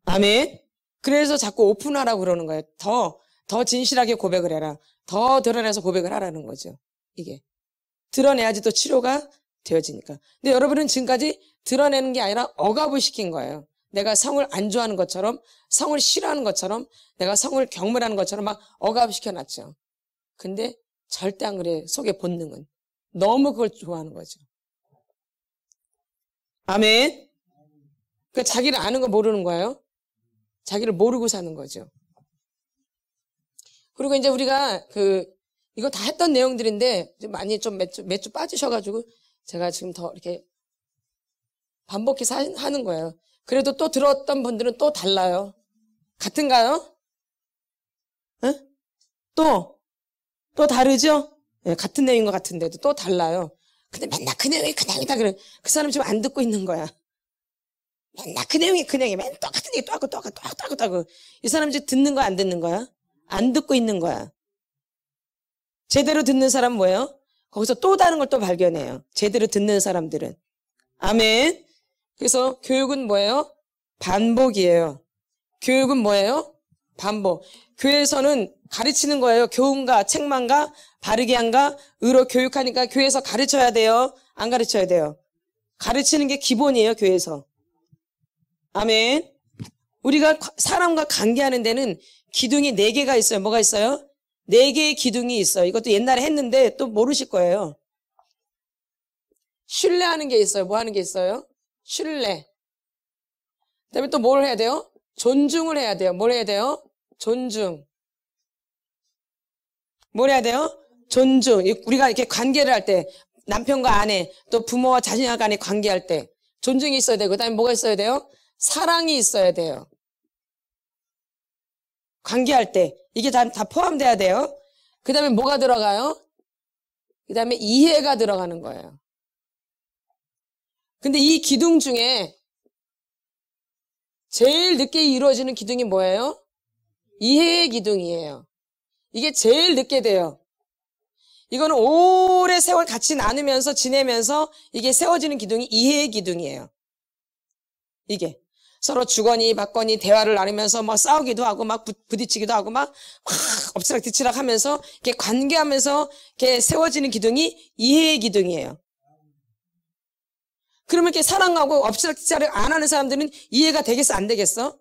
아멘. 그래서 자꾸 오픈하라고 그러는 거예요. 더 진실하게 고백을 해라. 더 드러내서 고백을 하라는 거죠. 이게. 드러내야지 또 치료가 되어지니까. 근데 여러분은 지금까지 드러내는 게 아니라 억압을 시킨 거예요. 내가 성을 안 좋아하는 것처럼, 성을 싫어하는 것처럼, 내가 성을 경멸하는 것처럼 막 억압을 시켜놨죠. 근데 절대 안 그래. 속의 본능은. 너무 그걸 좋아하는 거죠. 아멘. 그러니까 자기를 아는 거 모르는 거예요. 자기를 모르고 사는 거죠. 그리고 이제 우리가 이거 다 했던 내용들인데 많이 좀 몇 주 빠지셔가지고 제가 지금 더 이렇게 반복해서 하는 거예요. 그래도 또 들었던 분들은 또 달라요. 같은가요? 응? 또 다르죠? 네, 같은 내용인 것 같은데도 또 달라요. 근데 맨날 그 내용이 그 내용이다 그래. 그 사람 지금 안 듣고 있는 거야. 맨날 그 내용이 맨날 똑같은 얘기 똑같고. 이 사람 지금 듣는 거야, 안 듣는 거야? 안 듣고 있는 거야. 제대로 듣는 사람은 뭐예요? 거기서 또 다른 걸 또 발견해요. 제대로 듣는 사람들은. 아멘. 그래서 교육은 뭐예요? 반복이에요. 교육은 뭐예요? 반복. 교회에서는 가르치는 거예요. 교훈과 책망과 바르게 한가 의로 교육하니까 교회에서 가르쳐야 돼요. 안 가르쳐야 돼요. 가르치는 게 기본이에요. 교회에서. 아멘. 우리가 사람과 관계하는 데는 기둥이 4개가 있어요. 뭐가 있어요? 4개의 기둥이 있어요. 이것도 옛날에 했는데 또 모르실 거예요. 신뢰하는 게 있어요. 뭐 하는 게 있어요? 신뢰. 그다음에 또 뭘 해야 돼요? 존중을 해야 돼요. 뭘 해야 돼요? 존중. 뭘 해야 돼요? 존중. 우리가 이렇게 관계를 할 때, 남편과 아내, 또 부모와 자식 간에 관계할 때, 존중이 있어야 되고, 그 다음에 뭐가 있어야 돼요? 사랑이 있어야 돼요. 관계할 때, 이게 다 포함돼야 돼요. 그 다음에 뭐가 들어가요? 그 다음에 이해가 들어가는 거예요. 근데 이 기둥 중에 제일 늦게 이루어지는 기둥이 뭐예요? 이해의 기둥이에요. 이게 제일 늦게 돼요. 이거는 오래 세월 같이 나누면서 지내면서 이게 세워지는 기둥이 이해의 기둥이에요. 이게 서로 주거니 받거니 대화를 나누면서 막 싸우기도 하고 막 부딪히기도 하고 막 엎치락뒤치락 하면서 이렇게 관계하면서 이렇게 세워지는 기둥이 이해의 기둥이에요. 그러면 이렇게 사랑하고 엎치락뒤치락 안 하는 사람들은 이해가 되겠어, 안 되겠어?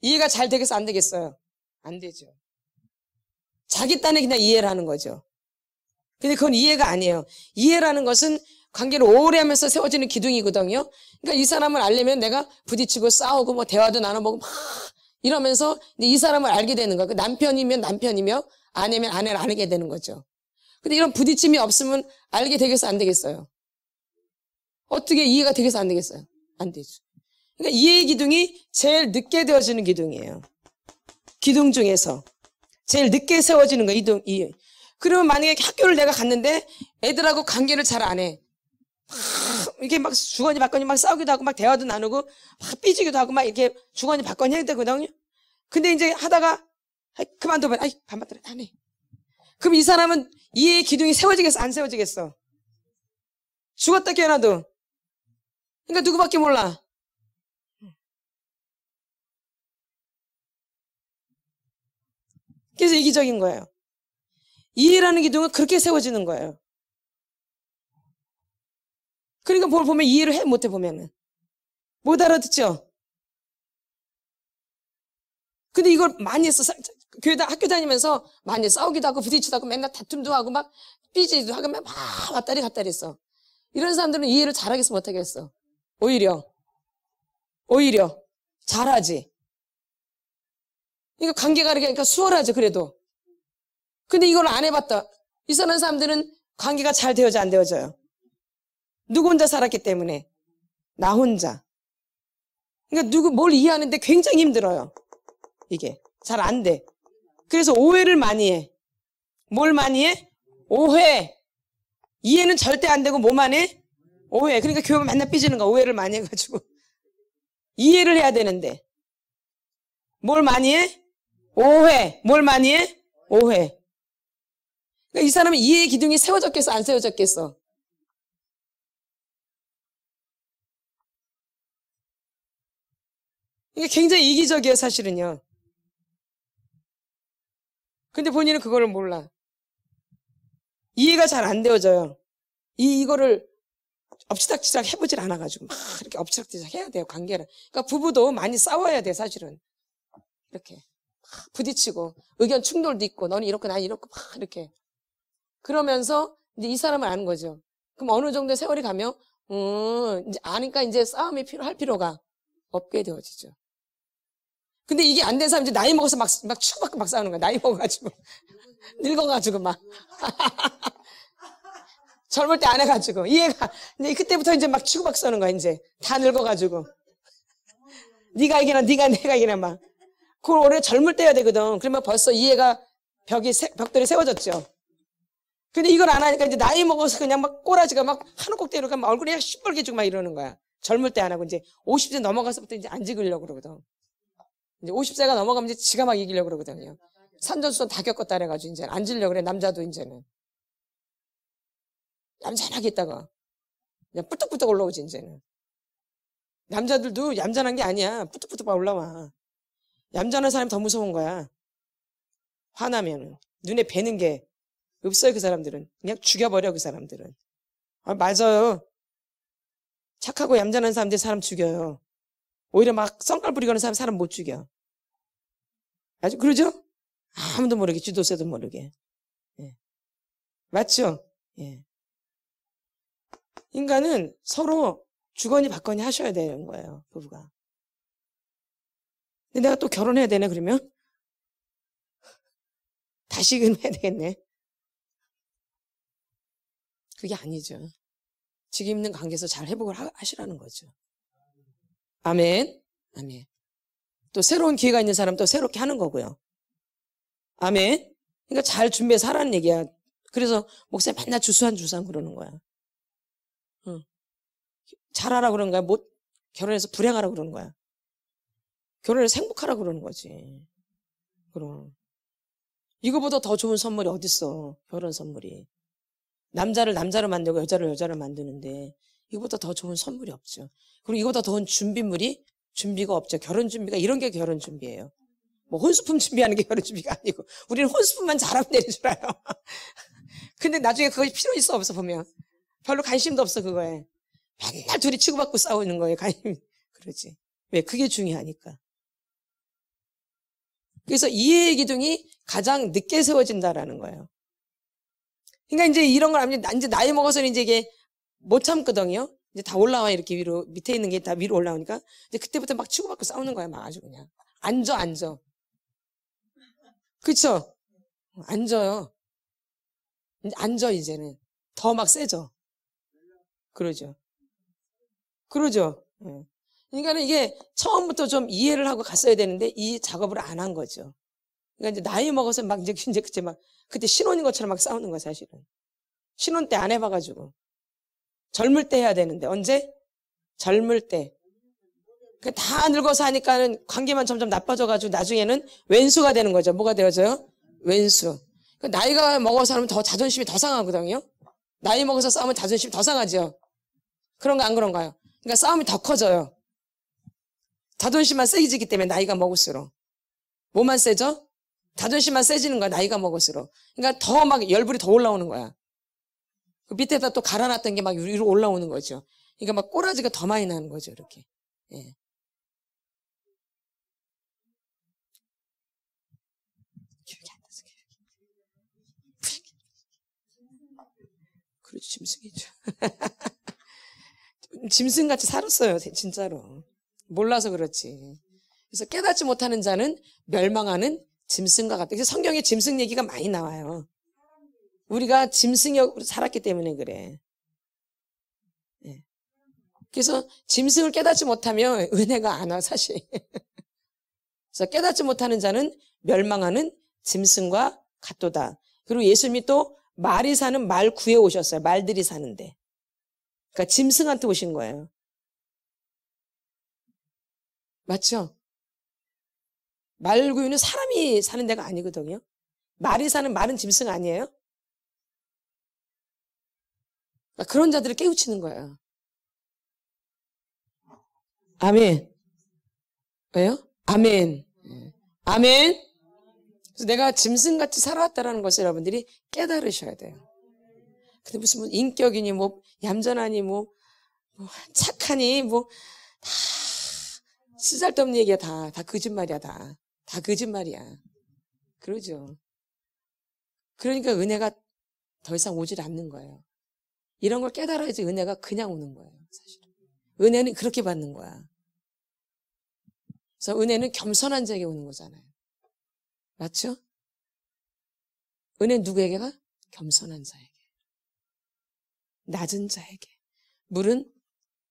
이해가 잘 되겠어, 안 되겠어요? 안 되죠. 자기 딴에 그냥 이해를 하는 거죠. 근데 그건 이해가 아니에요. 이해라는 것은 관계를 오래 하면서 세워지는 기둥이거든요. 그러니까 이 사람을 알려면 내가 부딪히고 싸우고 뭐 대화도 나눠보고 막 이러면서 이 사람을 알게 되는 거야. 그 남편이면 남편이며 아내면 아내를 알게 되는 거죠. 근데 이런 부딪힘이 없으면 알게 되겠어, 안 되겠어요? 어떻게 이해가 되겠어, 안 되겠어요? 안 되죠. 그러니까 이해의 기둥이 제일 늦게 되어지는 기둥이에요. 기둥 중에서. 제일 늦게 세워지는 거예요, 이해. 그러면 만약에 학교를 내가 갔는데 애들하고 관계를 잘 안 해. 이렇게 막 주거니 받거니 막 싸우기도 하고 막 대화도 나누고 막 삐지기도 하고 막 이렇게 주거니 받거니 해야 되거든요. 근데 이제 하다가 그만둬봐. 반받들어 안 해. 그럼 이 사람은 이해의 기둥이 세워지겠어, 안 세워지겠어? 죽었다 깨어나도. 그러니까 누구밖에 몰라. 그래서 이기적인 거예요. 이해라는 기둥은 그렇게 세워지는 거예요. 그러니까 뭘 보면 이해를 해, 못해 보면은. 못 알아듣죠? 근데 이걸 많이 했어. 학교 다니면서 많이 싸우기도 하고 부딪히기도 하고 맨날 다툼도 하고 막 삐지기도 하고 막 왔다리 갔다리 했어. 이런 사람들은 이해를 잘하겠어, 못하겠어? 오히려 잘하지. 그러니까 관계가 그러니까 수월하죠, 그래도. 근데 이걸 안 해봤다. 이상한 사람들은 관계가 잘 되어져, 안 되어져요? 누구 혼자 살았기 때문에. 나 혼자. 그러니까 뭘 이해하는데 굉장히 힘들어요. 이게. 잘 안 돼. 그래서 오해를 많이 해. 뭘 많이 해? 오해. 이해는 절대 안 되고 뭐만 해? 오해. 그러니까 교회가 맨날 삐지는 거야. 오해를 많이 해가지고. 이해를 해야 되는데. 뭘 많이 해? 오해. 뭘 많이 해? 오해. 그러니까 이 사람은 이해의 기둥이 세워졌겠어? 안 세워졌겠어? 이게 굉장히 이기적이에요, 사실은요. 근데 본인은 그거를 몰라. 이해가 잘 안 되어져요. 이거를 엎치락치락 해보질 않아가지고 막 이렇게 엎치락치락 해야 돼요, 관계를. 그러니까 부부도 많이 싸워야 돼, 사실은. 이렇게 막 부딪히고 의견 충돌도 있고 너는 이렇고 난 이렇고 막 이렇게 그러면서 이제 이 사람을 아는 거죠. 그럼 어느 정도 세월이 가면 이제 아니까 이제 싸움이 필요할 필요가 없게 되어지죠. 근데 이게 안 된 사람 이제 나이 먹어서 막 치고받고 막 싸우는 거야. 나이 먹어가지고 늙어가지고 막 젊을 때 안 해가지고 이해가 이제 그때부터 이제 막 치고받고 싸우는 거야. 이제 다 늙어가지고 네가 이기나 내가 이기나 막. 그걸 올해 젊을 때 해야 되거든. 그러면 벌써 이해가 벽돌이 세워졌죠. 근데 이걸 안 하니까 이제 나이 먹어서 그냥 막 꼬라지가 막 한우 꼭대기로 막 얼굴이 시뻘게 지고 막 이러는 거야. 젊을 때 안 하고 이제 50세 넘어가서부터 이제 안 지으려고 그러거든. 이제 50세가 넘어가면 이제 지가 막 이기려고 그러거든요. 산전수전 다 겪었다 그래가지고 이제 안 지려고 그래, 남자도 이제는. 얌전하게 있다가 그냥 뿌뚝뿌뚝 올라오지, 이제는. 남자들도 얌전한 게 아니야. 뿌뚝뿌뚝 막 올라와. 얌전한 사람이 더 무서운 거야. 화나면은. 눈에 뵈는 게 없어요, 그 사람들은. 그냥 죽여버려, 그 사람들은. 맞아요. 착하고 얌전한 사람들이 사람 죽여요. 오히려 막 썽깔 부리거나 사람 못 죽여. 아주 그러죠? 아무도 모르게, 쥐도새도 모르게. 예. 맞죠? 예. 인간은 서로 주거니 받거니 하셔야 되는 거예요, 부부가. 근데 내가 또 결혼해야 되네, 그러면? 다시금 해야 되겠네. 그게 아니죠. 지금 있는 관계에서 잘 회복을 하시라는 거죠. 아멘. 아멘. 또 새로운 기회가 있는 사람 또 새롭게 하는 거고요. 아멘. 그러니까 잘 준비해서 하라는 얘기야. 그래서 목사님 맨날 주수한 그러는 거야. 응. 잘하라 그러는 거야. 못 결혼해서 불행하라 그러는 거야. 결혼해서 행복하라 그러는 거지. 그럼 이거보다 더 좋은 선물이 어딨어. 결혼 선물이. 남자를 남자로 만들고 여자를 여자로 만드는데 이거보다 더 좋은 선물이 없죠. 그리고 이거보다 더 좋은 준비가 없죠. 결혼 준비가 이런 게 결혼 준비예요. 뭐 혼수품 준비하는 게 결혼 준비가 아니고 우리는 혼수품만 잘하면 되는 줄 알아요. 근데 나중에 그것이 필요 있어 없어 보면 별로 관심도 없어 그거에. 맨날 둘이 치고받고 싸우는 거예요. 관심 그러지. 왜? 그게 중요하니까. 그래서 이해의 기둥이 가장 늦게 세워진다라는 거예요. 그러니까 이제 이런 걸 하면 이제 나이 먹어서는 이제 이게 못 참거든요. 이제 다 올라와 이렇게 위로 밑에 있는 게 다 위로 올라오니까 이제 그때부터 막 치고받고 싸우는 거야. 막 아주 그냥 앉아. 그쵸? 앉아요. 이제 앉아 이제는 더 막 세져. 그러죠. 예. 그러니까는 이게 처음부터 좀 이해를 하고 갔어야 되는데 이 작업을 안 한 거죠. 그러니까 이제 나이 먹어서 막 이제 그때 막 그때 신혼인 것처럼 막 싸우는 거야 사실은. 신혼 때 안 해봐가지고 젊을 때 해야 되는데 언제? 젊을 때. 다 늙어서 하니까는 관계만 점점 나빠져가지고 나중에는 왼수가 되는 거죠. 뭐가 되어져요? 왼수. 나이가 먹어서 하면 더 자존심이 더 상하거든요. 나이 먹어서 싸우면 자존심이 더 상하죠. 그런 거 안 그런가요? 그러니까 싸움이 더 커져요. 자존심만 세지기 때문에 나이가 먹을수록. 뭐만 세져? 자존심만 세지는 거야, 나이가 먹을수록. 그러니까 더 막 열불이 더 올라오는 거야. 그 밑에다 또 갈아놨던 게 막 위로 올라오는 거죠. 그러니까 막 꼬라지가 더 많이 나는 거죠, 이렇게. 예. 그렇죠, 짐승이죠. 짐승같이 살았어요. 진짜로. 몰라서 그렇지. 그래서 깨닫지 못하는 자는 멸망하는 짐승과 같다. 그래서 성경에 짐승 얘기가 많이 나와요. 우리가 짐승으로 살았기 때문에 그래. 네. 그래서 짐승을 깨닫지 못하면 은혜가 안 와, 사실. 그래서 깨닫지 못하는 자는 멸망하는 짐승과 같도다. 그리고 예수님이 또 말이 사는 말 구해 오셨어요. 말들이 사는데. 그러니까 짐승한테 오신 거예요. 맞죠? 말 구유는 사람이 사는 데가 아니거든요. 말이 사는 말은 짐승 아니에요? 그러니까 그런 자들을 깨우치는 거예요. 아멘. 왜요? 아멘. 아멘. 그래서 내가 짐승같이 살아왔다는 것을 여러분들이 깨달으셔야 돼요. 근데 무슨 뭐 인격이니 뭐 얌전하니 뭐 착하니 뭐 다 쓰잘데없는 얘기야. 다 거짓말이야. 다 거짓말이야. 그러죠. 그러니까 은혜가 더 이상 오질 않는 거예요. 이런 걸 깨달아야지 은혜가 그냥 오는 거예요. 사실 은혜는 그렇게 받는 거야. 그래서 은혜는 겸손한 자에게 오는 거잖아요. 맞죠? 은혜는 누구에게가? 겸손한 자에게. 낮은 자에게. 물은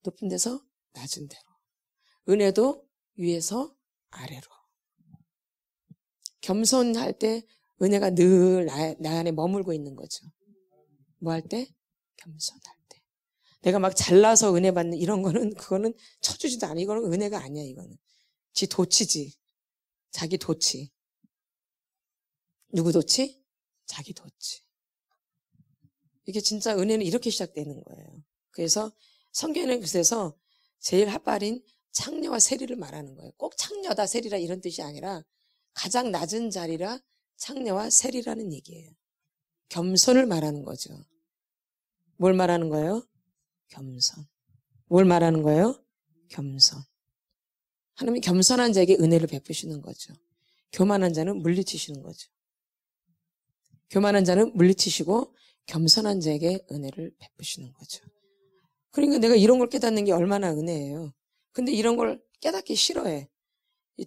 높은 데서 낮은 데로. 은혜도 위에서 아래로. 겸손할 때 은혜가 늘 나 안에 머물고 있는 거죠. 뭐 할 때? 겸손할 때. 내가 막 잘나서 은혜 받는 이런 거는 그거는 쳐주지도 않아. 이거는 은혜가 아니야. 이거는. 지 도치지. 자기 도치. 누구 도치? 자기 도치. 이게 진짜 은혜는 이렇게 시작되는 거예요. 그래서 성경에는 그래서 제일 핫발인 창녀와 세리를 말하는 거예요. 꼭 창녀다 세리라 이런 뜻이 아니라 가장 낮은 자리라 창녀와 세리라는 얘기예요. 겸손을 말하는 거죠. 뭘 말하는 거예요? 겸손. 뭘 말하는 거예요? 겸손. 하나님이 겸손한 자에게 은혜를 베푸시는 거죠. 교만한 자는 물리치시는 거죠. 교만한 자는 물리치시고 겸손한 자에게 은혜를 베푸시는 거죠. 그러니까 내가 이런 걸 깨닫는 게 얼마나 은혜예요. 근데 이런 걸 깨닫기 싫어해.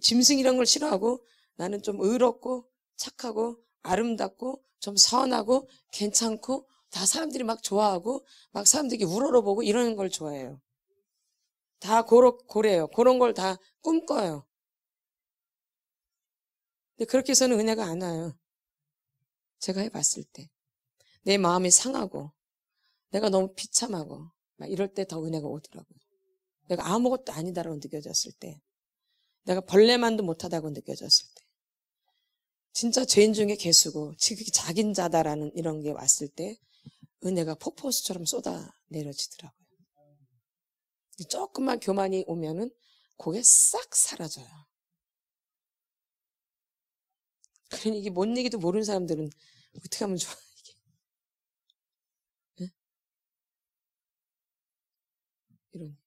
짐승 이런 걸 싫어하고 나는 좀 의롭고 착하고 아름답고 좀 선하고 괜찮고 다 사람들이 막 좋아하고 막 사람들이 우러러보고 이러는 걸 좋아해요. 다 고래요. 그런 걸 다 꿈꿔요. 근데 그렇게 해서는 은혜가 안 와요. 제가 해봤을 때. 내 마음이 상하고 내가 너무 비참하고 막 이럴 때 더 은혜가 오더라고요. 내가 아무것도 아니다라고 느껴졌을 때. 내가 벌레만도 못하다고 느껴졌을 때. 진짜 죄인 중에 개수고 지극히 작은 자다라는 이런 게 왔을 때 은혜가 폭포수처럼 쏟아 내려지더라고요. 조금만 교만이 오면은 그게 싹 사라져요. 그러니 이게 뭔 얘기도 모르는 사람들은 어떻게 하면 좋아, 이게. 네? 이런.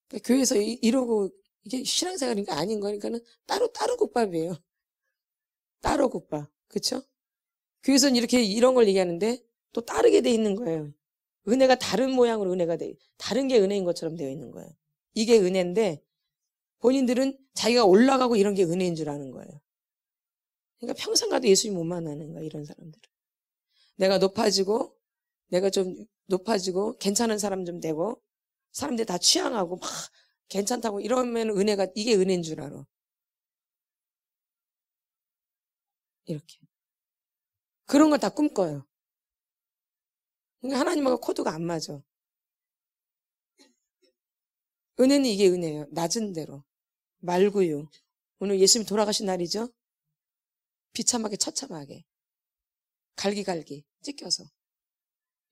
그러니까 교회에서 이러고 이게 신앙생활인가 아닌 거니까는 따로 국밥이에요. 따로 국밥. 그쵸? 교회에서는 이렇게 이런 걸 얘기하는데 또 따르게 돼 있는 거예요. 은혜가 다른 모양으로 은혜가 다른 게 은혜인 것처럼 되어 있는 거예요. 이게 은혜인데 본인들은 자기가 올라가고 이런 게 은혜인 줄 아는 거예요. 그러니까 평생 가도 예수님 못 만나는 거야, 이런 사람들은. 내가 높아지고 괜찮은 사람 좀 되고 사람들이 다 취향하고 막 괜찮다고 이러면 이게 은혜인 줄 알아. 이렇게. 그런 걸 다 꿈꿔요. 그러니까 하나님하고 코드가 안 맞아. 은혜는 이게 은혜예요. 낮은 대로. 말구유. 오늘 예수님 돌아가신 날이죠? 비참하게 처참하게. 갈기갈기 찢겨서.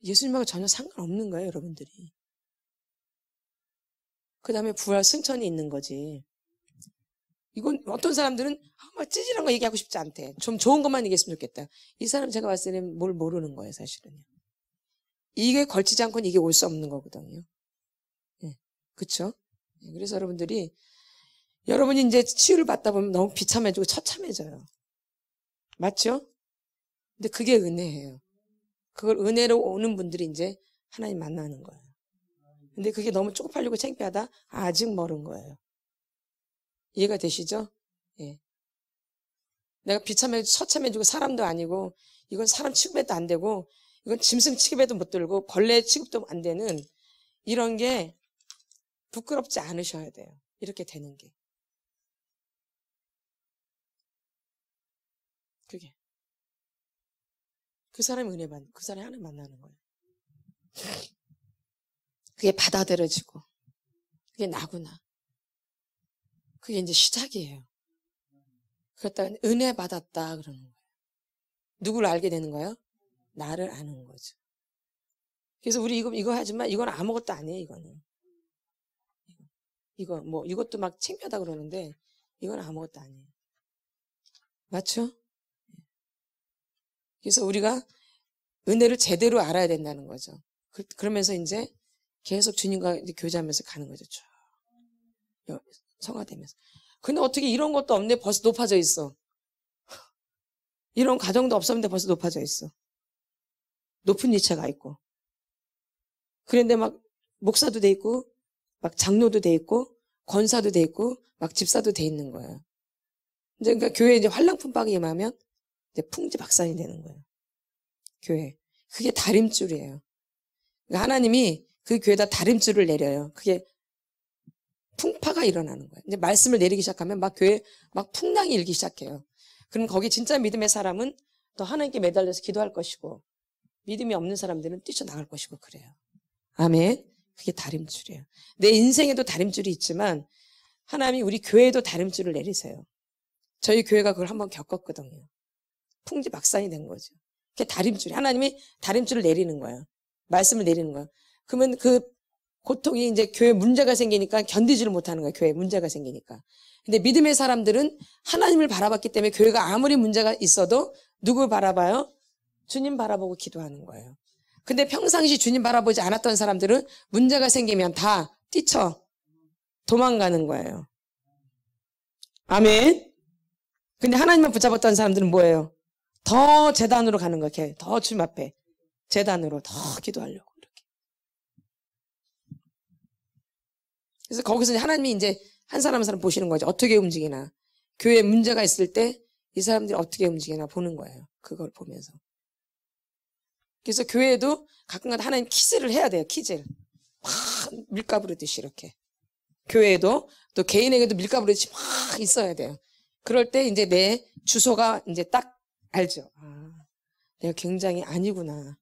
예수님하고 전혀 상관없는 거예요, 여러분들이. 그 다음에 부활 승천이 있는 거지. 이건 어떤 사람들은 막 찌질한 거 얘기하고 싶지 않대. 좀 좋은 것만 얘기했으면 좋겠다. 이 사람 제가 봤을 때는 뭘 모르는 거예요, 사실은요. 이게 걸치지 않고는 이게 올 수 없는 거거든요. 네. 그쵸? 네. 그래서 여러분이 이제 치유를 받다 보면 너무 비참해지고 처참해져요. 맞죠? 근데 그게 은혜예요. 그걸 은혜로 오는 분들이 이제 하나님 만나는 거예요. 근데 그게 너무 쪽팔리고 창피하다? 아직 멀은 거예요. 이해가 되시죠? 예. 내가 비참해, 처참해지고 사람도 아니고, 이건 사람 취급해도 안 되고, 이건 짐승 취급해도 못 들고, 벌레 취급도 안 되는 이런 게 부끄럽지 않으셔야 돼요. 이렇게 되는 게. 그게. 그 사람이 그 사람이 하나님 만나는 거예요. 그게 받아들여지고, 그게 나구나. 그게 이제 시작이에요. 그랬다가 은혜 받았다 그러는 거예요. 누구를 알게 되는 거예요? 나를 아는 거죠. 그래서 우리 이거 하지만 이건 아무것도 아니에요, 이거는. 이것도 막 창피하다 그러는데, 이건 아무것도 아니에요. 맞죠? 그래서 우리가 은혜를 제대로 알아야 된다는 거죠. 그러면서 이제 계속 주님과 이제 교제하면서 가는 거죠. 쭉. 성화되면서. 근데 어떻게 이런 것도 없네? 벌써 높아져 있어. 이런 과정도 없었는데 벌써 높아져 있어. 높은 위치가 있고. 그런데 막 목사도 돼 있고, 막 장로도 돼 있고, 권사도 돼 있고, 막 집사도 돼 있는 거예요. 이제 그러니까 교회에 이제 활랑품빵이 임하면 이제 풍지박산이 되는 거예요. 교회. 그게 다림줄이에요. 그러니까 하나님이 그 교회에다 다림줄을 내려요. 그게 풍파가 일어나는 거예요. 이제 말씀을 내리기 시작하면 막 교회 막 풍랑이 일기 시작해요. 그럼 거기 진짜 믿음의 사람은 또 하나님께 매달려서 기도할 것이고, 믿음이 없는 사람들은 뛰쳐나갈 것이고 그래요. 아멘. 그게 다림줄이에요. 내 인생에도 다림줄이 있지만 하나님이 우리 교회에도 다림줄을 내리세요. 저희 교회가 그걸 한번 겪었거든요. 풍지박산이 된 거죠. 그게 다림줄이, 하나님이 다림줄을 내리는 거예요. 말씀을 내리는 거예요. 그러면 그 고통이 이제 교회에 문제가 생기니까 견디지를 못하는 거예요. 교회에 문제가 생기니까. 근데 믿음의 사람들은 하나님을 바라봤기 때문에 교회가 아무리 문제가 있어도 누굴 바라봐요? 주님 바라보고 기도하는 거예요. 근데 평상시 주님 바라보지 않았던 사람들은 문제가 생기면 다 뛰쳐 도망가는 거예요. 아멘. 근데 하나님만 붙잡았던 사람들은 뭐예요? 더 제단으로 가는 거예요. 더 주님 앞에 제단으로 더 기도하려고 이렇게. 그래서 거기서 하나님이 이제 한 사람 보시는 거죠. 어떻게 움직이나. 교회에 문제가 있을 때 이 사람들이 어떻게 움직이나 보는 거예요. 그걸 보면서. 그래서 교회에도 가끔가다 하나님 퀴즈를 해야 돼요. 퀴즈를. 막 밀가부르듯이 이렇게. 교회에도 또 개인에게도 밀가부르듯이 막 있어야 돼요. 그럴 때 이제 내 주소가 이제 딱 알죠. 아, 내가 굉장히 아니구나.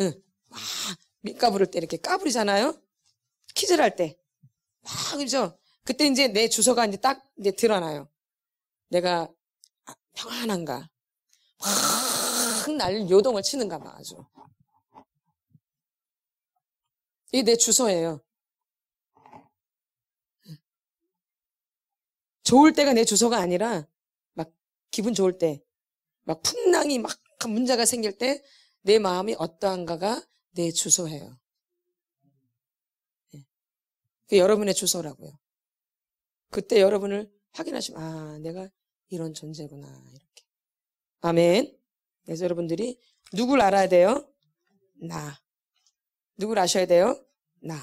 응. 막 밀가부를 때 이렇게 까부리잖아요. 퀴즈를 할 때. 막 그죠. 그때 이제 내 주소가 이제 딱 이제 드러나요. 내가 평안한가. 막 날 요동을 치는가 봐 아주. 이게 내 주소예요. 좋을 때가 내 주소가 아니라 막 기분 좋을 때, 막 풍랑이 막 문제가 생길 때 내 마음이 어떠한가가 내 주소예요. 그게 여러분의 주소라고요. 그때 여러분을 확인하시면 아 내가 이런 존재구나 이렇게. 아멘. 그래서 여러분들이 누굴 알아야 돼요? 나. 누굴 아셔야 돼요? 나.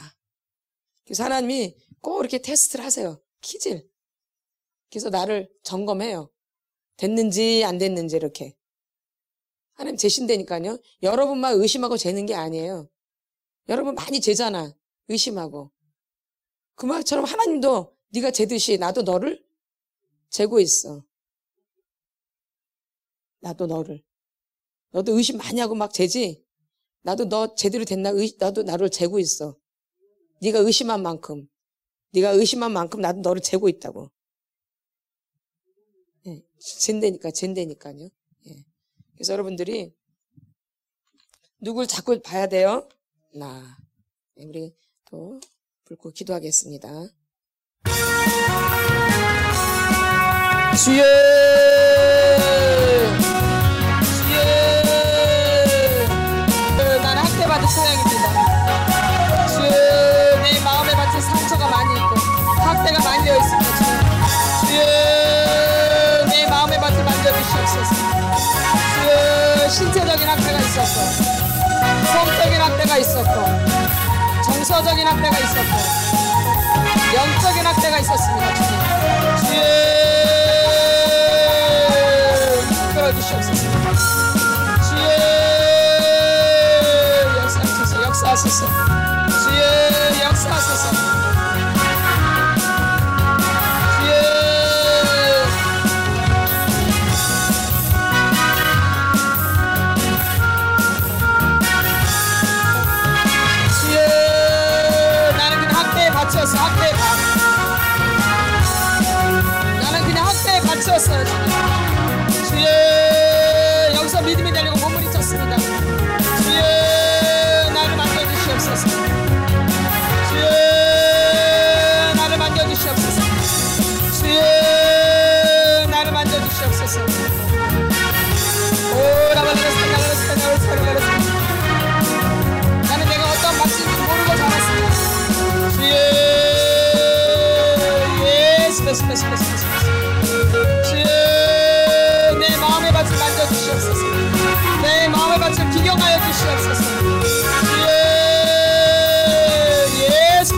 그래서 하나님이 꼭 이렇게 테스트를 하세요. 퀴즈. 그래서 나를 점검해요. 됐는지 안 됐는지 이렇게. 하나님 재신다니까요. 여러분만 의심하고 재는 게 아니에요. 여러분 많이 재잖아. 의심하고. 그 말처럼 하나님도 네가 재듯이 나도 너를 재고 있어. 나도 너를. 너도 의심 많이 하고 막 재지? 나도 너 제대로 됐나? 나도 나를 재고 있어. 네가 의심한 만큼. 네가 의심한 만큼 나도 너를 재고 있다고. 예, 잰다니까요. 예. 그래서 여러분들이 누굴 자꾸 봐야 돼요? 나. 예, 우리 또 불고 기도하겠습니다. 주여! 나는 학대받은 처형입니다. 주여, 내 마음에 받친 상처가 많이 있고 학대가 많이 되어 있습니다. 주여, 내 마음에 받친 만져주시옵소서. 주여, 신체적인 학대가 있었고 성적인 학대가 있었고 정서적인 학대가 있었고 영적인 학대가 있었습니다. 주님 이끌어주시옵소서. 주의 역사하소서. 역사하소서. 주의 역사하소서. 나는 그냥 학대에 갇혔어요. 주여 여기서 믿음이 되려고 몸부림쳤습니다. 주여 나를 만져주시옵소서. 주여 나를 만져주시옵소서. 주여 나를 만져주시옵소서. 나는 내가 어떤 맛인지 모르고 자랐습니다. 주여 주여 내 마음의 밭을 만져주시옵소서. 내 마음의 밭을 기경하여 주시옵소서. 주여 예수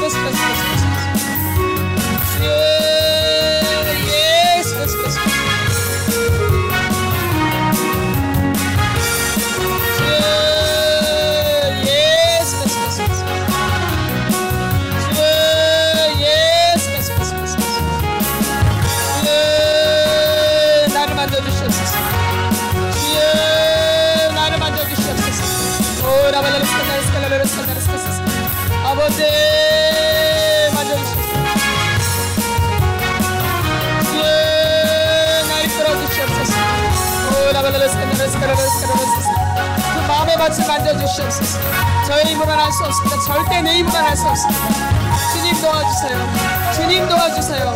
아버지 만져주시옵소서. 주여 날 끌어주시옵소서. 그 마음의 밭을 만져주시옵소서. 저의 힘으로는 할 수 없습니다. 절대 내 힘으로는 할 수 없습니다. 주님 도와주세요. 주님 도와주세요.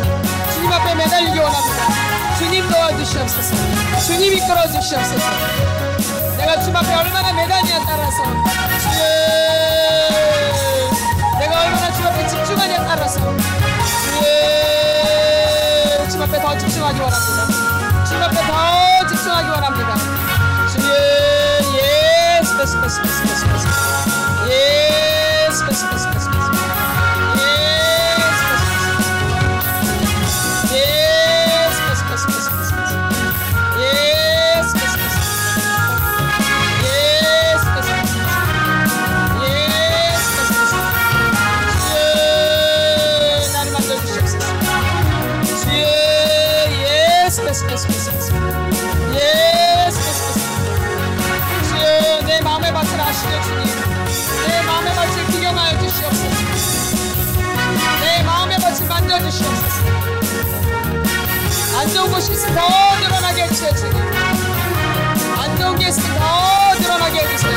주님 앞에 매달리기 원합니다. 주님 도와주시옵소서. 주님 이끌어주시옵소서. 내가 주님 앞에 얼마나 매달리냐에 따라서 내가 얼마나 주 앞에 집중하냐에 따라서 주 앞에 더 집중하기 원합니다. 주 앞에 더 집중하기 원합니다. 예수 주여 내 마음의 밭을 아시죠 주님. 내 마음의 밭을 기경하여 주시옵소서. 내 마음의 밭을 만져주시옵소서. 안 좋은 것이 있으면 더 드러나게 해주세요 주님. 안 좋은 게 있으면 더 드러나게 해주세요.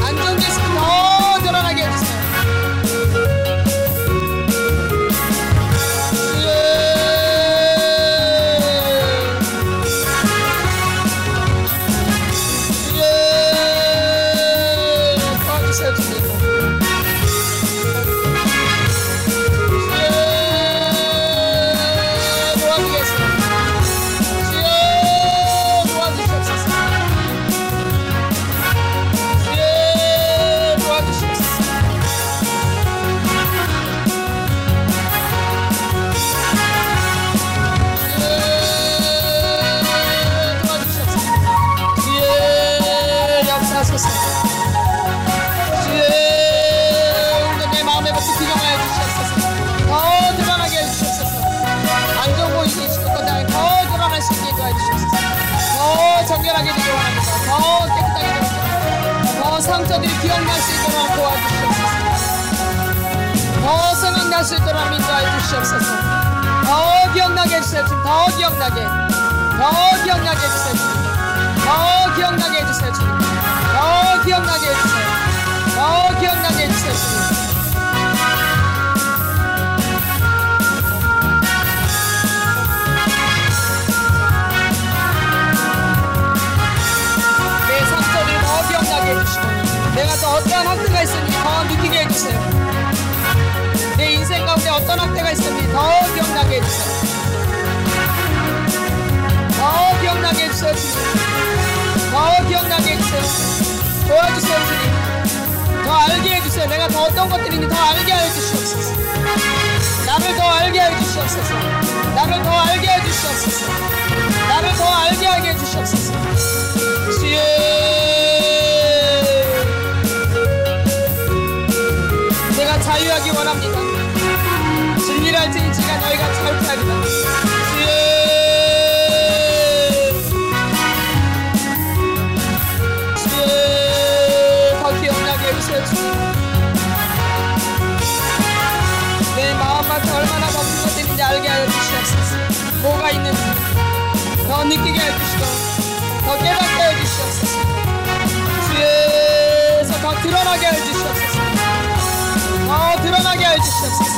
안 좋은 게 있으면 더 드러나게 해주세요. 정결하게 되기 원합니다. 더 깨끗하게 되기 원합니다. 더 상처들이 기억날 수 있도록 도와주시옵소서. 더 생각날 수 있도록 인도해 주시옵소서. 더 기억나게 해주세요 주님. 더 기억나게 해주세요 주님. 더 기억나게 해주세요 주님. 더 기억나게 해주세요. 더 기억나게 해주세요 주님. 내가 또 어떠한 학대가 있었는지 더 느끼게 해주세요. 내 인생 가운데 어떤 학대가 있었는지 더 기억나게 해주세요. 더 기억나게 해주세요 주님. 더 기억나게 해주세요. 도와주세요 주님. 내가 더 어떤 것들인지 더 알게 하여 주시옵소서. 나를 더 알게 하여 주시옵소서. 나를 더 알게 하여 주시옵소서. 나를 더 알게 하게 해 주시옵소서. 주여, 내가 자유하기 원합니다. 진리를 알지니 제가 너희가 자유하리라. 주여, 주여, 더 기억나게 해주세요. 주님, 내 마음만큼 얼마나 높은 것들인지 알게 하여 주시옵소서. 뭐가 있는지 더 느끼게 해주시고 더 깨닫게 해주시옵소서. 주에서 더 드러나게 해주시옵소서. 더 드러나게 해주시옵소서.